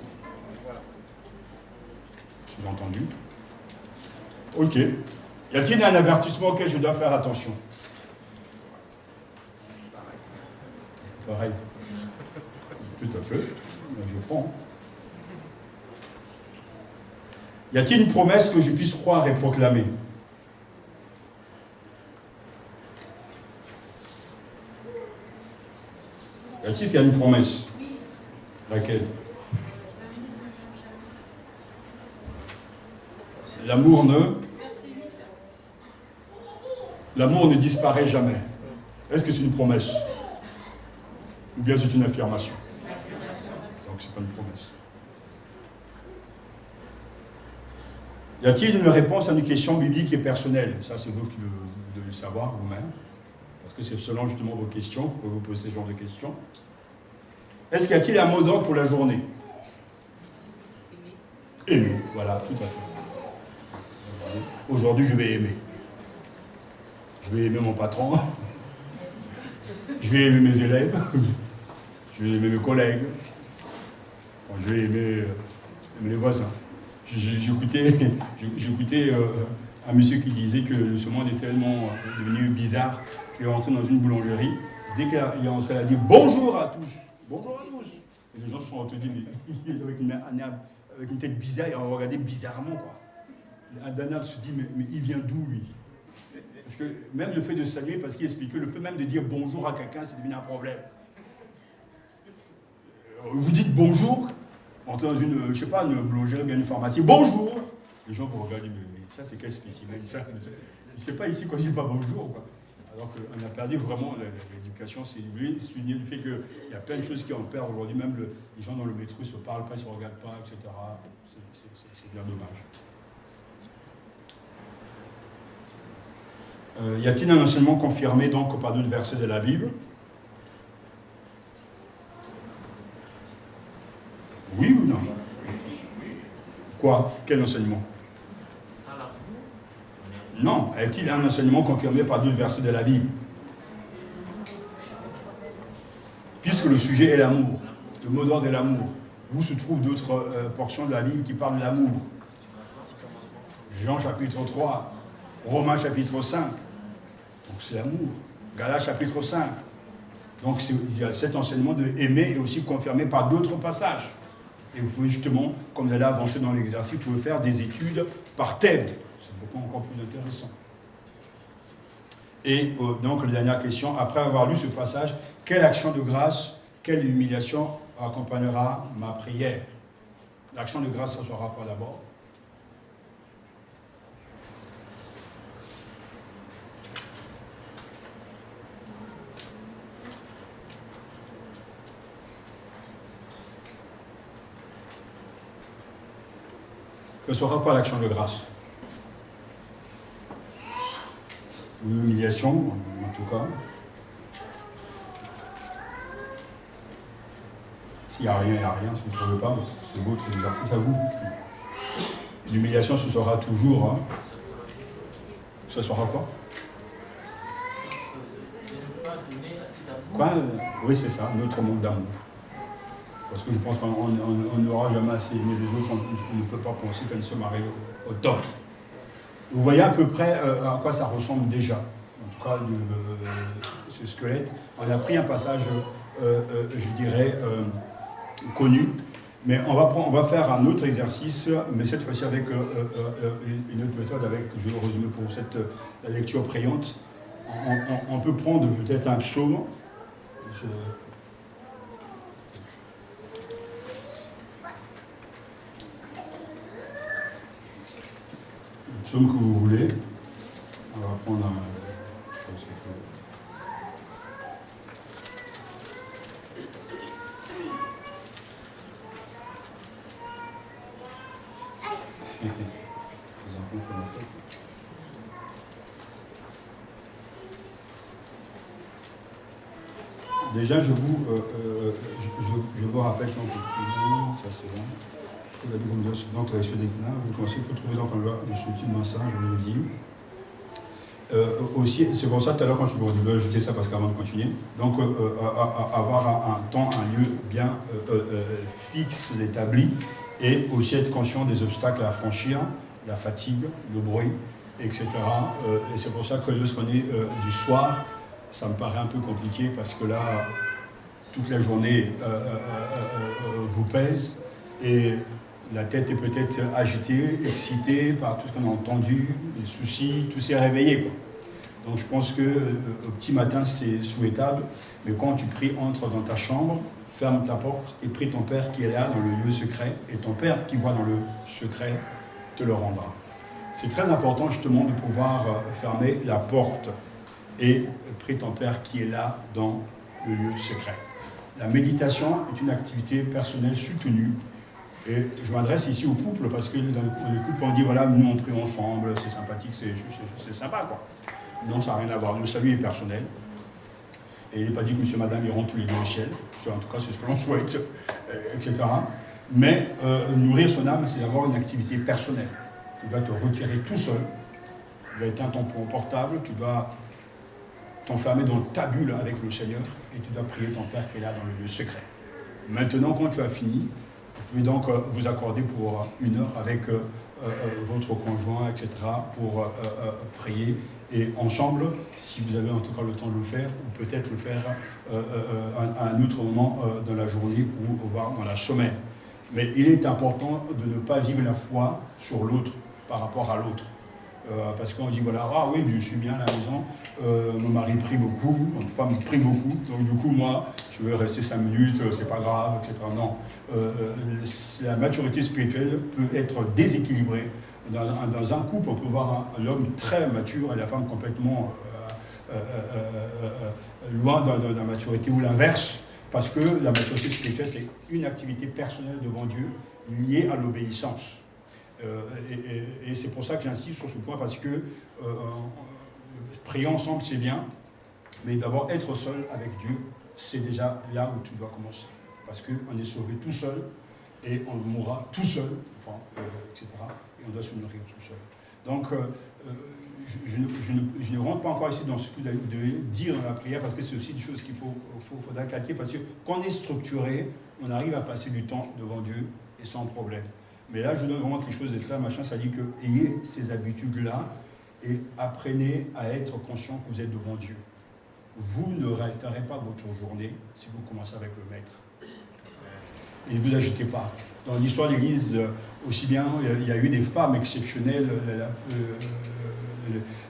Voilà. Sous-entendu. Ok. Y a-t-il un avertissement auquel je dois faire attention? Pareil. Tout à fait. Je prends. Y a-t-il une promesse que je puisse croire et proclamer? Y a une promesse? Laquelle? L'amour ne disparaît jamais. Est-ce que c'est une promesse? Ou bien c'est une affirmation? Donc c'est pas une promesse. Y a-t-il une réponse à une question biblique et personnelle? Ça, c'est vous qui devez le savoir vous-même. Parce que c'est selon justement vos questions que vous vous posez ce genre de questions. Est-ce qu'il y a-t-il un mot d'ordre pour la journée? Aimer, voilà, tout à fait. Aujourd'hui, je vais aimer. Je vais aimer mon patron. Je vais aimer mes élèves. Je vais aimer mes collègues. Enfin, je vais aimer les voisins. J'écoutais un monsieur qui disait que ce monde est tellement devenu bizarre qu'il est rentré dans une boulangerie. Dès qu'il est rentré, il a dit « Bonjour à tous !» Bonjour à tous. Et les gens se sont retenus avec une tête bizarre, ils ont regardé bizarrement, quoi. Un dernier se dit, mais il vient d'où, lui? Parce que même le fait de saluer, parce qu'il explique que le fait même de dire bonjour à quelqu'un, c'est devenu un problème. Vous dites bonjour, entrez dans une, je sais pas, une boulangerie, bien une pharmacie, bonjour. Les gens vous regardent, mais ça, c'est quel spécimen, ça? C'est pas ici qu'on dit pas bonjour, quoi. Alors qu'on a perdu vraiment l'éducation, c'est souligner le fait qu'il y a plein de choses qui en perdent aujourd'hui, même les gens dans le métro ne se parlent pas, ils ne se regardent pas, etc. C'est bien dommage. Y a-t-il un enseignement confirmé donc par d'autres versets de la Bible? Oui ou non? Quoi? Quel enseignement? Non. Y a-t-il un enseignement confirmé par d'autres versets de la Bible? Puisque le sujet est l'amour, le mot d'ordre est l'amour, où se trouvent d'autres portions de la Bible qui parlent de l'amour? Jean chapitre 3, Romains chapitre 5, donc c'est l'amour. Galates chapitre 5. Donc cet enseignement de aimer est aussi confirmé par d'autres passages. Et vous pouvez justement, comme vous allez avancer dans l'exercice, vous pouvez faire des études par thème. C'est beaucoup encore plus intéressant. Et donc, la dernière question, après avoir lu ce passage, quelle action de grâce, quelle humiliation accompagnera ma prière? L'action de grâce, ça sera quoi d'abord? Ce sera quoi l'action de grâce? L'humiliation, en tout cas. S'il n'y a rien, il n'y a rien. Si vous ne trouvez pas, c'est votre exercice à vous. L'humiliation, ce sera toujours. Hein. Ce sera quoi? Quoi? Oui, c'est ça, notre manque d'amour. Parce que je pense qu'on n'aura jamais assez aimé les autres, on ne peut pas penser qu'elle se marie au top. Vous voyez à peu près à quoi ça ressemble déjà. En tout cas, ce squelette. On a pris un passage, je dirais, connu. Mais on va faire un autre exercice, mais cette fois-ci avec une autre méthode, je vais le résumer pour cette lecture priante. On peut prendre peut-être un psaume. Le psaume que vous voulez. On va prendre un. Déjà, je vous rappelle, ça c'est bon. Donc, sur des vous commencez à trouver donc je suis utilement ça, je vous le dis. Aussi, c'est pour ça tout à l'heure quand je vais ajouter ça parce qu'avant de continuer, donc avoir un temps, un lieu bien fixe, établi, et aussi être conscient des obstacles à franchir, la fatigue, le bruit, etc. Et c'est pour ça que lorsqu'on est du soir, ça me paraît un peu compliqué parce que là, toute la journée vous pèse et la tête est peut-être agitée, excitée par tout ce qu'on a entendu, les soucis, tout s'est réveillé, quoi. Donc je pense qu'au petit matin, c'est souhaitable, mais quand tu pries, entre dans ta chambre, ferme ta porte et prie ton Père qui est là dans le lieu secret, et ton Père qui voit dans le secret te le rendra. C'est très important justement de pouvoir fermer la porte et prie ton Père qui est là dans le lieu secret. La méditation est une activité personnelle soutenue. Et je m'adresse ici au couple parce que dans le couple, on dit voilà, nous on prie ensemble, c'est sympathique, c'est sympa quoi. Non, ça n'a rien à voir. Le salut est personnel. Et il n'est pas dit que monsieur, madame iront tous les deux au ciel. En tout cas, c'est ce que l'on souhaite, etc. Mais nourrir son âme, c'est d'avoir une activité personnelle. Tu dois te retirer tout seul. Tu dois éteindre ton portable, tu dois t'enfermer dans ta bulle avec le Seigneur et tu dois prier ton Père qui est là dans le lieu secret. Maintenant, quand tu as fini, vous pouvez donc vous accorder pour 1 heure avec votre conjoint, etc., pour prier. Et ensemble, si vous avez en tout cas le temps de le faire, ou peut-être le faire à un autre moment dans la journée ou voire dans la semaine. Mais il est important de ne pas vivre la foi sur l'autre par rapport à l'autre. Parce qu'on dit, voilà, ah oui, je suis bien à la maison, mon mari prie beaucoup, mon femme prie beaucoup, donc du coup, moi, je vais rester 5 minutes, c'est pas grave, etc. Non. La maturité spirituelle peut être déséquilibrée. Dans un couple, on peut voir l'homme très mature et la femme complètement loin de la maturité ou l'inverse, parce que la maturité spirituelle, c'est une activité personnelle devant Dieu liée à l'obéissance. Et c'est pour ça que j'insiste sur ce point, parce que prier ensemble, c'est bien, mais d'abord être seul avec Dieu, c'est déjà là où tu dois commencer. Parce qu'on est sauvé tout seul, et on mourra tout seul, enfin, etc. Et on doit se nourrir tout seul. Donc, je ne rentre pas encore ici dans ce que vous devez dire dans la prière, parce que c'est aussi des choses qu'il faudra calquer, parce que quand on est structuré, on arrive à passer du temps devant Dieu, et sans problème. Mais là, je donne vraiment quelque chose d'être là, machin, ça dit que ayez ces habitudes-là, et apprenez à être conscient que vous êtes devant Dieu. Vous ne raterez pas votre journée si vous commencez avec le Maître. Et ne vous agitez pas. Dans l'histoire de l'Église, aussi bien, il y a eu des femmes exceptionnelles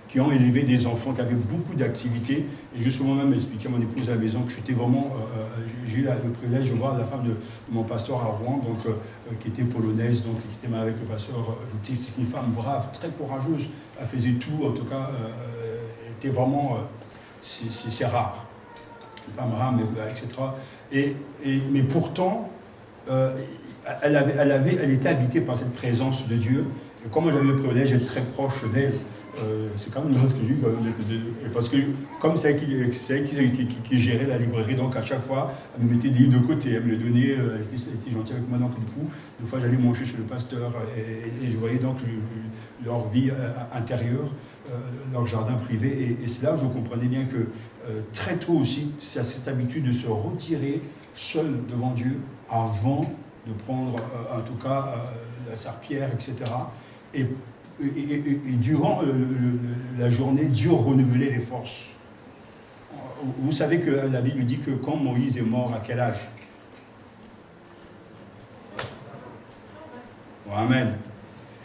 qui ont élevé des enfants, qui avaient beaucoup d'activités. Et je suis moi-même expliqué à mon épouse à la maison que j'étais vraiment... j'ai eu le privilège de voir la femme de mon pasteur à Rouen, donc, qui était polonaise, donc, qui était mariée avec le pasteur Jouti. C'est une femme brave, très courageuse. Elle faisait tout, en tout cas, était vraiment... c'est rare. Une femme rare, etc. Mais pourtant... elle était habitée par cette présence de Dieu. Et comme j'avais le privilège d'être très proche d'elle, c'est quand même une chose que j'ai eu, parce que comme c'est elle qui gérait la librairie, donc à chaque fois, elle me mettait des livres de côté, elle me les donnait, elle était gentille avec moi, donc du coup, des fois j'allais manger chez le pasteur et je voyais donc leur vie intérieure, leur jardin privé, et c'est là où je comprenais bien que très tôt aussi, c'est cette habitude de se retirer seul devant Dieu avant de prendre en tout cas la serpillière, etc. Et durant la journée, Dieu renouvelait les forces. Vous savez que la Bible dit que quand Moïse est mort, à quel âge? Amen.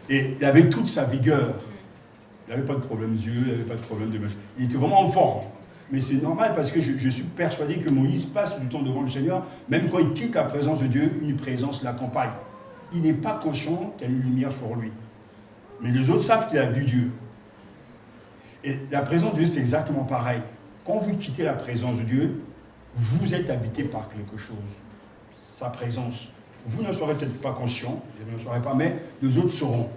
Et il avait toute sa vigueur. Il n'avait pas de problème d'yeux, il n'avait pas de problème de... Il était vraiment en forme. Mais c'est normal parce que je suis persuadé que Moïse passe du temps devant le Seigneur, même quand il quitte la présence de Dieu, une présence l'accompagne. Il n'est pas conscient qu'il y a une lumière sur lui. Mais les autres savent qu'il a vu Dieu. Et la présence de Dieu, c'est exactement pareil. Quand vous quittez la présence de Dieu, vous êtes habité par quelque chose. Sa présence. Vous ne serez peut-être pas conscient, vous ne serez pas, mais les autres seront.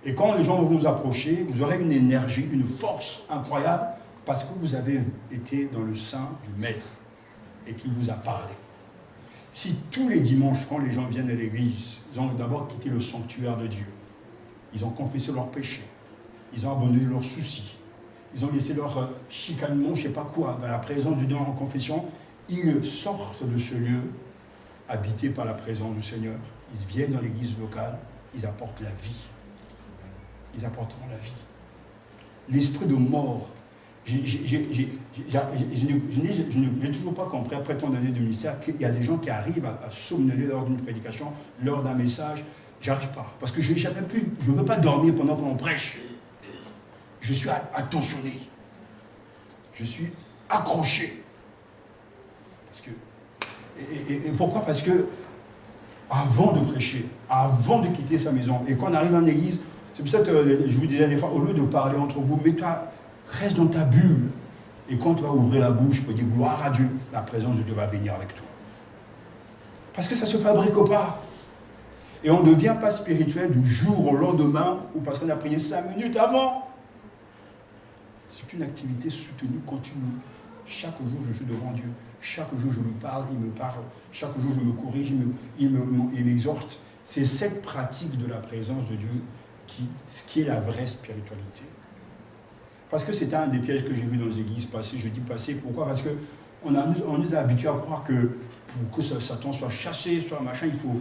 Et quand les gens vont vous approcher, vous aurez une énergie, une force incroyable, parce que vous avez été dans le sein du Maître et qu'il vous a parlé. Si tous les dimanches, quand les gens viennent à l'église, ils ont d'abord quitté le sanctuaire de Dieu, ils ont confessé leurs péchés, ils ont abandonné leurs soucis, ils ont laissé leur chicanement, je ne sais pas quoi, dans la présence du Dieu en confession, ils sortent de ce lieu habité par la présence du Seigneur. Ils viennent dans l'église locale, ils apportent la vie. Ils apporteront la vie. L'esprit de mort, je n'ai toujours pas compris, après tant d'années de ministère, qu'il y a des gens qui arrivent à somnoler lors d'une prédication, lors d'un message. J'arrive pas, parce que je n'ai jamais pu, je ne veux pas dormir pendant qu'on prêche. Je suis attentionné. Je suis accroché. Parce que, et pourquoi? Parce que, avant de prêcher, avant de quitter sa maison, et quand on arrive en église, c'est pour ça que je vous disais des fois, au lieu de parler entre vous, mets-toi, reste dans ta bulle. Et quand tu vas ouvrir la bouche, tu peux dire gloire à Dieu, la présence de Dieu va venir avec toi. Parce que ça ne se fabrique pas. Et on ne devient pas spirituel du jour au lendemain ou parce qu'on a prié 5 minutes avant. C'est une activité soutenue, continue. Chaque jour, je suis devant Dieu. Chaque jour, je lui parle, il me parle. Chaque jour, je me corrige, il m'exhorte. C'est cette pratique de la présence de Dieu qui est la vraie spiritualité. Parce que c'était un des pièges que j'ai vu dans les églises passées. Je dis passées, pourquoi? Parce qu'on nous a habitués à croire que pour que Satan soit chassé, soit machin, il faut...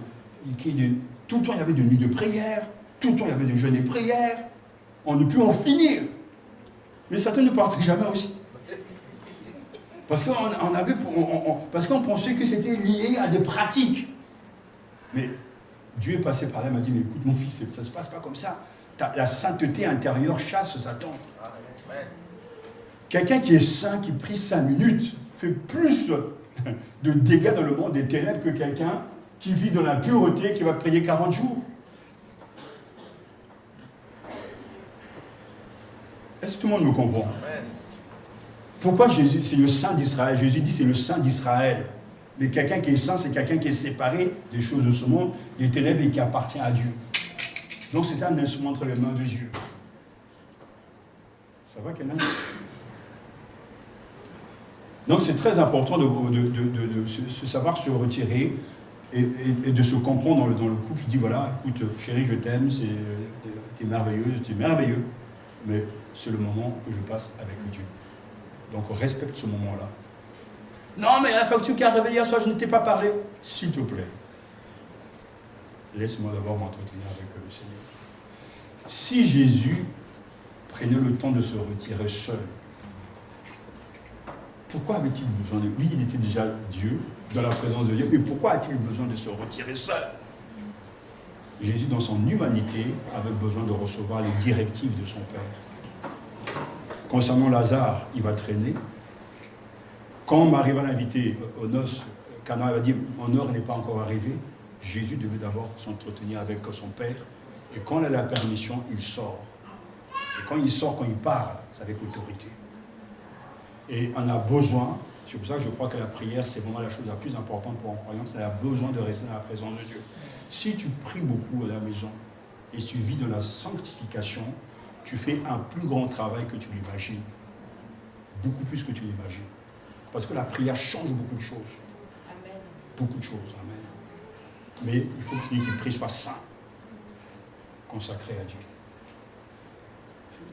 Tout le temps, il y avait des nuits de prière. Tout le temps, il y avait des jeûnes et prières. On ne peut en finir. Mais Satan ne partait jamais aussi. Parce qu'on pensait que c'était lié à des pratiques. Mais Dieu est passé par là, il m'a dit, mais écoute mon fils, ça ne se passe pas comme ça. La sainteté intérieure chasse Satan. Quelqu'un qui est saint, qui prie 5 minutes, fait plus de dégâts dans le monde des ténèbres que quelqu'un qui vit dans la pureté, qui va prier 40 jours. Est-ce que tout le monde me comprend? Pourquoi Jésus, c'est le Saint d'Israël? Jésus dit c'est le Saint d'Israël. Mais quelqu'un qui est saint, c'est quelqu'un qui est séparé des choses de ce monde, des ténèbres, et qui appartient à Dieu. Donc c'est un instrument entre les mains de Dieu. Ça va, quelqu'un? Donc c'est très important de se savoir se retirer et de se comprendre dans le couple. Il dit voilà, écoute, chérie, je t'aime, t'es merveilleuse, t'es merveilleux, mais c'est le moment que je passe avec Dieu. Donc respecte ce moment-là. Non, mais la facture qui a réveillé hier soir, je ne t'ai pas parlé. S'il te plaît, laisse-moi d'abord m'entretenir avec le Seigneur. Si Jésus prenait le temps de se retirer seul, pourquoi avait-il besoin de... Lui, il était déjà Dieu, dans la présence de Dieu, mais pourquoi a-t-il besoin de se retirer seul? Jésus, dans son humanité, avait besoin de recevoir les directives de son Père. Concernant Lazare, il va traîner. Quand Marie va l'inviter aux noces, Cana, elle va dire « Mon heure n'est pas encore arrivée », Jésus devait d'abord s'entretenir avec son Père. Et quand il a la permission, il sort. Et quand il sort, quand il parle, c'est avec autorité. Et on a besoin, C'est pour ça que je crois que la prière, c'est vraiment la chose la plus importante pour un croyant. C'est a besoin de rester dans la présence de Dieu. Si tu pries beaucoup à la maison et tu vis de la sanctification, tu fais un plus grand travail que tu l'imagines. Beaucoup plus que tu l'imagines. Parce que la prière change beaucoup de choses. Amen. Beaucoup de choses, amen. Mais il faut que celui qui prie soit saint, consacré à Dieu.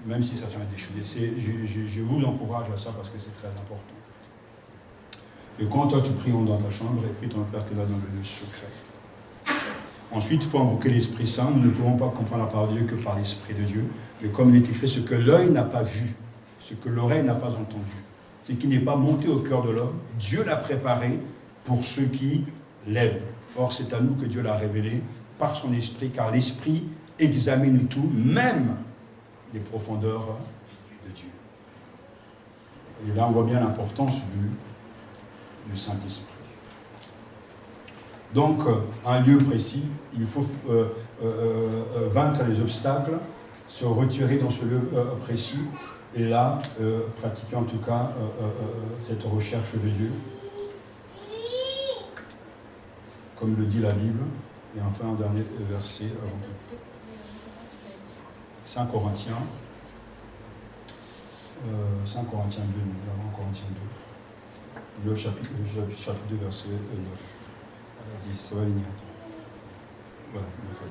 Même si ça vient d'échouer. Je vous encourage à ça parce que c'est très important. Et quand toi tu pries dans ta chambre, et prie ton Père qui est là dans le lieu secret. Ensuite, il faut invoquer l'Esprit Saint. Nous ne pouvons pas comprendre la parole de Dieu que par l'Esprit de Dieu. Mais comme il est écrit, ce que l'œil n'a pas vu, ce que l'oreille n'a pas entendu, ce qui n'est pas monté au cœur de l'homme, Dieu l'a préparé pour ceux qui l'aiment. Or, c'est à nous que Dieu l'a révélé par son Esprit, car l'Esprit examine tout, même les profondeurs de Dieu. Et là, on voit bien l'importance du Saint-Esprit. Donc, un lieu précis, il faut vaincre les obstacles, se retirer dans ce lieu précis, et là, pratiquer en tout cas cette recherche de Dieu, comme le dit la Bible. Et enfin, un dernier verset, 5 Corinthiens 2, le chapitre 2, verset 9. 10, ça va venir. Voilà, 9 à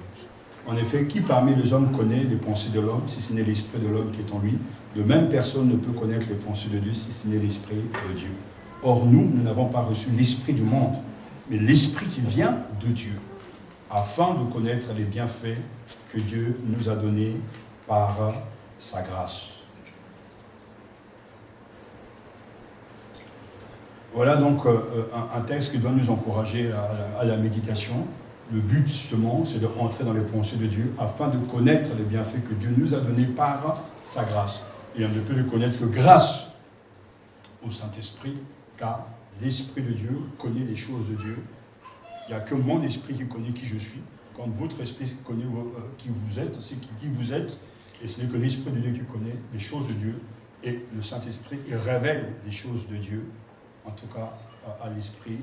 12. En effet, qui parmi les hommes connaît les pensées de l'homme, si ce n'est l'esprit de l'homme qui est en lui? De même, personne ne peut connaître les pensées de Dieu, si ce n'est l'esprit de Dieu. Or, nous n'avons pas reçu l'esprit du monde, mais l'esprit qui vient de Dieu, afin de connaître les bienfaits que Dieu nous a donnés par sa grâce. Voilà donc un texte qui doit nous encourager à la méditation. Le but, justement, c'est de entrer dans les pensées de Dieu afin de connaître les bienfaits que Dieu nous a donnés par sa grâce. Et on ne peut le connaître que grâce au Saint-Esprit, car l'Esprit de Dieu connaît les choses de Dieu. Il n'y a que mon esprit qui connaît qui je suis. Quand votre esprit connaît qui vous êtes, c'est qui vous êtes. Et ce n'est que l'Esprit de Dieu qui connaît les choses de Dieu. Et le Saint-Esprit, il révèle les choses de Dieu, en tout cas à l'esprit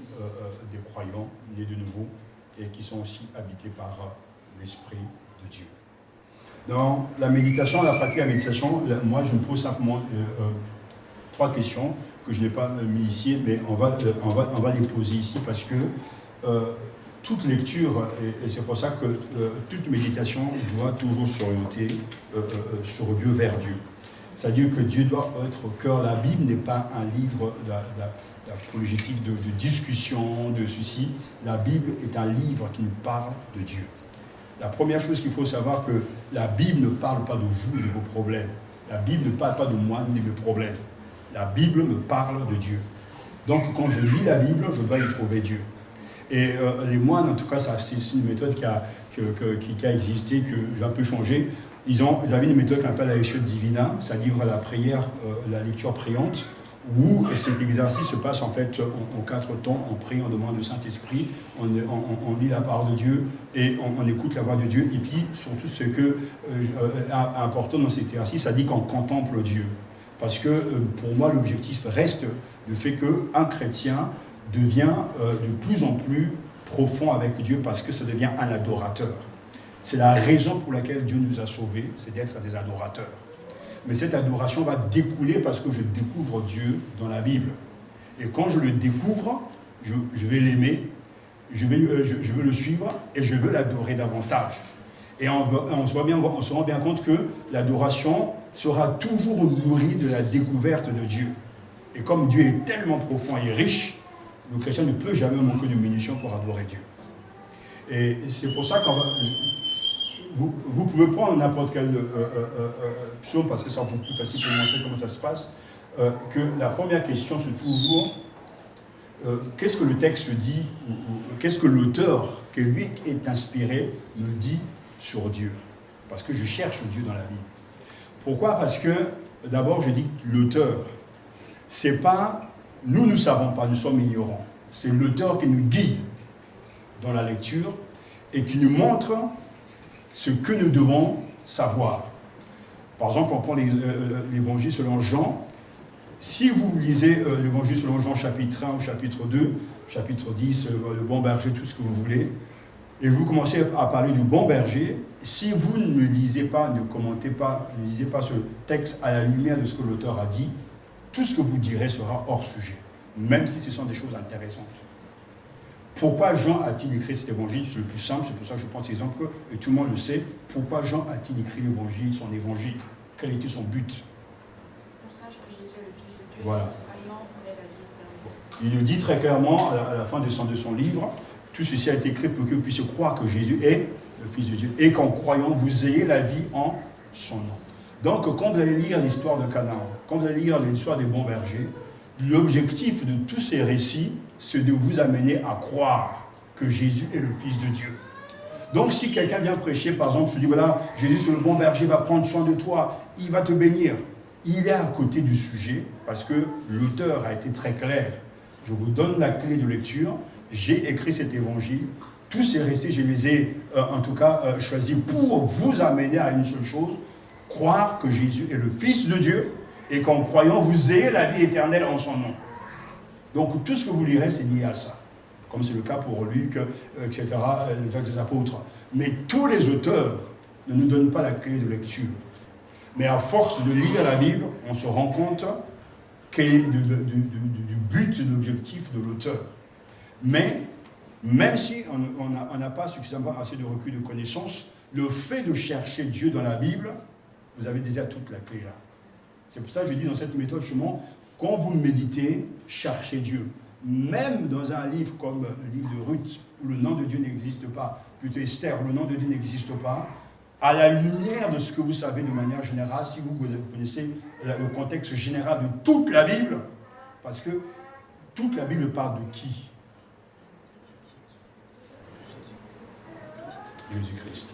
des croyants nés de nouveau et qui sont aussi habités par l'Esprit de Dieu. Dans la méditation, la pratique de la méditation, moi je me pose simplement 3 questions que je n'ai pas mis ici, mais on va les poser ici parce que toute lecture, et c'est pour ça que toute méditation doit toujours s'orienter sur Dieu, vers Dieu. C'est-à-dire que Dieu doit être au cœur. La Bible n'est pas un livre d'apologétique, de discussion, de ceci. La Bible est un livre qui nous parle de Dieu. La première chose qu'il faut savoir, que la Bible ne parle pas de vous et de vos problèmes. La Bible ne parle pas de moi ni de mes problèmes. La Bible me parle de Dieu. Donc quand je lis la Bible, je dois y trouver Dieu. Et les moines, en tout cas, c'est une méthode qui a existé, que j'ai un peu changé. Ils avaient une méthode qu'on appelle la lectio divina, c'est-à-dire la prière, la lecture priante, où cet exercice se passe en fait en 4 temps. On prie, on demande le Saint-Esprit, on lit la parole de Dieu et on écoute la voix de Dieu. Et puis surtout ce qui est important dans cet exercice, ça dit qu'on contemple Dieu. Parce que pour moi l'objectif reste le fait qu'un chrétien devient de plus en plus profond avec Dieu, parce que ça devient un adorateur. C'est la raison pour laquelle Dieu nous a sauvés, c'est d'être des adorateurs. Mais cette adoration va découler parce que je découvre Dieu dans la Bible. Et quand je le découvre, je vais l'aimer, je veux le suivre et je veux l'adorer davantage. Et on se rend bien compte que l'adoration sera toujours nourrie de la découverte de Dieu. Et comme Dieu est tellement profond et riche, le chrétien ne peut jamais manquer de munitions pour adorer Dieu. Et c'est pour ça qu'on va... Vous pouvez prendre n'importe quel psaume, parce que c'est beaucoup plus facile pour vous montrer comment ça se passe, que la première question, c'est toujours qu'est-ce que le texte dit, ou qu'est-ce que l'auteur, que lui est inspiré, me dit sur Dieu. Parce que je cherche Dieu dans la Bible. Pourquoi? Parce que, d'abord, je dis l'auteur. C'est pas, nous ne savons pas, nous sommes ignorants. C'est l'auteur qui nous guide dans la lecture et qui nous montre ce que nous devons savoir. Par exemple, on prend l'évangile selon Jean. Si vous lisez l'évangile selon Jean chapitre 1 ou chapitre 2, chapitre 10, le bon berger, tout ce que vous voulez, et vous commencez à parler du bon berger, si vous ne lisez pas, ne commentez pas, ne lisez pas ce texte à la lumière de ce que l'auteur a dit, tout ce que vous direz sera hors sujet, même si ce sont des choses intéressantes. Pourquoi Jean a-t-il écrit cet évangile? C'est le plus simple, c'est pour ça que je prends cet exemple, et tout le monde le sait. Pourquoi Jean a-t-il écrit l'évangile, son évangile? Quel était son but? On sache que Jésus est le Fils de Dieu, Voilà. et croyant, on est la vie éternelle. Il le dit très clairement à la fin de son livre. Tout ceci a été écrit pour que vous puissiez croire que Jésus est le Fils de Dieu et qu'en croyant, vous ayez la vie en son nom. Donc, quand vous allez lire l'histoire de Canaan, quand vous allez lire l'histoire des bons bergers, l'objectif de tous ces récits, c'est de vous amener à croire que Jésus est le Fils de Dieu. Donc, si quelqu'un vient prêcher, par exemple, se dit, voilà, Jésus, c'est le bon berger, va prendre soin de toi, il va te bénir. Il est à côté du sujet parce que l'auteur a été très clair. Je vous donne la clé de lecture. J'ai écrit cet évangile. Tous ces récits, je les ai en tout cas choisis pour vous amener à une seule chose, croire que Jésus est le Fils de Dieu et qu'en croyant, vous ayez la vie éternelle en son nom. Donc tout ce que vous lirez, c'est lié à ça. Comme c'est le cas pour Luc, etc., les Actes des Apôtres. Mais tous les auteurs ne nous donnent pas la clé de lecture. Mais à force de lire la Bible, on se rend compte quel est du but, de l'objectif de l'auteur. Mais, même si on n'a pas suffisamment assez de recul de connaissances, le fait de chercher Dieu dans la Bible, vous avez déjà toute la clé là. C'est pour ça que je dis dans cette méthode, justement, quand vous méditez, cherchez Dieu. Même dans un livre comme le livre de Ruth, où le nom de Dieu n'existe pas, plutôt Esther, où le nom de Dieu n'existe pas, à la lumière de ce que vous savez de manière générale, si vous connaissez le contexte général de toute la Bible, parce que toute la Bible parle de qui? Jésus-Christ.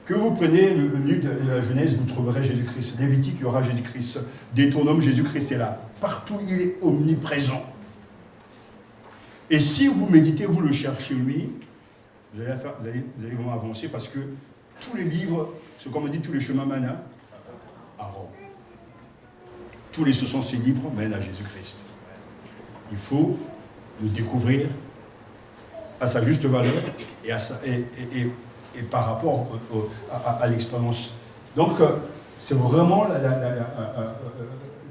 Que vous preniez le livre de la Genèse, vous trouverez Jésus-Christ. Lévitique, il y aura Jésus-Christ. Deutéronome, Jésus-Christ est là. Partout, il est omniprésent. Et si vous méditez, vous le cherchez lui, vous allez vraiment avancer parce que tous les livres, c'est comme on dit, tous les chemins mènent à Rome. Tous les 66 livres mènent à Jésus-Christ. Il faut le découvrir à sa juste valeur et par rapport à l'expérience. Donc, c'est vraiment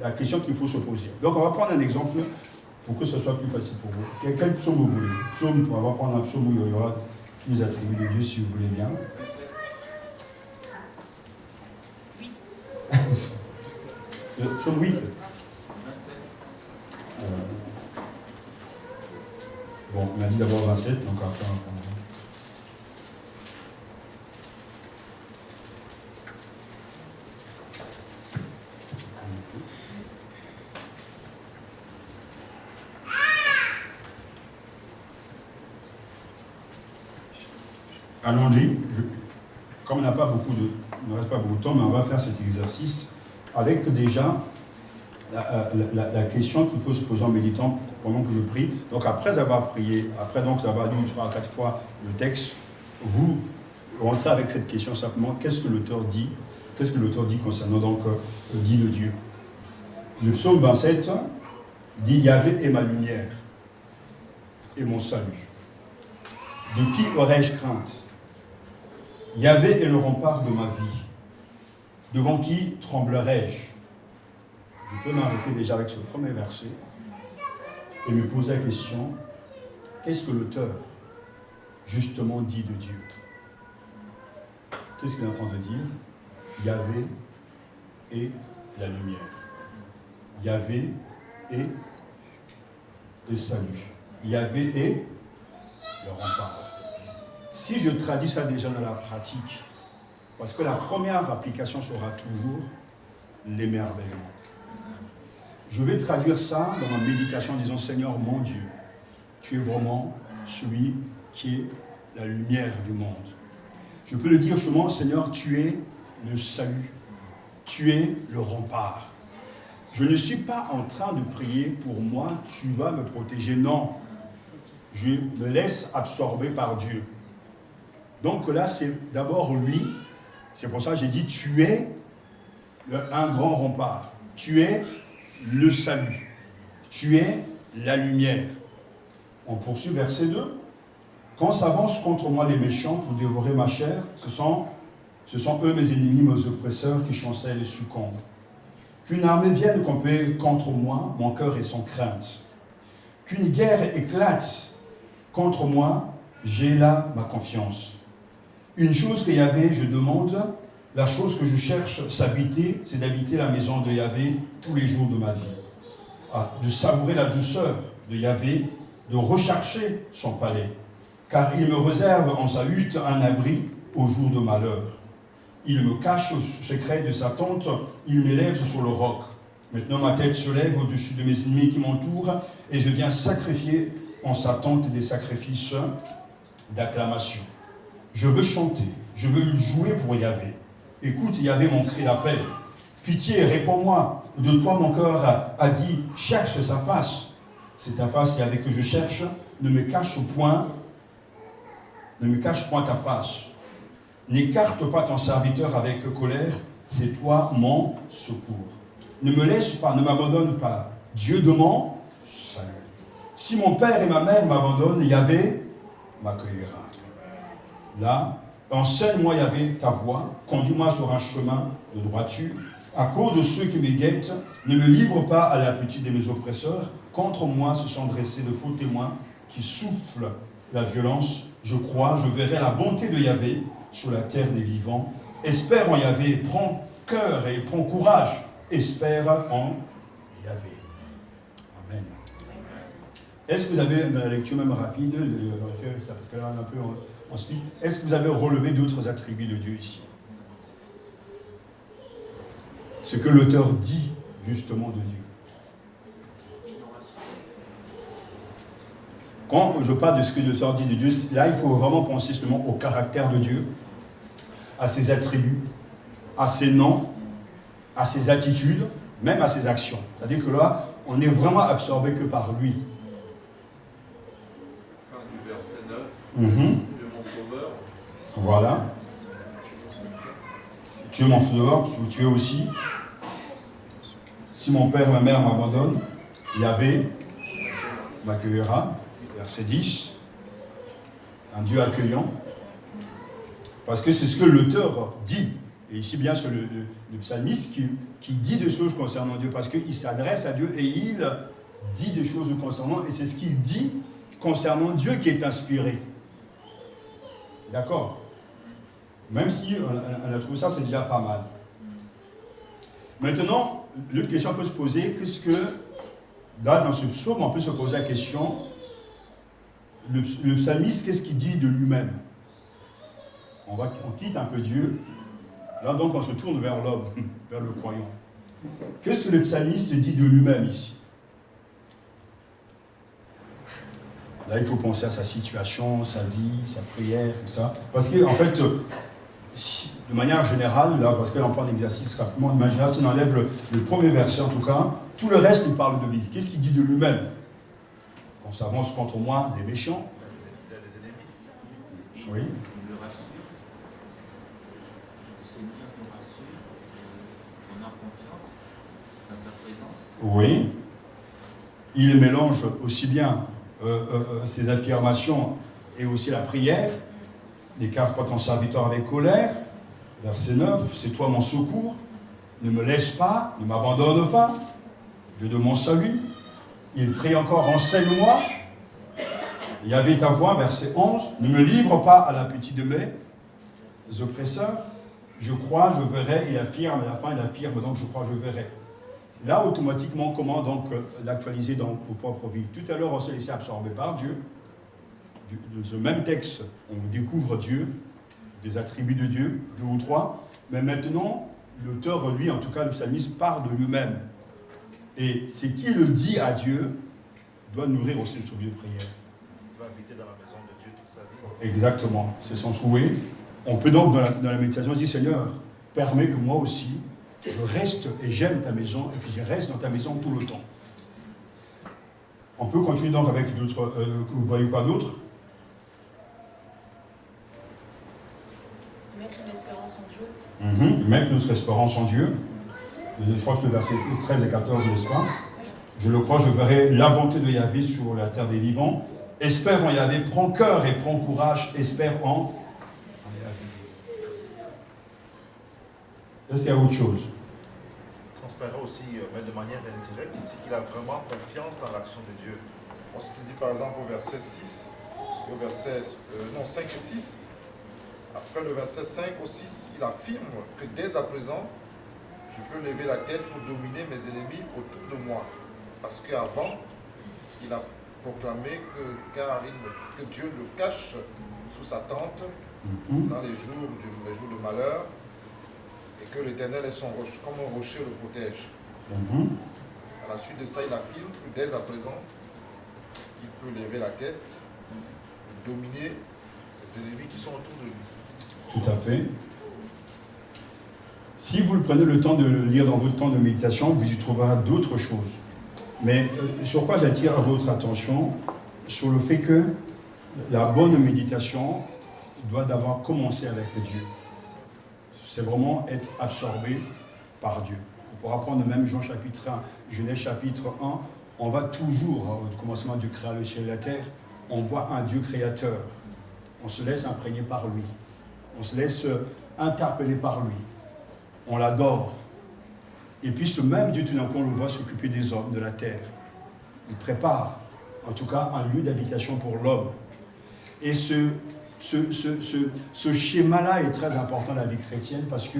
la question qu'il faut se poser. Donc, on va prendre un exemple pour que ce soit plus facile pour vous. Quel psaume vous voulez? Psaume, on va prendre un psaume où il y aura tous les attributs de Dieu, si vous voulez bien. Psaume 8. Bon, on a dit d'abord 27, donc après on va prendre. Allons-y. Comme on n'a pas beaucoup de, il ne reste pas beaucoup de temps, mais on va faire cet exercice avec déjà la question qu'il faut se poser en méditant pendant que je prie. Donc après avoir prié, après donc avoir lu 3 à 4 fois le texte, vous rentrez avec cette question simplement, qu'est-ce que l'auteur dit? Qu'est-ce que l'auteur dit concernant donc dit de Dieu? Le psaume 27 dit « Yahvé est ma lumière et mon salut. De qui aurais-je crainte? Yahvé est le rempart de ma vie. Devant qui tremblerais-je » Je peux m'arrêter déjà avec ce premier verset et me poser la question, qu'est-ce que l'auteur justement dit de Dieu? Qu'est-ce qu'il est en train de dire? Yahvé est la lumière. Yahvé est le salut. Yahvé est le rempart. Si je traduis ça déjà dans la pratique, parce que la première application sera toujours l'émerveillement. Je vais traduire ça dans ma méditation en disant, Seigneur mon Dieu, tu es vraiment celui qui est la lumière du monde. Je peux le dire justement, Seigneur, tu es le salut, tu es le rempart. Je ne suis pas en train de prier pour moi, tu vas me protéger, non. Je me laisse absorber par Dieu. Donc là, c'est d'abord lui, c'est pour ça que j'ai dit, tu es un grand rempart, tu es le salut. Tu es la lumière. On poursuit verset 2. Quand s'avancent contre moi les méchants pour dévorer ma chair, ce sont eux mes ennemis, mes oppresseurs qui chancellent et succombent. Qu'une armée vienne camper contre moi, mon cœur est sans crainte. Qu'une guerre éclate contre moi, j'ai là ma confiance. Une chose que Yahvé, je demande, la chose que je cherche s'habiter, c'est d'habiter la maison de Yahvé tous les jours de ma vie. De savourer la douceur de Yahvé, de rechercher son palais, car il me réserve en sa hutte un abri au jour de malheur. Il me cache au secret de sa tente, il m'élève sur le roc. Maintenant ma tête se lève au-dessus de mes ennemis qui m'entourent, et je viens sacrifier en sa tente des sacrifices d'acclamation. Je veux chanter, je veux jouer pour Yahvé. Écoute Yahvé mon cri d'appel. Pitié, réponds-moi. De toi mon cœur a dit, cherche sa face. C'est ta face Yahvé que je cherche, ne me cache point ta face. N'écarte pas ton serviteur avec colère, c'est toi mon secours. Ne me laisse pas, ne m'abandonne pas. Dieu de mon salut. Si mon père et ma mère m'abandonnent, Yahvé m'accueillera. Là, enseigne-moi Yahvé ta voie, conduis-moi sur un chemin de droiture. À cause de ceux qui me guettent, ne me livre pas à l'appétit de mes oppresseurs. Contre moi se sont dressés de faux témoins qui soufflent la violence. Je crois, je verrai la bonté de Yahvé sur la terre des vivants. Espère en Yahvé, prends cœur et prends courage. Espère en Yahvé. Amen. Est-ce que vous avez, dans la lecture même rapide, parce que là on est un peu en speed, est-ce que vous avez relevé d'autres attributs de Dieu ici? Ce que l'auteur dit justement de Dieu. Quand je parle de ce que l'auteur dit de Dieu, là il faut vraiment penser seulement au caractère de Dieu, à ses attributs, à ses noms, à ses attitudes, même à ses actions. C'est-à-dire que là, on est vraiment absorbé que par lui. Fin du verset 9. Dieu mon sauveur. Voilà. Tu es mon sauveur, tu es aussi. Si mon père et ma mère m'abandonnent, Yahvé m'accueillera. Verset 10. Un Dieu accueillant. Parce que c'est ce que l'auteur dit. Et ici, bien, c'est le psalmiste qui dit des choses concernant Dieu, parce qu'il s'adresse à Dieu et il dit des choses concernant, et c'est ce qu'il dit concernant Dieu qui est inspiré. D'accord? Même si on a trouvé ça, c'est déjà pas mal. Maintenant, l'autre question peut se poser, qu'est-ce que, là, dans ce psaume, on peut se poser la question, le psalmiste, qu'est-ce qu'il dit de lui-même? On quitte un peu Dieu. Là, donc, on se tourne vers l'homme, vers le croyant. Qu'est-ce que le psalmiste dit de lui-même ici? Là, il faut penser à sa situation, sa vie, sa prière, tout ça. Parce qu'en fait, de manière générale, là, parce que là, on prend un exercice rapidement, de manière générale, si on enlève le premier verset, en tout cas, tout le reste, il parle de lui. Qu'est-ce qu'il dit de lui-même? On s'avance contre moi, des méchants. Il a des ennemis. Oui. Il le rassure. Le Seigneur nous rassure. On a confiance dans sa présence. Oui. Il mélange aussi bien ses affirmations et aussi la prière. N'écarte pas ton serviteur avec colère. Verset 9. C'est toi mon secours. Ne me laisse pas, ne m'abandonne pas. Dieu de mon salut. Il prie encore, enseigne-moi. Il y avait ta voix, verset 11. Ne me livre pas à l'appétit de mes oppresseurs. Je crois, je verrai. Il affirme, à la fin, il affirme, donc je crois, je verrai. Là, automatiquement, comment donc l'actualiser dans vos propres vies? Tout à l'heure, on s'est laissé absorber par Dieu. Dans ce même texte, on découvre Dieu, des attributs de Dieu, 2 ou 3. Mais maintenant, l'auteur, lui, en tout cas, le psalmiste, part de lui-même. Et c'est qui le dit à Dieu doit nourrir aussi notre vie de prière. Il va habiter dans la maison de Dieu toute sa vie. Exactement, c'est son souhait. On peut donc, dans la méditation, dire, Seigneur, permets que moi aussi, je reste et j'aime ta maison et que je reste dans ta maison tout le temps. On peut continuer donc avec d'autres, que vous ne voyez pas d'autres. Mettre une espérance en Dieu. Mettre notre espérance en Dieu. Je crois que le verset 13 et 14, n'est-ce pas? Je le crois, je verrai la bonté de Yahvé sur la terre des vivants. Espère en Yahvé, prends cœur et prends courage, espère en Yahvé. Ça, c'est autre chose. Transparaît aussi, mais de manière indirecte, ici qu'il a vraiment confiance dans l'action de Dieu. Ce qu'il dit par exemple au verset 6, et au verset 5 et 6, après le verset 5 au 6, il affirme que dès à présent, je peux lever la tête pour dominer mes ennemis autour de moi. Parce qu'avant, il a proclamé que Dieu le cache sous sa tente dans les jours de malheur et que l'Éternel est son rocher, comme un rocher le protège. À la suite de ça, il affirme que dès à présent, il peut lever la tête, dominer ses ennemis qui sont autour de lui. Tout à fait. Si vous prenez le temps de le lire dans votre temps de méditation, vous y trouverez d'autres choses. Mais sur quoi j'attire votre attention? Sur le fait que la bonne méditation doit d'abord commencer avec Dieu. C'est vraiment être absorbé par Dieu. Pour apprendre même Jean chapitre 1, Genèse chapitre 1, on va toujours, au commencement Dieu créa le ciel et la terre, on voit un Dieu créateur. On se laisse imprégner par lui. On se laisse interpeller par lui. On l'adore. Et puis ce même Dieu, tout d'un coup, on le voit s'occuper des hommes, de la terre. Il prépare, en tout cas, un lieu d'habitation pour l'homme. Et ce schéma-là est très important dans la vie chrétienne parce que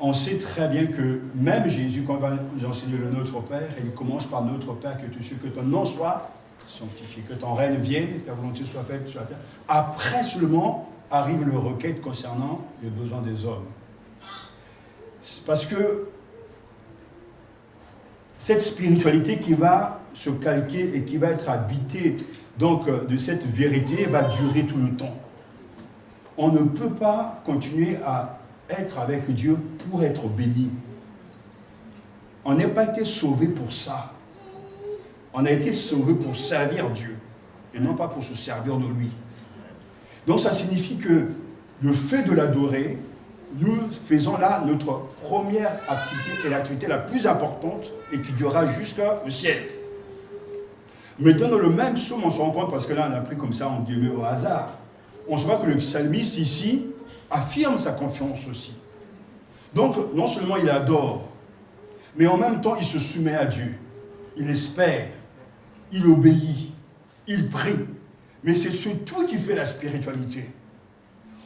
on sait très bien que même Jésus, quand il va nous enseigner le Notre Père, il commence par Notre Père, que ton nom soit sanctifié, que ton règne vienne, que ta volonté soit faite sur la terre. Après seulement arrive le requête concernant les besoins des hommes. C'est parce que cette spiritualité qui va se calquer et qui va être habitée donc de cette vérité va durer tout le temps. On ne peut pas continuer à être avec Dieu pour être béni. On n'a pas été sauvé pour ça. On a été sauvé pour servir Dieu et non pas pour se servir de lui. Donc ça signifie que le fait de l'adorer, nous faisons là notre première activité et l'activité la plus importante et qui durera jusqu'au ciel. Maintenant, dans le même psaume, on se rend compte, parce que là on a pris comme ça, on guillemets au hasard, on se voit que le psalmiste ici affirme sa confiance aussi. Donc, non seulement il adore, mais en même temps il se soumet à Dieu. Il espère, il obéit, il prie. Mais c'est surtout qui fait la spiritualité.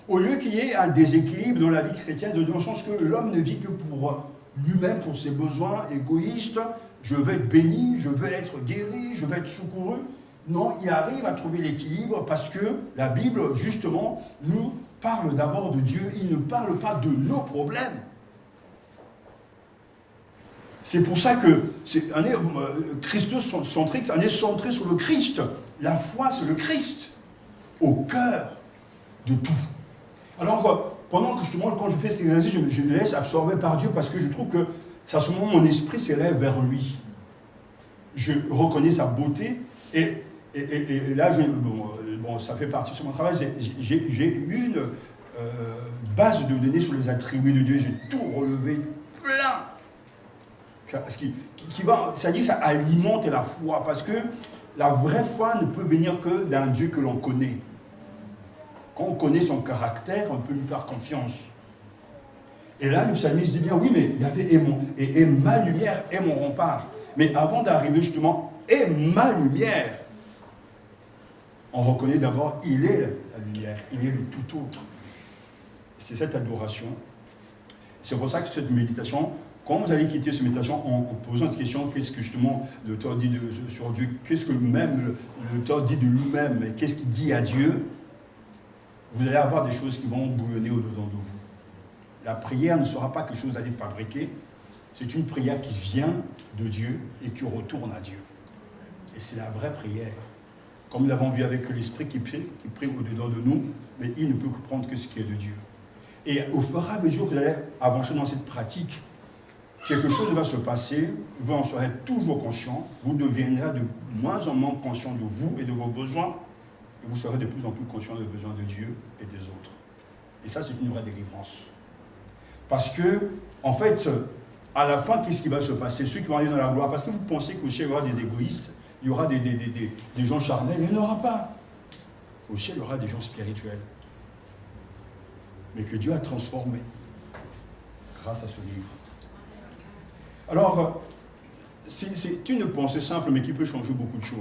Au lieu qu'il y ait un déséquilibre dans la vie chrétienne, dans le sens que l'homme ne vit que pour lui-même, pour ses besoins égoïstes, je veux être béni, je veux être guéri, je veux être secouru. Non, il arrive à trouver l'équilibre parce que la Bible, justement, nous parle d'abord de Dieu. Il ne parle pas de nos problèmes. C'est pour ça que on est christocentrique, on est centré sur le Christ. La foi, c'est le Christ, au cœur de tout. Alors, pendant que justement, quand je fais cet exercice, je me laisse absorber par Dieu parce que je trouve que c'est à ce moment où mon esprit s'élève vers lui. Je reconnais sa beauté et là, ça fait partie de mon travail. J'ai une base de données sur les attributs de Dieu. J'ai tout relevé plein. Ça alimente la foi parce que la vraie foi ne peut venir que d'un Dieu que l'on connaît. Quand on connaît son caractère, on peut lui faire confiance. Et là, le psalmiste dit bien, oui, mais il y avait et ma lumière est mon rempart. Mais avant d'arriver justement, et ma lumière, on reconnaît d'abord, il est la lumière, il est le tout autre. C'est cette adoration. C'est pour ça que cette méditation, quand vous allez quitter cette méditation en posant cette question, qu'est-ce que justement l'auteur dit sur Dieu, qu'est-ce que même l'auteur dit de lui-même, et qu'est-ce qu'il dit à Dieu, vous allez avoir des choses qui vont bouillonner au-dedans de vous. La prière ne sera pas quelque chose à aller fabriquer, c'est une prière qui vient de Dieu et qui retourne à Dieu. Et c'est la vraie prière. Comme nous l'avons vu avec l'Esprit qui prie au-dedans de nous, mais il ne peut comprendre que ce qui est de Dieu. Et au fur et à mesure que vous allez avancer dans cette pratique, quelque chose va se passer, vous en serez toujours conscient, vous deviendrez de moins en moins conscient de vous et de vos besoins, et vous serez de plus en plus conscient des besoins de Dieu et des autres. Et ça, c'est une vraie délivrance. Parce que, en fait, à la fin, qu'est-ce qui va se passer? Ceux qui vont aller dans la gloire, parce que vous pensez qu'au ciel, il y aura des égoïstes, il y aura des gens charnels, il n'y en aura pas. Au ciel, il y aura des gens spirituels. Mais que Dieu a transformés grâce à ce livre. Alors, c'est une pensée simple, mais qui peut changer beaucoup de choses.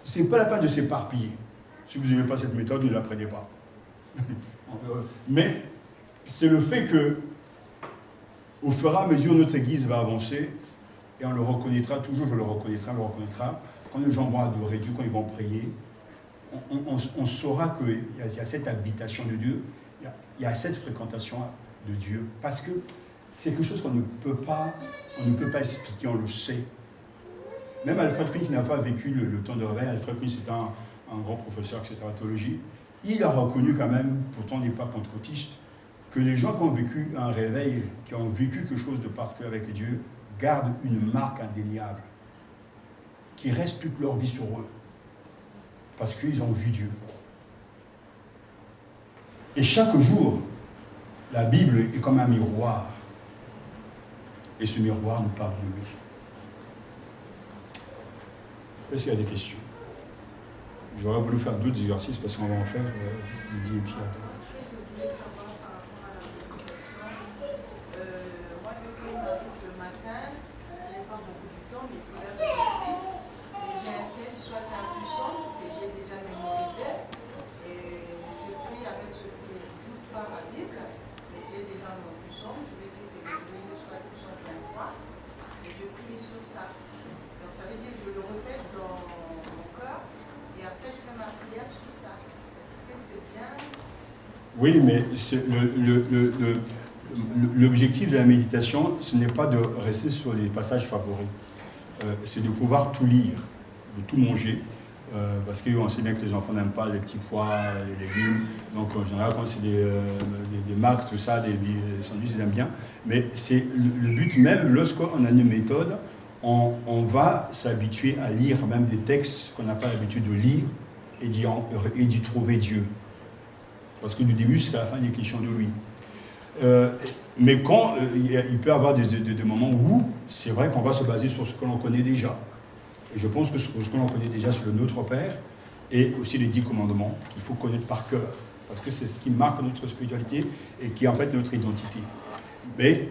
Ce n'est pas la peine de s'éparpiller. Si vous n'aimez pas cette méthode, ne la prenez pas. Mais c'est le fait que, au fur et à mesure, notre Église va avancer, et on le reconnaîtra, toujours je le reconnaîtra, quand les gens vont adorer Dieu, quand ils vont prier, on saura qu'il y a cette habitation de Dieu, il y a cette fréquentation de Dieu, parce que c'est quelque chose qu'on ne peut pas expliquer, on le sait. Même Alfred Quinn, qui n'a pas vécu le temps de réveil, Alfred Quinn, c'est un grand professeur, etc., théologie, il a reconnu quand même, pourtant il n'est pas pentecôtiste, que les gens qui ont vécu un réveil, qui ont vécu quelque chose de particulier avec Dieu, gardent une marque indéniable, qui reste toute leur vie sur eux, parce qu'ils ont vu Dieu. Et chaque jour, la Bible est comme un miroir, et ce miroir nous parle de lui. Est-ce qu'il y a des questions? J'aurais voulu faire d'autres exercices parce qu'on va en faire Didier et Pierre. Moi, je fais une route le matin, je n'ai pas beaucoup de temps, mais il faut l'apprendre. J'ai un texte, soit un puissant, que j'ai déjà mémorisé, et je prie avec ce que je n'ouvre pas ma Bible, mais j'ai déjà mon puissant, je vais dire que je vais soit puissant 23, et je prie sur ça. Donc ça veut dire que je le répète dans mon cœur, et après je fais ma prière sur ça. Est-ce que c'est bien? Oui, mais l'objectif de la méditation, ce n'est pas de rester sur les passages favoris. C'est de pouvoir tout lire, de tout manger. Parce qu'on sait bien que les enfants n'aiment pas les petits pois, les légumes. Donc en général, quand c'est des marques, tout ça, des sandwichs, ils aiment bien. Mais c'est le but même, lorsqu'on a une méthode, on va s'habituer à lire même des textes qu'on n'a pas l'habitude de lire et d'y trouver Dieu. Parce que du début jusqu'à la fin, il est question de lui. Mais quand il peut y avoir des moments où c'est vrai qu'on va se baser sur ce que l'on connaît déjà. Et je pense que ce que l'on connaît déjà sur le Notre Père et aussi les 10 commandements qu'il faut connaître par cœur. Parce que c'est ce qui marque notre spiritualité et qui est en fait notre identité. Mais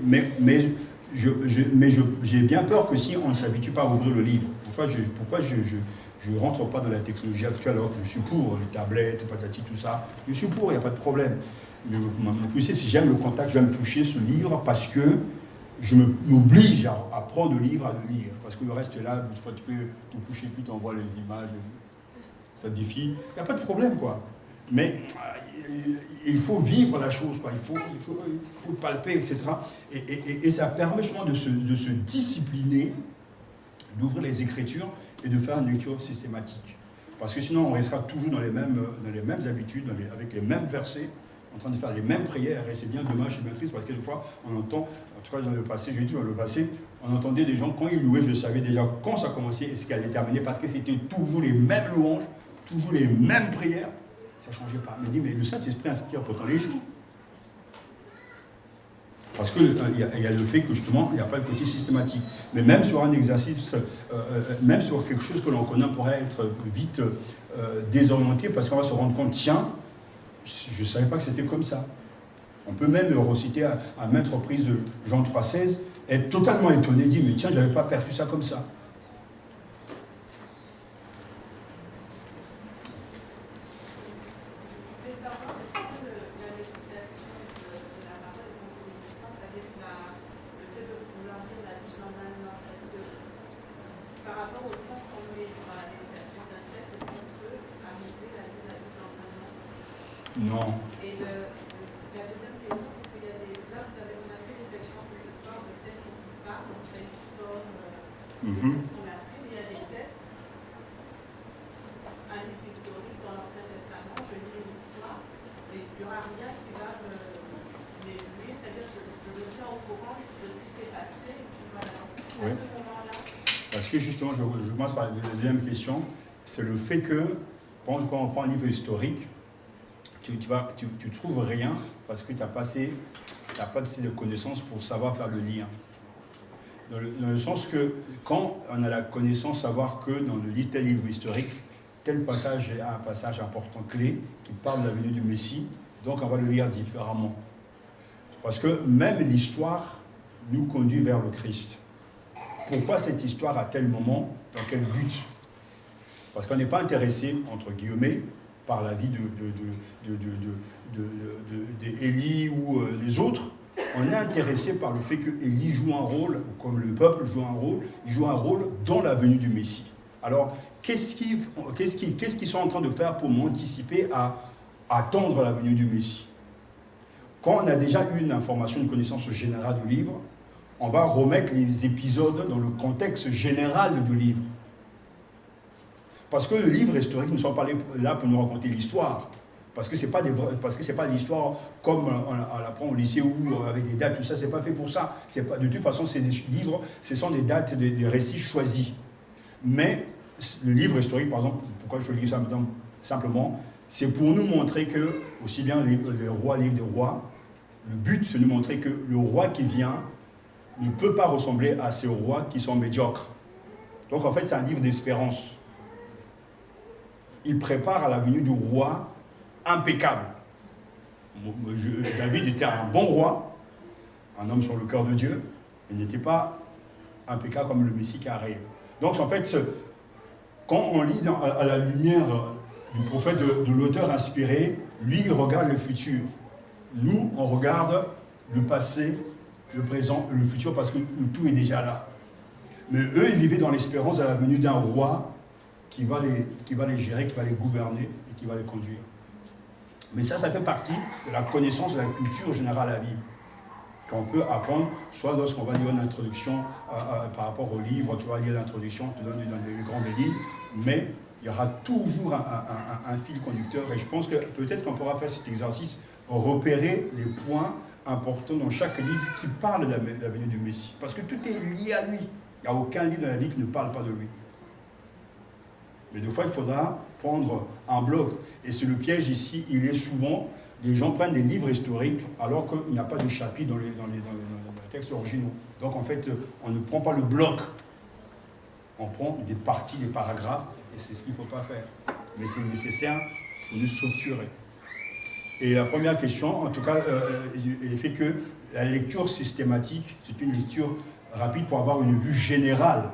j'ai bien peur que si on ne s'habitue pas à ouvrir le livre, pourquoi je ne rentre pas dans la technologie actuelle alors que je suis pour les tablettes, patati, tout ça. Je suis pour, il n'y a pas de problème. Mais vous savez, si j'aime le contact, j'aime toucher ce livre parce que je m'oblige à prendre le livre, à le lire. Parce que le reste est là, une fois tu peux te coucher, puis tu envoies les images, ça te défie. Il n'y a pas de problème, quoi. Mais il faut vivre la chose, quoi. Il faut palper, etc. Et ça permet justement de se discipliner, d'ouvrir les Écritures et de faire une lecture systématique. Parce que sinon, on restera toujours dans les mêmes habitudes, avec les mêmes versets, en train de faire les mêmes prières. Et c'est bien dommage, c'est bien triste, parce que des fois, on entend, en tout cas dans le passé, je dis dans le passé, on entendait des gens, quand ils louaient, je savais déjà quand ça commençait et ce qu'elle allait terminer, parce que c'était toujours les mêmes louanges, toujours les mêmes prières. Ça ne changeait pas. Mais dit, mais le Saint-Esprit inspire pourtant les jours. Parce qu'il y a le fait que justement, il n'y a pas le côté systématique. Mais même sur un exercice, même sur quelque chose que l'on connaît, on pourrait être vite désorienté parce qu'on va se rendre compte, tiens, je ne savais pas que c'était comme ça. On peut même reciter à maintes reprises Jean 3,16, être totalement étonné, dire, mais tiens, je n'avais pas perçu ça comme ça. Non. Et la deuxième question, c'est qu'il y a des... Là, on a fait des exemples ce soir de tests qui parlent, on fait une somme, ce qu'on a fait, mais il y a des tests, un livre historique dans l'Ancien Testament, je lis l'histoire, mais il n'y aura rien qui va m'élever, c'est-à-dire que je me tiens au courant de ce qui s'est passé, voilà. À ce moment-là. Parce que justement, je commence par la deuxième question, c'est le fait que, quand on prend un livre historique, tu trouves rien parce que tu n'as pas assez de connaissances pour savoir faire le lien. Dans le sens que quand on a la connaissance, savoir que dans tel livre historique, tel passage est un passage important, clé, qui parle de la venue du Messie, donc on va le lire différemment. Parce que même l'histoire nous conduit vers le Christ. Pourquoi cette histoire à tel moment, dans quel but? Parce qu'on n'est pas intéressé, entre guillemets, par la vie d'Élie ou les autres. On est intéressé par le fait que Élie joue un rôle, comme le peuple joue un rôle, il joue un rôle dans la venue du Messie. Alors, qu'est-ce qu'ils sont en train de faire pour m'anticiper à attendre la venue du Messie? Quand on a déjà eu une information, une connaissance générale du livre, on va remettre les épisodes dans le contexte général du livre. Parce que le livre historique ne sont pas là pour nous raconter l'histoire. Parce que ce n'est pas l'histoire comme on l'apprend au lycée ou avec des dates, tout ça, c'est pas fait pour ça. De toute façon, ces livres, ce sont des dates, des récits choisis. Mais le livre historique, par exemple, pourquoi je le lis simplement, c'est pour nous montrer que, aussi bien les rois, livre des rois, le but, c'est de nous montrer que le roi qui vient ne peut pas ressembler à ces rois qui sont médiocres. Donc en fait, c'est un livre d'espérance. Il prépare à la venue du roi impeccable. David était un bon roi, un homme sur le cœur de Dieu. Il n'était pas impeccable comme le Messie qui arrive. Donc en fait, quand on lit à la lumière du prophète, de l'auteur inspiré, lui, il regarde le futur. Nous, on regarde le passé, le présent, le futur, parce que tout est déjà là. Mais eux, ils vivaient dans l'espérance de la venue d'un roi qui va les gérer, qui va les gouverner et qui va les conduire. Mais ça fait partie de la connaissance de la culture générale à la Bible, qu'on peut apprendre, soit lorsqu'on va lire une introduction par rapport au livre, tu vas lire l'introduction, tu donnes dans les grandes lignes, mais il y aura toujours un fil conducteur, et je pense que peut-être qu'on pourra faire cet exercice, repérer les points importants dans chaque livre qui parle de la venue du Messie. Parce que tout est lié à lui. Il n'y a aucun livre dans la Bible qui ne parle pas de lui. Mais des fois, il faudra prendre un bloc. Et c'est le piège ici, il est souvent, les gens prennent des livres historiques alors qu'il n'y a pas de chapitre dans les textes originaux. Donc en fait, on ne prend pas le bloc. On prend des parties, des paragraphes, et c'est ce qu'il ne faut pas faire. Mais c'est nécessaire pour nous structurer. Et la première question, en tout cas, elle fait que la lecture systématique, c'est une lecture rapide pour avoir une vue générale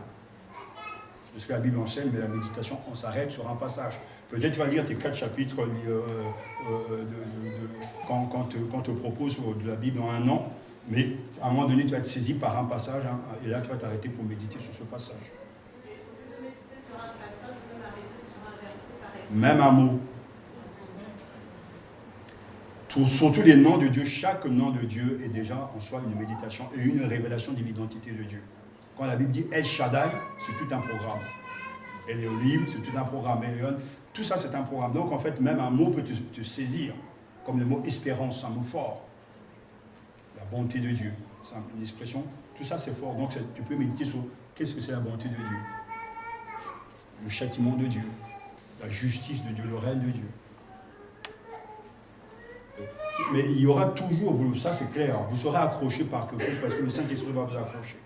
de ce que la Bible enseigne, mais la méditation, on s'arrête sur un passage. Peut-être tu vas lire tes 4 chapitres quand on te propose de la Bible en un an, mais à un moment donné, tu vas être saisi par un passage, hein, et là, tu vas t'arrêter pour méditer sur ce passage. On peut méditer sur un passage, on peut m'arrêter sur un verset, par exemple. Même un mot. Surtout les noms de Dieu, chaque nom de Dieu est déjà en soi une méditation et une révélation de l'identité de Dieu. Quand la Bible dit El Shaddai, c'est tout un programme. Elohim, c'est tout un programme. Elion, tout ça, c'est un programme. Donc, en fait, même un mot peut te saisir, comme le mot espérance, un mot fort. La bonté de Dieu, c'est une expression. Tout ça, c'est fort. Donc, tu peux méditer sur qu'est-ce que c'est la bonté de Dieu. Le châtiment de Dieu, la justice de Dieu, le règne de Dieu. Mais il y aura toujours, ça c'est clair, vous serez accroché par quelque chose parce que le Saint-Esprit va vous accrocher.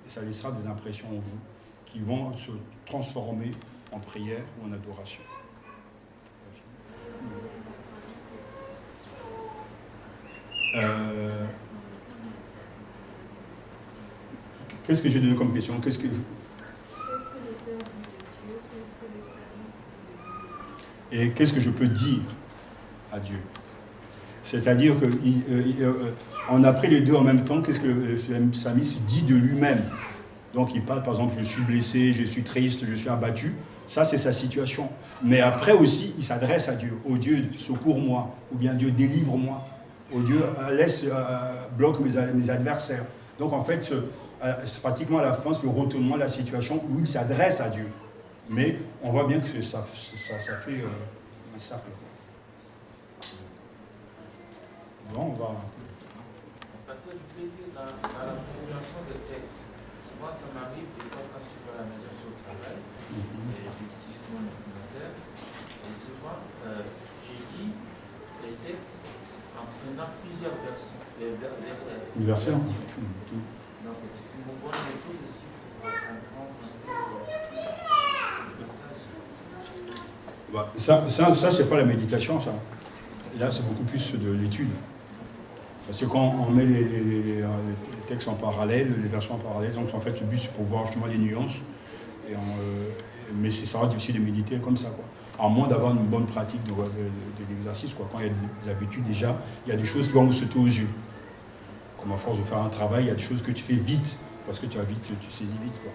Et ça laissera des impressions en vous qui vont se transformer en prière ou en adoration. Qu'est-ce que j'ai donné comme question? Qu'est-ce que le peur dit de Dieu? Qu'est-ce que le psalmiste dit de Dieu? Et qu'est-ce que je peux dire à Dieu? C'est-à-dire qu'on a pris les deux en même temps. Qu'est-ce que le psalmiste dit de lui-même? Donc il parle, par exemple, je suis blessé, je suis triste, je suis abattu. Ça, c'est sa situation. Mais après aussi, il s'adresse à Dieu. Oh Dieu, secours-moi. Ou bien Dieu, délivre-moi. Oh Dieu, bloque mes adversaires. Donc en fait, c'est pratiquement à la fin, c'est le retournement de la situation où il s'adresse à Dieu. Mais on voit bien que ça fait un cercle. Bon, on va... Pasteur, je voulais dire, dans la compréhension des textes, souvent ça m'arrive, des fois quand je suis dans la médiation au travail, et j'utilise mon ordinateur, et souvent je lis, et plusieurs versions. Une version. Donc c'est une bonne méthode aussi pour comprendre un peu le message. Ça c'est pas la méditation, ça. Là, c'est beaucoup plus de l'étude. Parce que quand on met les textes en parallèle, les versions en parallèle, donc en fait, le but c'est pour voir justement les nuances. Mais ça va être difficile de méditer comme ça, quoi. À moins d'avoir une bonne pratique de l'exercice, quoi. Quand il y a des habitudes, déjà, il y a des choses qui vont vous sauter aux yeux. Comme à force de faire un travail, il y a des choses que tu fais vite, parce que tu saisis vite, quoi.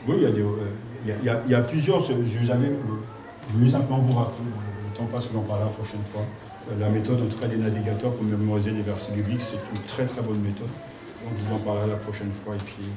Oui, il y a plusieurs. Je voulais simplement vous rappeler, le temps passe, on en parlera la prochaine fois. La méthode, en tout cas, des navigateurs pour mémoriser les versets bibliques, c'est une très très bonne méthode. Donc je vous en parlerai la prochaine fois. Et puis,